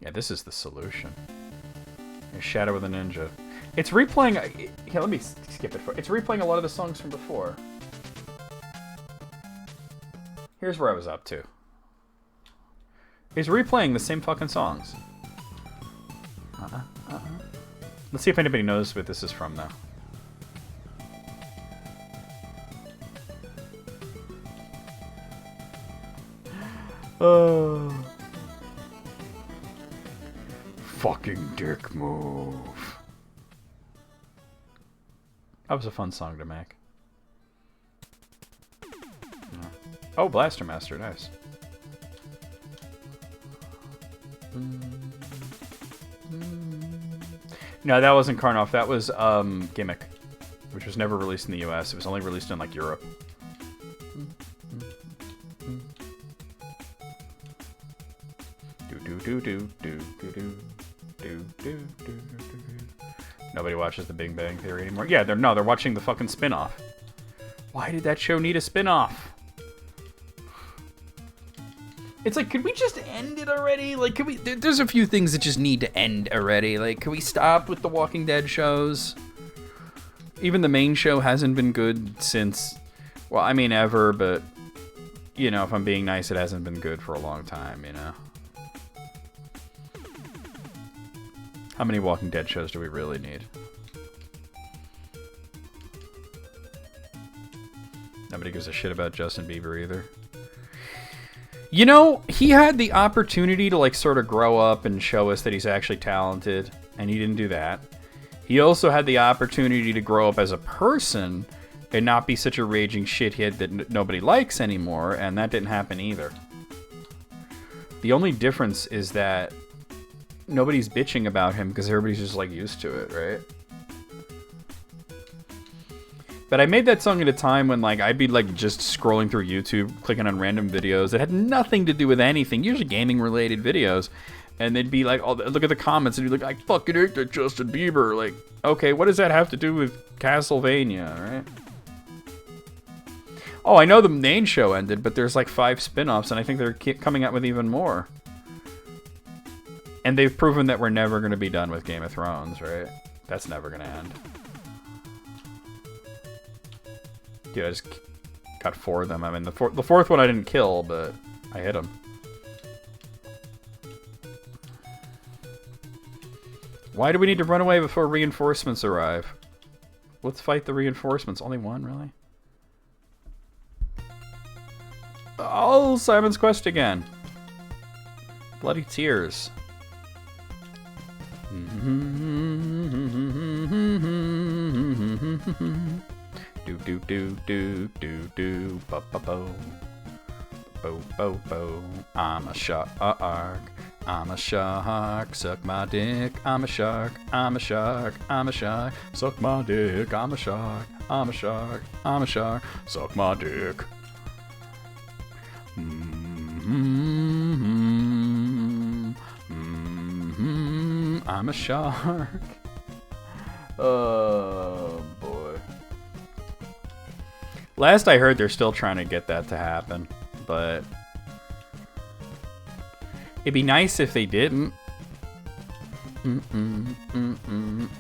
Yeah, this is the solution. Shadow of the Ninja. It's replaying... Here, let me skip it. It's replaying a lot of the songs from before. Here's where I was up to. It's replaying the same fucking songs. Let's see if anybody knows what this is from, though. Fucking dick move. That was a fun song to make. Oh, Blaster Master, nice. No, that wasn't Karnoff. That was Gimmick, which was never released in the US. It was only released in like Europe. Nobody watches The Big Bang Theory anymore. Yeah, they're watching the fucking spin-off. Why did that show need a spin-off? It's like, could we just end it already? Like, could we... There's a few things that just need to end already. Like, can we stop with the Walking Dead shows? Even the main show hasn't been good since... Well, I mean, ever, but... You know, if I'm being nice, it hasn't been good for a long time, you know? How many Walking Dead shows do we really need? Nobody gives a shit about Justin Bieber either. You know, he had the opportunity to, like, sort of grow up and show us that he's actually talented, and he didn't do that. He also had the opportunity to grow up as a person and not be such a raging shithead that nobody likes anymore, and that didn't happen either. The only difference is that nobody's bitching about him because everybody's just like used to it, right? But I made that song at a time when like I'd be like just scrolling through YouTube, clicking on random videos that had nothing to do with anything, usually gaming related videos. And they'd be like, oh, look at the comments and be like, I fucking hate that Justin Bieber. Like, okay, what does that have to do with Castlevania, right? Oh, I know the main show ended, but there's like 5 spin-offs and I think they're coming out with even more. And they've proven that we're never going to be done with Game of Thrones, right? That's never going to end. Dude, I just got 4 of them. I mean, the fourth one I didn't kill, but I hit him. Why do we need to run away before reinforcements arrive? Let's fight the reinforcements. Only one, really? Oh, Simon's Quest again. Bloody tears. Do do do do do do ba ba bo bo bo bo. I'm a shark. I'm a shark. Suck my dick. I'm a shark. I'm a shark. I'm a shark. Suck my dick. I'm a shark. I'm a shark. I'm a shark. Suck my dick. I'm a shark. Oh boy. Last I heard, they're still trying to get that to happen, but it'd be nice if they didn't.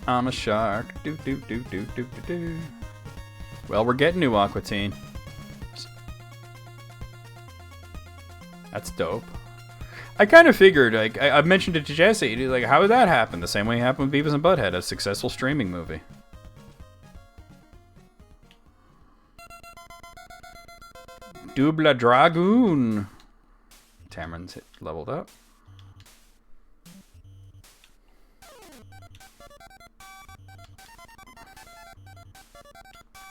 I'm a shark. Do do do do do do do. Well, we're getting new Aqua Teen. That's dope. I kind of figured, like, I mentioned it to Jesse, like, how would that happen? The same way it happened with Beavis and Butthead, a successful streaming movie. Double Dragoon. Tamarin's leveled up.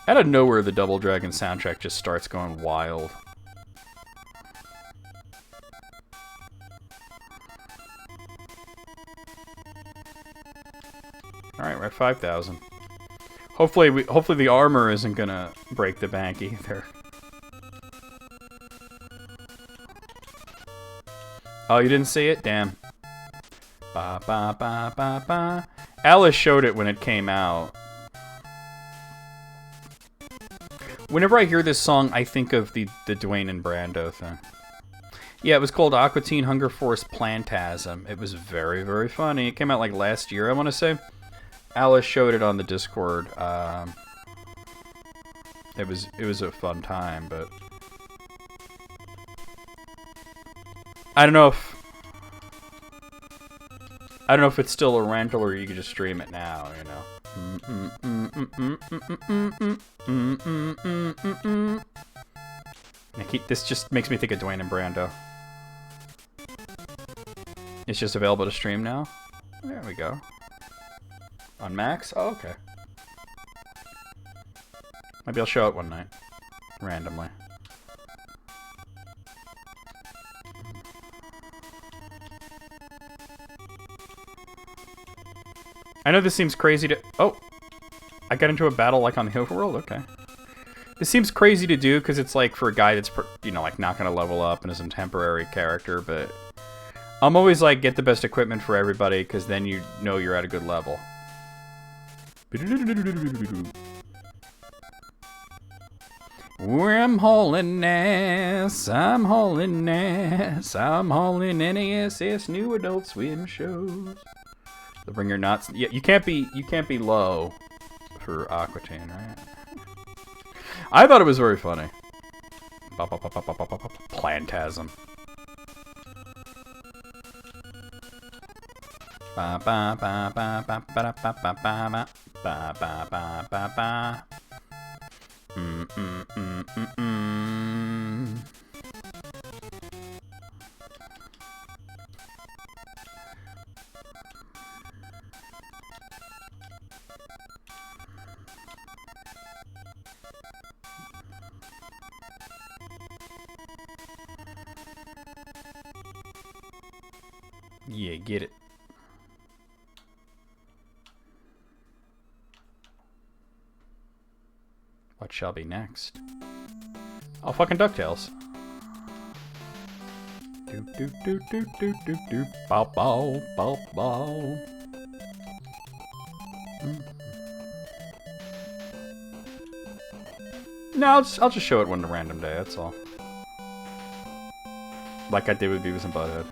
Out of nowhere, the Double Dragon soundtrack just starts going wild. Alright, we're at 5,000. Hopefully the armor isn't gonna break the bank either. Oh, you didn't see it? Damn. Ba ba ba ba ba. Alice showed it when it came out. Whenever I hear this song, I think of the Dwayne and Brando thing. Yeah, it was called Aqua Teen Hunger Force Plantasm. It was very, very funny. It came out like last year, I want to say. Alice showed it on the Discord. It was a fun time, but I don't know if it's still a rental or you can just stream it now, you know. This just makes me think of Dwayne and Brando. It's just available to stream now. There we go. On Max? Oh, okay. Maybe I'll show it one night. Randomly. I know this seems crazy to... Oh! I got into a battle like on the overworld? Okay. This seems crazy to do because it's like for a guy that's, you know, like not going to level up and is a temporary character, but I'm always like, get the best equipment for everybody because then you know you're at a good level. I'm hauling ass, I'm hauling ass, I'm hauling NASS new Adult Swim shows. So bring your knots. Yeah, you can't be low for Aqua Teen, right? I thought it was very funny. Plantasm. Ba ba ba ba ba ba ba ba ba ba ba ba ba ba. Yeah, get it. What shall be next? Oh, fucking DuckTales. Do do do do do do do. Bow bow bow bow. No, I'll just show it one random day. That's all. Like I did with Beavis and Butthead.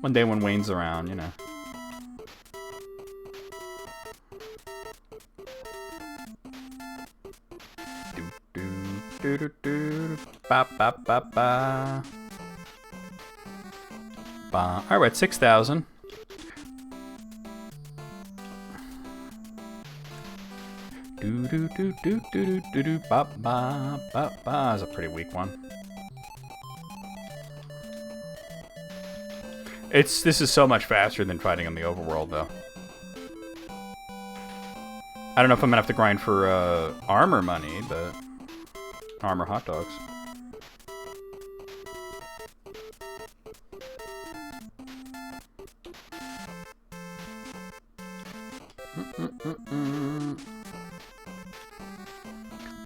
One day when Wayne's around, you know. Do do do do do. Ba ba ba ba. Ba. All right, we're at 6,000. Do do do do do do do ba ba ba ba. That's a pretty weak one. This is so much faster than fighting on the overworld, though. I don't know if I'm gonna have to grind for armor money, but armor hot dogs.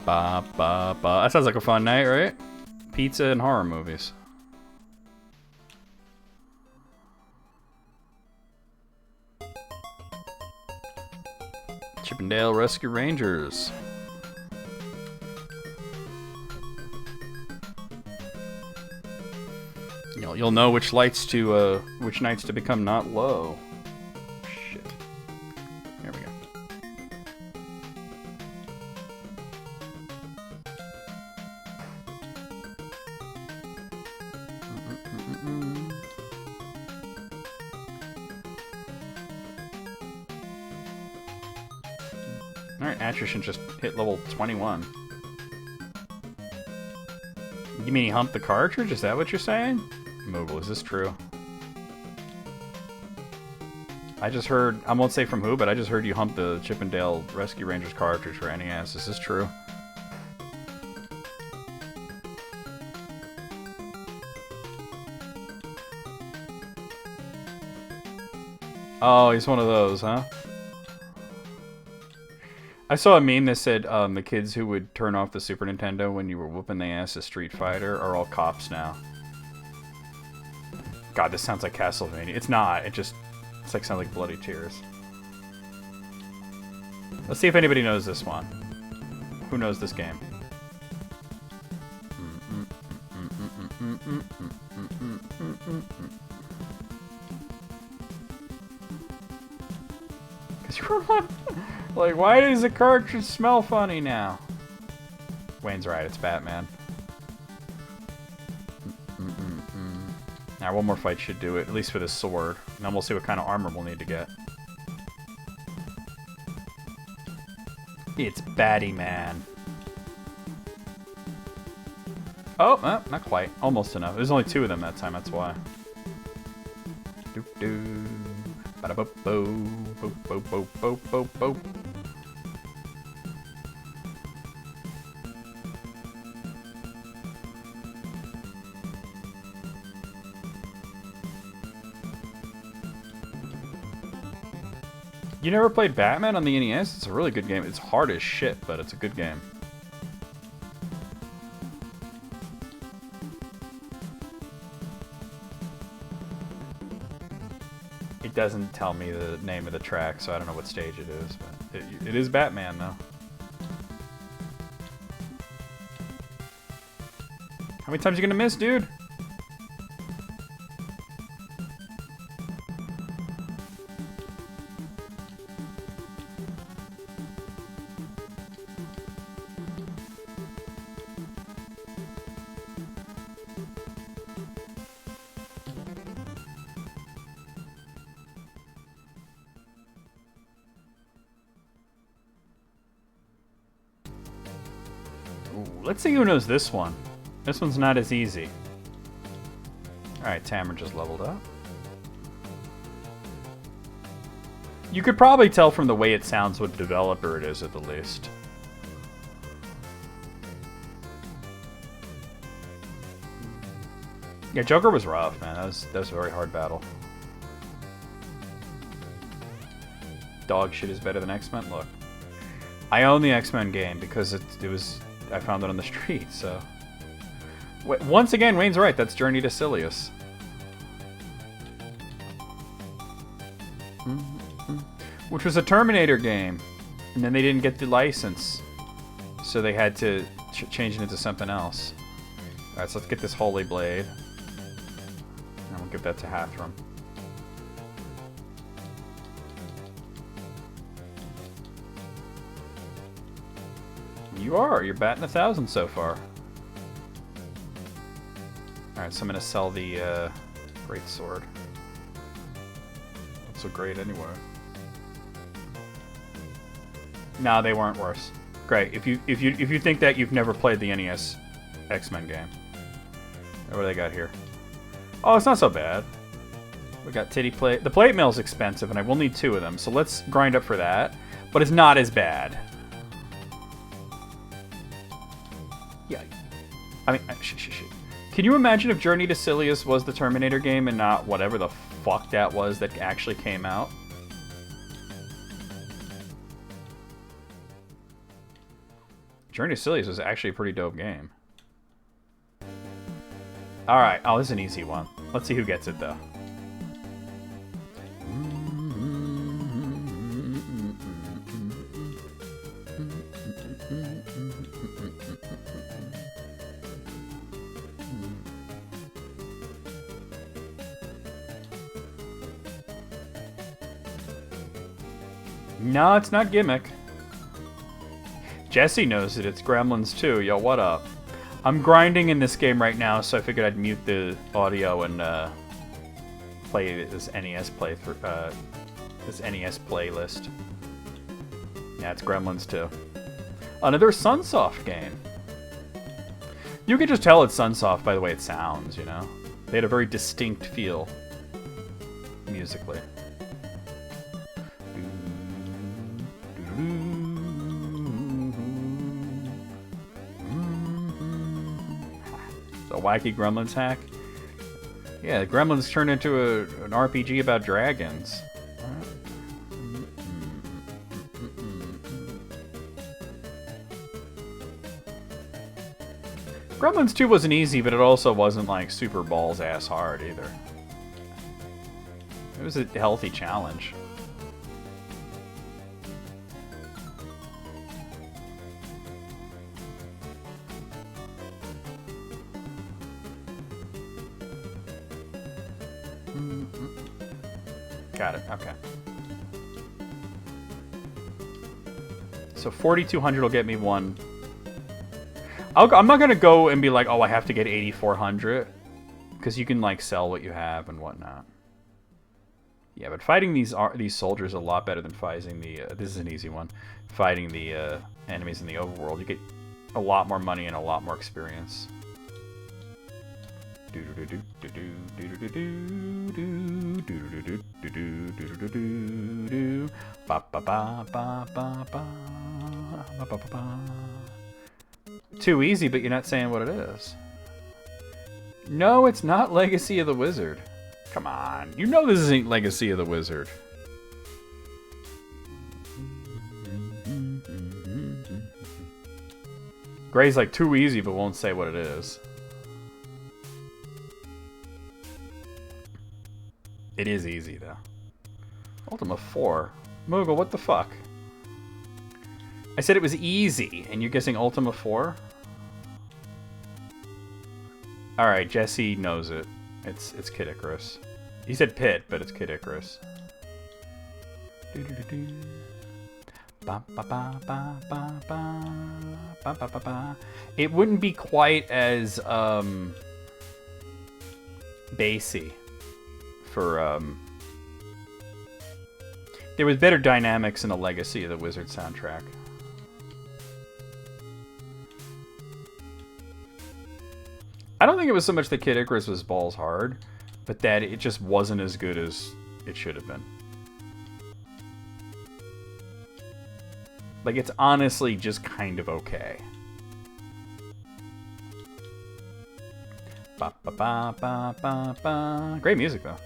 Ba ba ba. That sounds like a fun night, right? Pizza and horror movies. Chippendale Rescue Rangers. You'll know which lights to which nights to become not low. Shit. There we go. Alright, Attrition just hit level 21. You mean he humped the cartridge? Is that what you're saying? Moogle, is this true? I just heard, I won't say from who, but I just heard you hump the Chippendale Rescue Rangers cartridge for NES. Is this true? Oh, he's one of those, huh? I saw a meme that said the kids who would turn off the Super Nintendo when you were whooping the ass of Street Fighter are all cops now. God, this sounds like Castlevania. It's not. It's like sounds like Bloody Tears. Let's see if anybody knows this one. Who knows this game? Cause you were like, why does the cartridge smell funny now? Wayne's right. It's Batman. Now, one more fight should do it, at least for this sword. And then we'll see what kind of armor we'll need to get. It's Batty Man. Oh, not quite. Almost enough. There's only 2 of them that time, that's why. Doop doo. Bada boop boo. Boop boop boop boop boop boop. You never played Batman on the NES? It's a really good game. It's hard as shit, but it's a good game. It doesn't tell me the name of the track, so I don't know what stage it is, but it is Batman, though. How many times are you gonna miss, dude? Let's see who knows this one. This one's not as easy. Alright, Tamara just leveled up. You could probably tell from the way it sounds what developer it is at the least. Yeah, Joker was rough, man. That was a very hard battle. dog shit is better than X-Men. Look, I own the X-Men game because it was I found it on the street. So once again, Wayne's right. That's Journey to Silius. Which was a Terminator game, and then they didn't get the license, so they had to change it into something else. Alright, so let's get this Holy Blade. And we'll give that to Hathram. You're batting 1,000 so far. Alright, so I'm gonna sell the Great Sword. Not so great anyway. No, they weren't worse. Great. If you think that, you've never played the NES X-Men game. What do they got here? Oh, it's not so bad. We got titty plate. The plate mail's expensive, and I will need 2 of them, so let's grind up for that. But it's not as bad. Yeah. I mean, can you imagine if Journey to Silius was the Terminator game and not whatever the fuck that was that actually came out? Journey to Silius was actually a pretty dope game. Alright, oh, this is an easy one. Let's see who gets it, though. No, it's not Gimmick. Jesse knows it. It's Gremlins 2. Yo, what up? I'm grinding in this game right now, so I figured I'd mute the audio and play this NES playthrough. This NES playlist. Yeah, it's Gremlins 2. Another Sunsoft game. You can just tell it's Sunsoft by the way it sounds, you know? They had a very distinct feel musically. A wacky Gremlins hack? Yeah, Gremlins turned into an RPG about dragons. Gremlins 2 wasn't easy, but it also wasn't like super balls ass hard either. It was a healthy challenge. Got it, okay. So 4,200 will get me one. I'm not gonna go and be like, oh, I have to get 8,400. Because you can like sell what you have and whatnot. Yeah, but fighting these soldiers is a lot better than fighting the, this is an easy one. Fighting the enemies in the overworld. You get a lot more money and a lot more experience. Too easy, but you're not saying what it is. No, it's not Legacy of the Wizard. Come on, you know this isn't Legacy of the Wizard. Gray's like too easy, but won't say what it is. It is easy, though. Ultima 4. Moogle, what the fuck? I said it was easy, and you're guessing Ultima 4? Alright, Jesse knows it. It's Kid Icarus. He said Pit, but it's Kid Icarus. It wouldn't be quite as bassy for there was better dynamics in the Legacy of the Wizard soundtrack. I don't think it was so much that Kid Icarus was balls hard, but that it just wasn't as good as it should have been. Like, it's honestly just kind of okay. Ba ba ba ba ba ba. Great music though.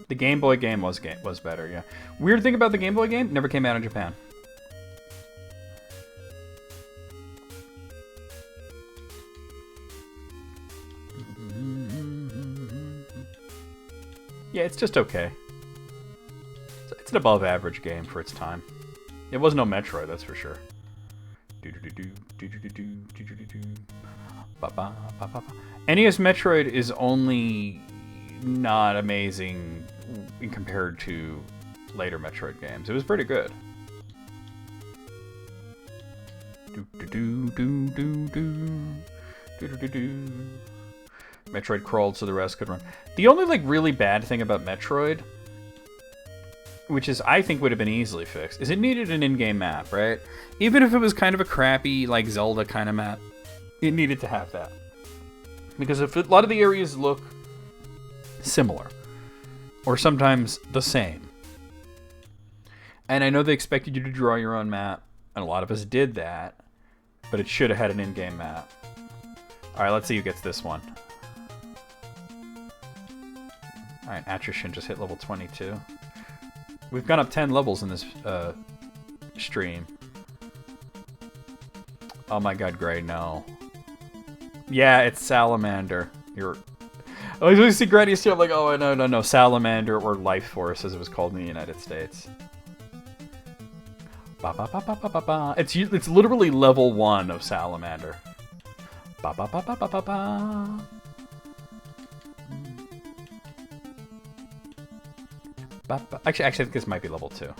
The Game Boy game was better, yeah. Weird thing about the Game Boy game, never came out in Japan. Yeah, it's just okay. It's an above average game for its time. It was no Metroid, that's for sure. NES Metroid is only not amazing in compared to later Metroid games. It was pretty good. Metroid crawled so the rest could run. The only like really bad thing about Metroid, which is I think would have been easily fixed, is it needed an in-game map, right? Even if it was kind of a crappy like Zelda kind of map, it needed to have that. Because if a lot of the areas look similar, or sometimes the same, and I know they expected you to draw your own map, and a lot of us did that, but it should have had an in-game map. Alright, let's see who gets this one. Alright, Attrition just hit level 22. We've gone up 10 levels in this stream. Oh my god, Gray, no. Yeah, it's Salamander. I always see Granny here, I'm like, oh, no. Salamander, or Life Force, as it was called in the United States. It's literally level 1 of Salamander. Actually, I think this might be level 2.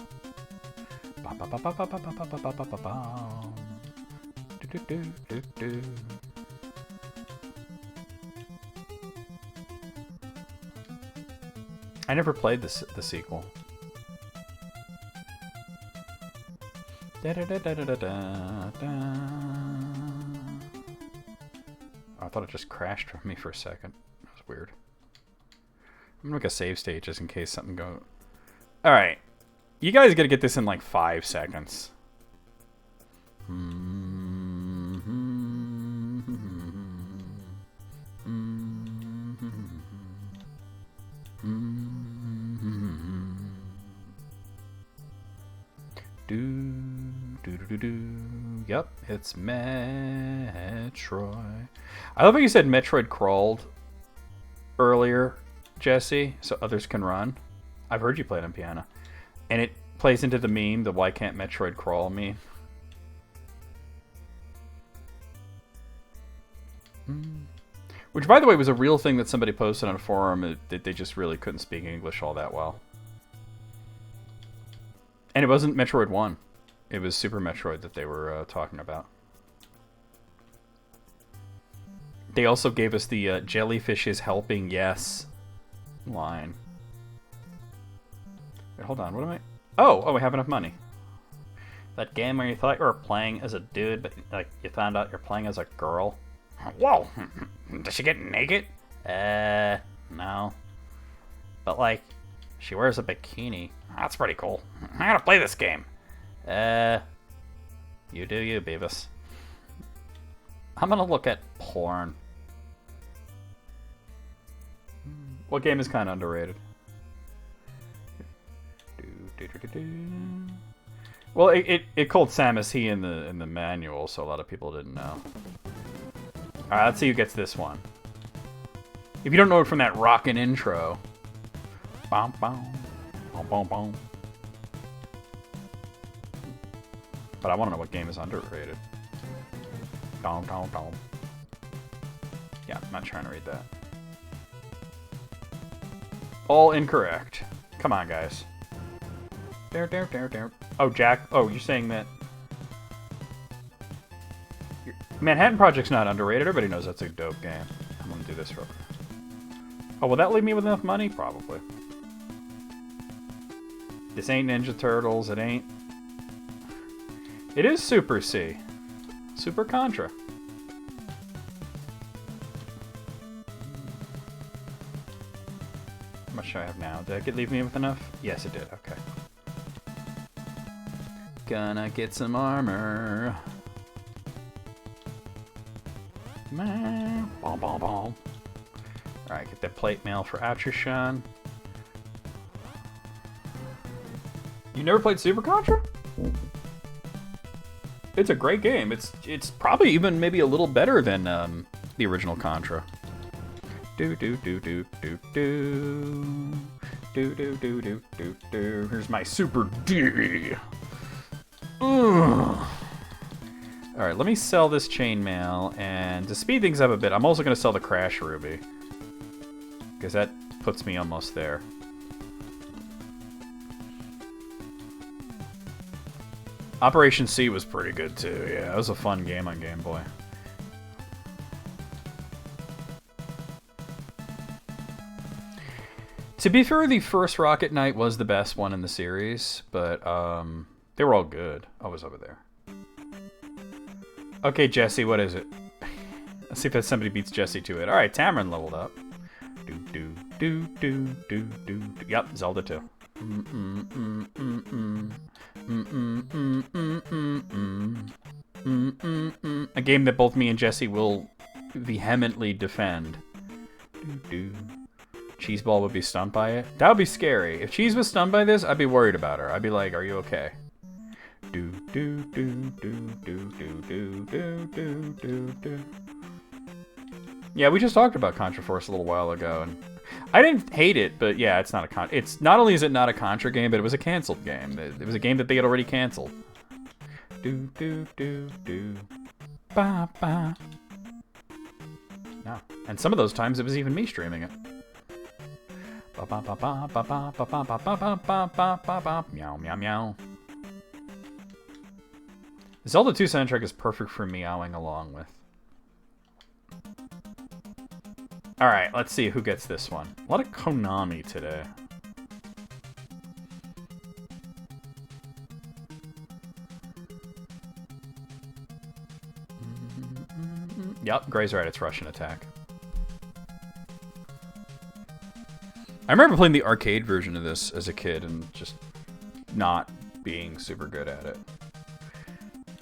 I never played the sequel. Oh, I thought it just crashed from me for a second. That was weird. I'm gonna make a save state just in case something goes. Alright. You guys gotta get this in like 5 seconds. Yep, it's Metroid. I love how you said Metroid crawled earlier, Jesse, so others can run. I've heard you play it on piano. And it plays into the meme, the why can't Metroid crawl meme. Which, by the way, was a real thing that somebody posted on a forum that they just really couldn't speak English all that well. And it wasn't Metroid 1. It was Super Metroid that they were talking about. They also gave us the jellyfish is helping, yes line. Wait, hold on, what am I... Oh, we have enough money. That game where you thought you were playing as a dude, but like you found out you're playing as a girl. Whoa! Does she get naked? No. But like, she wears a bikini. That's pretty cool. I gotta play this game. You do you, Beavis. I'm gonna look at porn. What game is kind of underrated? Well, it called Samus He in the manual, so a lot of people didn't know. Alright, let's see who gets this one. If you don't know it from that rockin' intro. Bom, bom, bom, bom, bom. But I want to know what game is underrated. Dom, dom, dom. Yeah, I'm not trying to read that. All incorrect. Come on, guys. Oh, Jack. Oh, you're saying that... Manhattan Project's not underrated. Everybody knows that's a dope game. I'm going to do this real quick. Oh, will that leave me with enough money? Probably. This ain't Ninja Turtles. It ain't... It is Super C. Super Contra. How much do I have now? Did it leave me with enough? Yes, it did. Okay. Gonna get some armor. Bom, bom, bom. Alright, get that plate mail for Attrition. You never played Super Contra? It's a great game. It's probably even maybe a little better than the original Contra. Do do do do do do do do do do do do. Here's my Super D. Ugh. All right, let me sell this chainmail, and to speed things up a bit, I'm also going to sell the Crash Ruby because that puts me almost there. Operation C was pretty good too. Yeah, it was a fun game on Game Boy. To be fair, the first Rocket Knight was the best one in the series, but they were all good. I was over there. Okay, Jesse, what is it? Let's see if that somebody beats Jesse to it. All right, Tamarin leveled up. Do do do do do do. Yep, Zelda 2. A game that both me and Jesse will vehemently defend. Cheeseball would be stunned by it. That would be scary. If Cheese was stunned by this, I'd be worried about her. I'd be like, "Are you okay?" Do do do do do do do do do do do. Yeah, we just talked about Contra Force a little while ago, and I didn't hate it, but yeah, it's not a It's not only is it not a Contra game, but it was a canceled game. It was a game that they had already canceled. Do do do do. Ba ba. No, and some of those times it was even me streaming it. Ba ba ba ba ba ba ba ba ba ba ba ba ba ba. Meow meow meow. Zelda 2 soundtrack is perfect for meowing along with. Alright, let's see who gets this one. A lot of Konami today. Yep, Gray's right, it's Russian Attack. I remember playing the arcade version of this as a kid and just not being super good at it.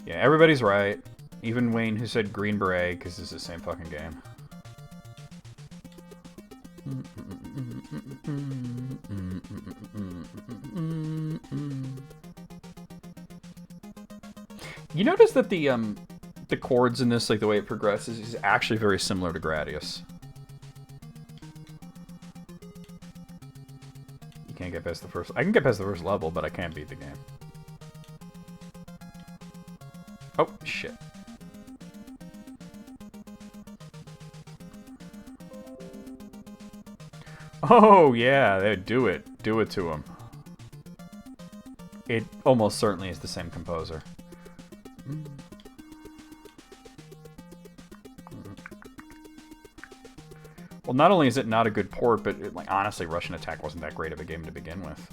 Yeah, everybody's right. Even Wayne who said Green Beret, because it's the same fucking game. You notice that the chords in this, like the way it progresses, is actually very similar to Gradius. You can't get past the first... I can get past the first level, but I can't beat the game. Oh, shit. Oh, yeah, they do it. Do it to him. It almost certainly is the same composer. Well, not only is it not a good port, but it, like honestly, Russian Attack wasn't that great of a game to begin with.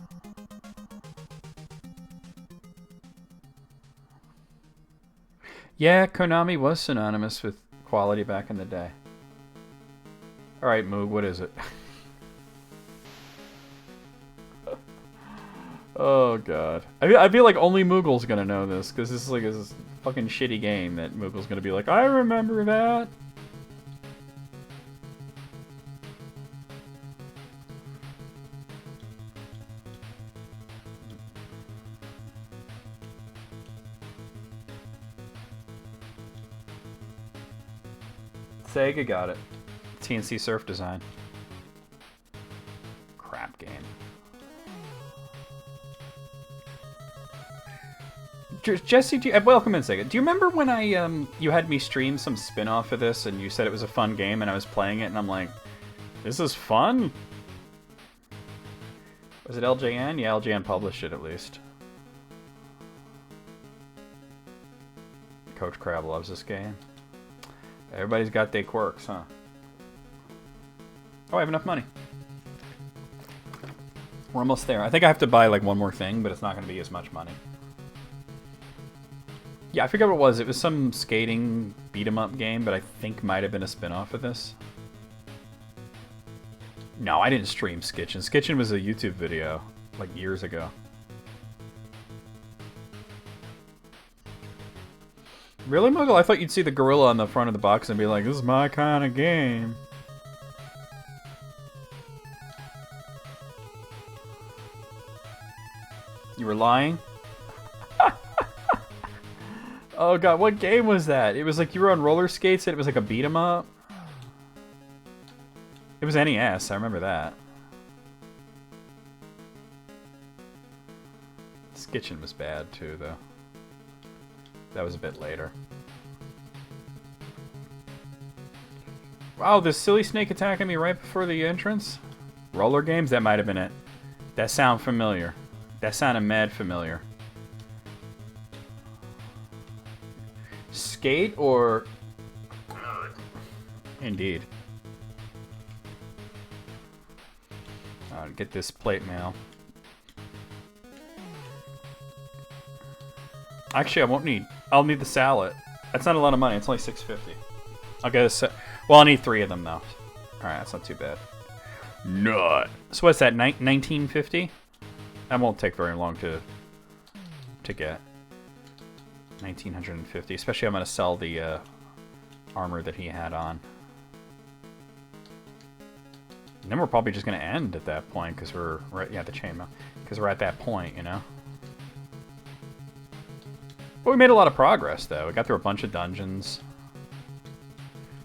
Yeah, Konami was synonymous with quality back in the day. Alright, Moog, what is it? Oh, God. I feel like only Moogle's gonna know this, because this is like this fucking shitty game that Moogle's gonna be like, I remember that! Sega got it. TNC Surf Design. Crap game. Jesse, welcome in, Sega. Do you remember when you had me stream some spin-off of this and you said it was a fun game and I was playing it and I'm like, this is fun? Was it LJN? Yeah, LJN published it at least. Coach Crab loves this game. Everybody's got their quirks, huh? Oh, I have enough money. We're almost there. I think I have to buy like one more thing, but it's not going to be as much money. Yeah, I forget what it was. It was some skating beat-em-up game, but I think might have been a spin-off of this. No, I didn't stream Skitchin. Skitchin was a YouTube video, like years ago. Really, Muggle? I thought you'd see the gorilla on the front of the box and be like, this is my kind of game. You were lying? Oh god, what game was that? It was like you were on roller skates and it was like a beat 'em up. It was NES, I remember that. Skitchin was bad too, though. That was a bit later. Wow, this silly snake attacking me right before the entrance? Roller games? That might have been it. That sound familiar. That sounded mad familiar. Skate or... Indeed. Get this plate mail. Actually, I won't need... I'll need the salad. That's not a lot of money. It's only $6.50. I'll get a... Well, I'll need 3 of them, though. Alright, that's not too bad. Nut. So what's that, 1950? That won't take very long to get. 1950. Especially I'm going to sell the armor that he had on. And then we're probably just going to end at that point, because we're... Right, yeah, the chainmail. Because we're at that point, you know? But we made a lot of progress, though. We got through a bunch of dungeons.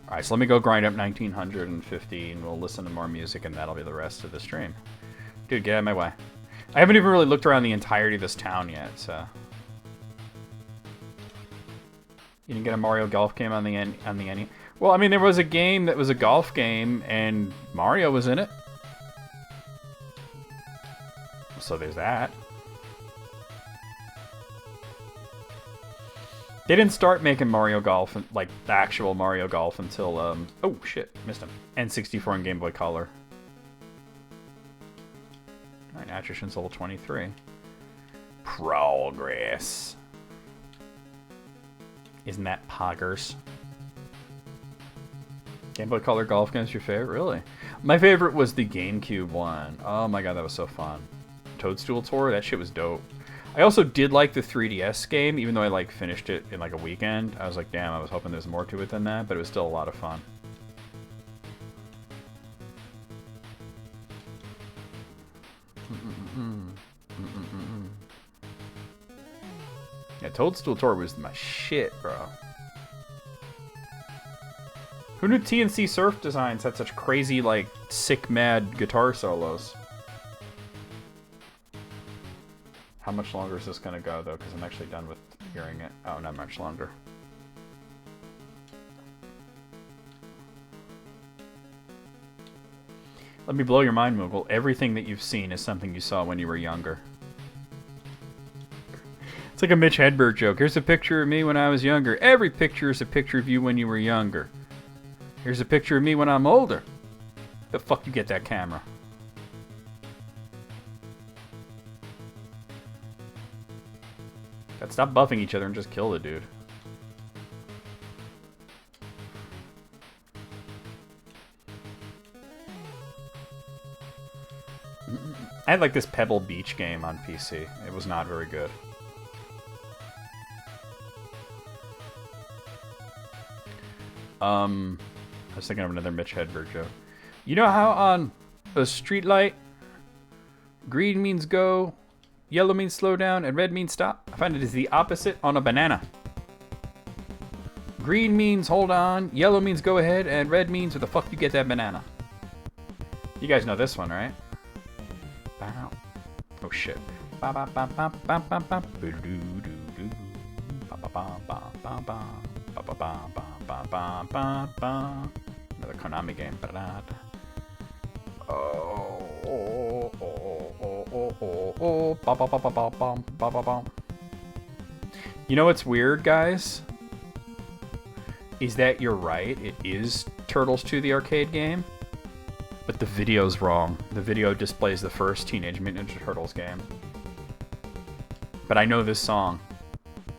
Alright, so let me go grind up 1950, and we'll listen to more music, and that'll be the rest of the stream. Dude, get out of my way. I haven't even really looked around the entirety of this town yet, so... You didn't get a Mario Golf game on the NES? Well, I mean, there was a game that was a golf game, and Mario was in it. So there's that. They didn't start making Mario Golf, like the actual Mario Golf, until, oh shit, missed him. N64 and Game Boy Color. Alright, Attrition's level 23. Progress. Isn't that poggers? Game Boy Color golf game's your favorite? Really? My favorite was the GameCube one. Oh my god, that was so fun. Toadstool Tour? That shit was dope. I also did like the 3DS game, even though I like finished it in like a weekend. I was like, damn, I was hoping there's more to it than that, but it was still a lot of fun. Yeah, Toadstool Tour was my shit, bro. Who knew TNC Surf Designs had such crazy, like, sick, mad guitar solos? How much longer is this gonna go, though? Because I'm actually done with hearing it. Oh, not much longer. Let me blow your mind, Moogle. Everything that you've seen is something you saw when you were younger. It's like a Mitch Hedberg joke. Here's a picture of me when I was younger. Every picture is a picture of you when you were younger. Here's a picture of me when I'm older. The fuck you get that camera? God, stop buffing each other and just kill the dude. I had like this Pebble Beach game on PC. It was not very good. I was thinking of another Mitch Hedberg joke. You know how on a street light, green means go, yellow means slow down, and red means stop? I find it is the opposite on a banana. Green means hold on, yellow means go ahead, and red means where the fuck you get that banana. You guys know this one, right? Oh shit. Another Konami game. You know what's weird, guys? Is that you're right, it is Turtles 2 the arcade game, but the video's wrong. The video displays the first Teenage Mutant Ninja Turtles game. But I know this song,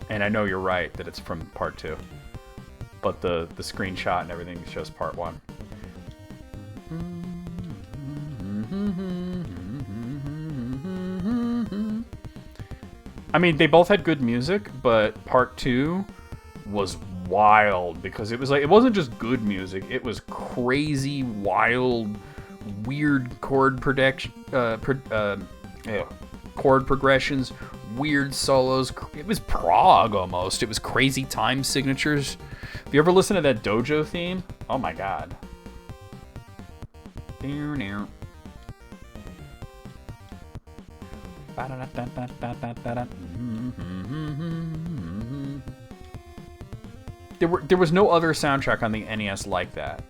and I know you're right that it's from part 2. But the screenshot and everything shows part 1. I mean, they both had good music, but part 2 was wild because it was like, it wasn't just good music, it was crazy, wild, weird chord chord progressions, weird solos. It was prog almost. It was crazy time signatures. Have you ever listened to that Dojo theme? Oh my god. There was no other soundtrack on the NES like that.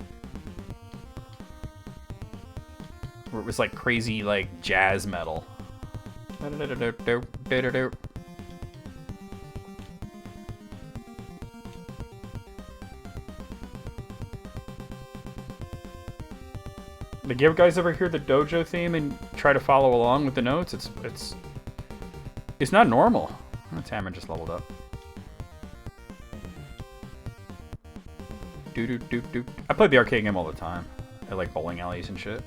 Where it was like crazy like jazz metal. Like, you guys ever hear the Dojo theme and try to follow along with the notes? It's not normal. Oh, Tamron just leveled up. I played the arcade game all the time. I like bowling alleys and shit.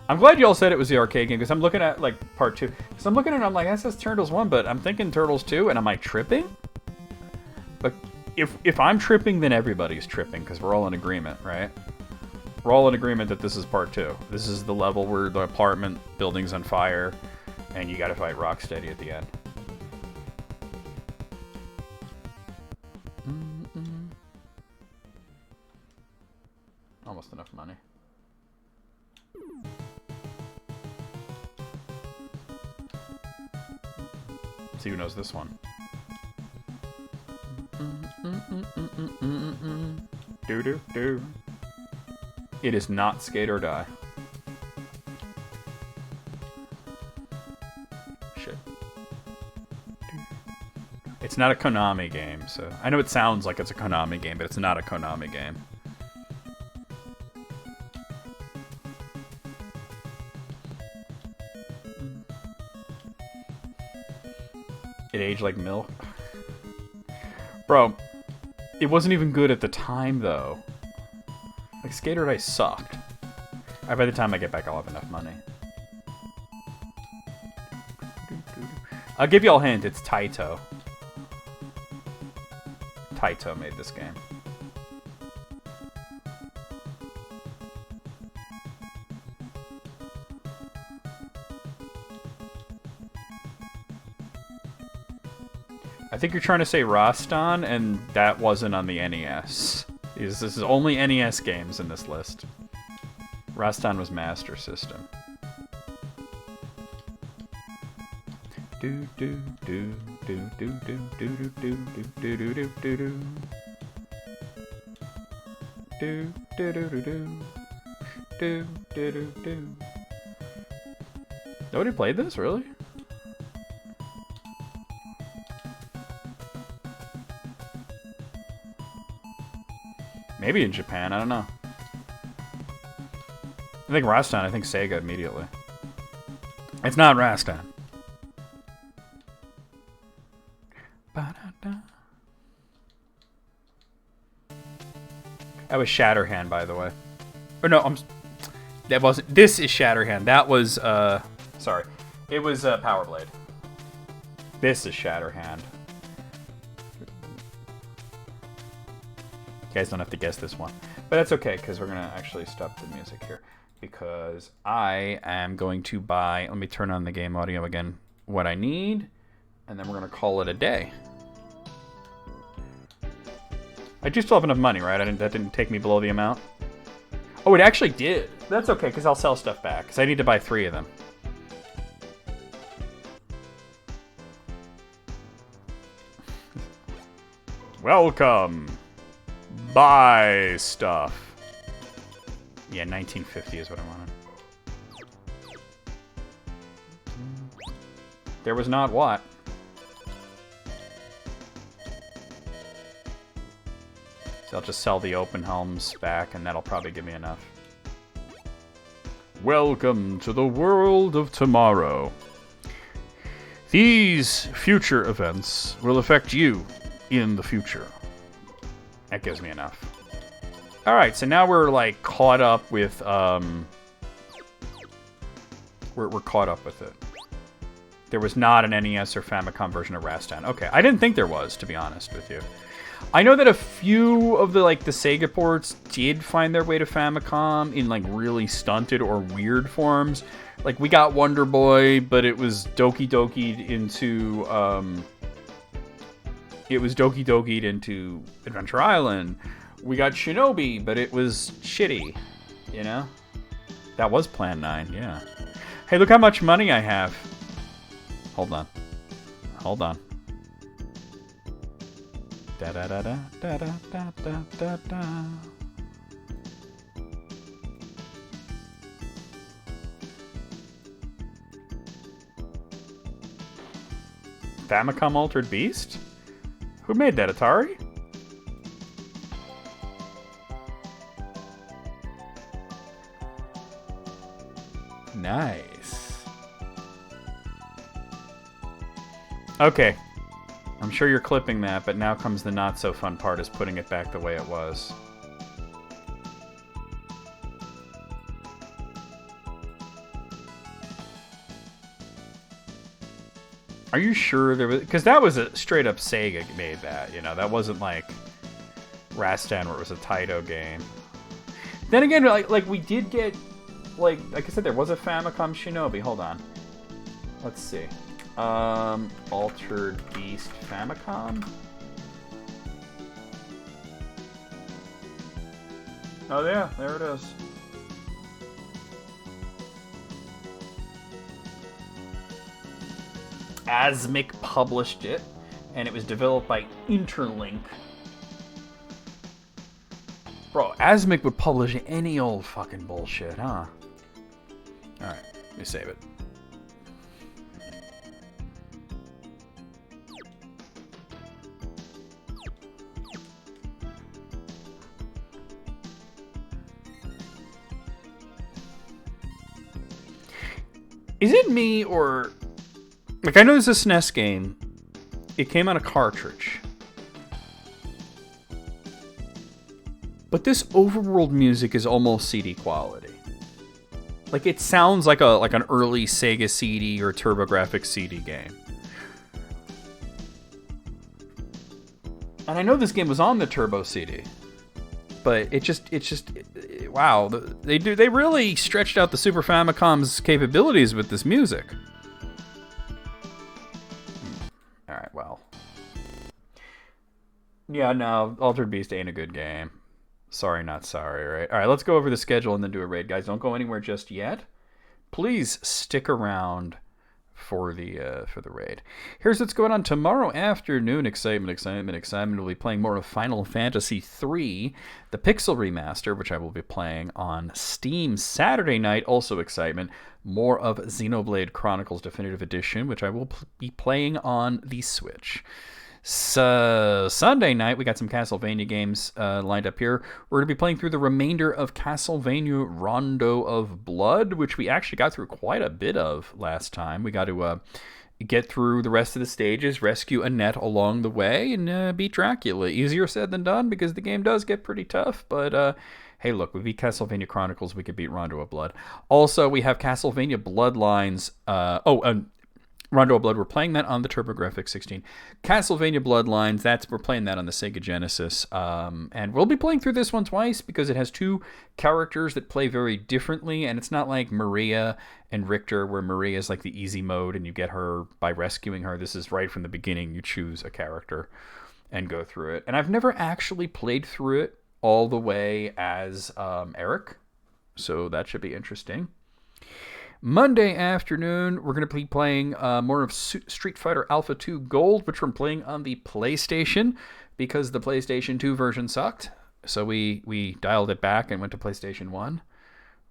I'm glad y'all said it was the arcade game, because I'm looking at like part 2. Because I'm looking at it, I'm like, that says Turtles 1, but I'm thinking Turtles 2, and am I tripping? But if I'm tripping, then everybody's tripping, because we're all in agreement, right? We're all in agreement that this is part 2. This is the level where the apartment building's on fire, and you gotta fight Rocksteady at the end. Almost enough money. Let's see who knows this one. Do. It is not Skate or Die. Shit. It's not a Konami game, so I know it sounds like it's a Konami game, but it's not a Konami game. It aged like milk. Bro, it wasn't even good at the time, though. Like, Skate or Die sucked. By the time I get back, I'll have enough money. I'll give you all a hint, it's Taito. Taito made this game. I think you're trying to say Rastan, and that wasn't on the NES. This is only NES games in this list. Rastan was Master System. Do do do do do do do do do do do do do do. Do do do do do. Do do do do. Nobody played this, really? Maybe in Japan, I don't know. I think Rastan, I think Sega immediately. It's not Rastan. That was Shatterhand, by the way. Or no, that wasn't. This is Shatterhand. That was, sorry. It was, Power Blade. This is Shatterhand. You guys don't have to guess this one. But that's okay, because we're going to actually stop the music here. Because I am going to buy... Let me turn on the game audio again. What I need. And then we're going to call it a day. I do still have enough money, right? That didn't take me below the amount. Oh, it actually did. That's okay, because I'll sell stuff back. Because I need to buy 3 of them. Welcome. Buy stuff. Yeah, 1950 is what I wanted. There was not what? So I'll just sell the open helms back, and that'll probably give me enough. Welcome to the world of tomorrow. These future events will affect you in the future. That gives me enough. Alright, so now we're, like, caught up with, We're caught up with it. There was not an NES or Famicom version of Rastan. Okay, I didn't think there was, to be honest with you. I know that a few of the the Sega ports did find their way to Famicom in really stunted or weird forms. Like we got Wonder Boy, but it was Doki Doki'd into Adventure Island. We got Shinobi, but it was shitty, you know? That was Plan 9, yeah. Hey, look how much money I have. Hold on. Da da da da da da da da da. Famicom Altered Beast? Who made that, Atari? Nice. Okay. I'm sure you're clipping that, but now comes the not so fun part, is putting it back the way it was. Are you sure there was... Because that was a straight up Sega made that, you know? That wasn't like Rastan where it was a Taito game. Then again, like we did get... Like I said, there was a Famicom Shinobi. Hold on. Let's see. Altered Beast Famicom? Oh yeah, there it is. Asmic published it, and it was developed by Interlink. Bro, Asmic would publish any old fucking bullshit, huh? Alright, let me save it. Is it me, or... Like, I know this is a SNES game. It came on a cartridge. But this overworld music is almost CD quality. Like, it sounds like an early Sega CD or TurboGrafx CD game. And I know this game was on the Turbo CD. But it's just wow, they really stretched out the Super Famicom's capabilities with this music. All right, well. Yeah, no, Altered Beast ain't a good game. Sorry, not sorry, right? All right, let's go over the schedule and then do a raid, guys. Don't go anywhere just yet. Please stick around for the raid. Here's what's going on tomorrow afternoon. Excitement. We'll be playing more of Final Fantasy III, the Pixel Remaster, which I will be playing on Steam. Saturday night, also excitement, more of Xenoblade Chronicles Definitive Edition, which I will be playing on the Switch. So, Sunday night, we got some Castlevania games lined up here. We're going to be playing through the remainder of Castlevania Rondo of Blood, which we actually got through quite a bit of last time. We got to get through the rest of the stages, rescue Annette along the way, and beat Dracula. Easier said than done, because the game does get pretty tough, but... hey, look, we beat Castlevania Chronicles, we could beat Rondo of Blood. Also, we have Castlevania Bloodlines... Rondo of Blood, we're playing that on the TurboGrafx 16. Castlevania Bloodlines, we're playing that on the Sega Genesis. And we'll be playing through this one twice because it has two characters that play very differently, and it's not like Maria and Richter, where Maria is like the easy mode and you get her by rescuing her. This is right from the beginning. You choose a character and go through it. And I've never actually played through it all the way as Eric, so that should be interesting. Monday afternoon, we're going to be playing more of Street Fighter Alpha 2 Gold, which we're playing on the PlayStation because the PlayStation 2 version sucked. So we dialed it back and went to PlayStation 1,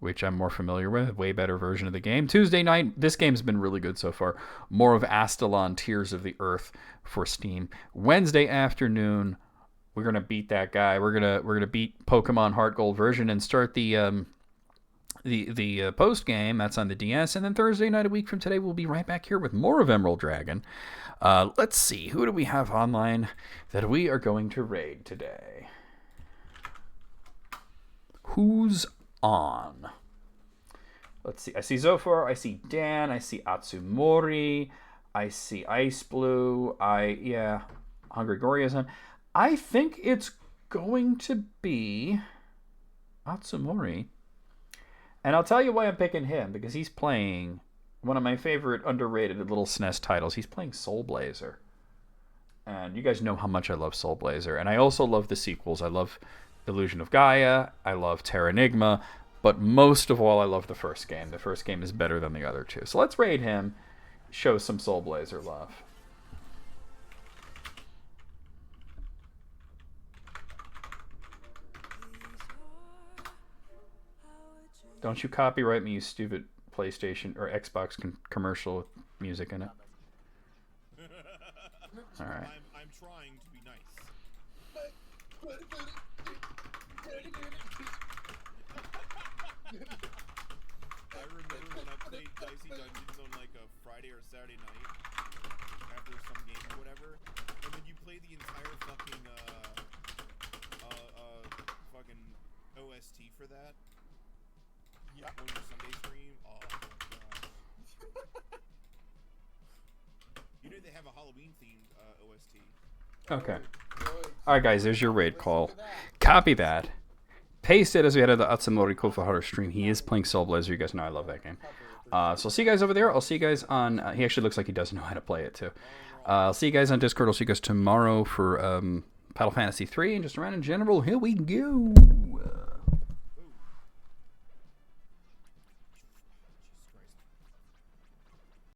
which I'm more familiar with. Way better version of the game. Tuesday night, this game's been really good so far. More of Astalon Tears of the Earth for Steam. Wednesday afternoon, we're going to beat that guy. We're gonna beat Pokemon Heart Gold version and start the post game. That's on the DS. And then Thursday night, a week from today, we'll be right back here with more of Emerald Dragon. Let's see, who do we have online that we are going to raid today? Who's on? Let's see. I see Zofar, I see Dan, I see Atsumori, I see Ice Blue, Hungry Gory is on. I think it's going to be Atsumori. And I'll tell you why I'm picking him, because he's playing one of my favorite underrated little SNES titles. He's playing Soul Blazer. And you guys know how much I love Soul Blazer. And I also love the sequels. I love Illusion of Gaia. I love Terranigma. But most of all, I love the first game. The first game is better than the other two. So let's raid him, show some Soul Blazer love. Don't you copyright me, you stupid PlayStation or Xbox commercial with music in it. All right. I'm trying to be nice. I remember when I played Dicey Dungeons on like a Friday or Saturday night after some game or whatever, and then you play the entire fucking fucking OST for that. Yeah. On your Sunday stream. Oh my gosh. You know they have a Halloween themed OST. Okay. All right, guys. There's your raid call. Copy that. Paste it as we had the Atsumori Kofuhara stream. He is playing Soul Blazer. You guys know I love that game. So I'll see you guys over there. I'll see you guys on... he actually looks like he does know how to play it, too. I'll see you guys on Discord. I'll see you guys tomorrow for Final Fantasy 3 and just around in general. Here we go.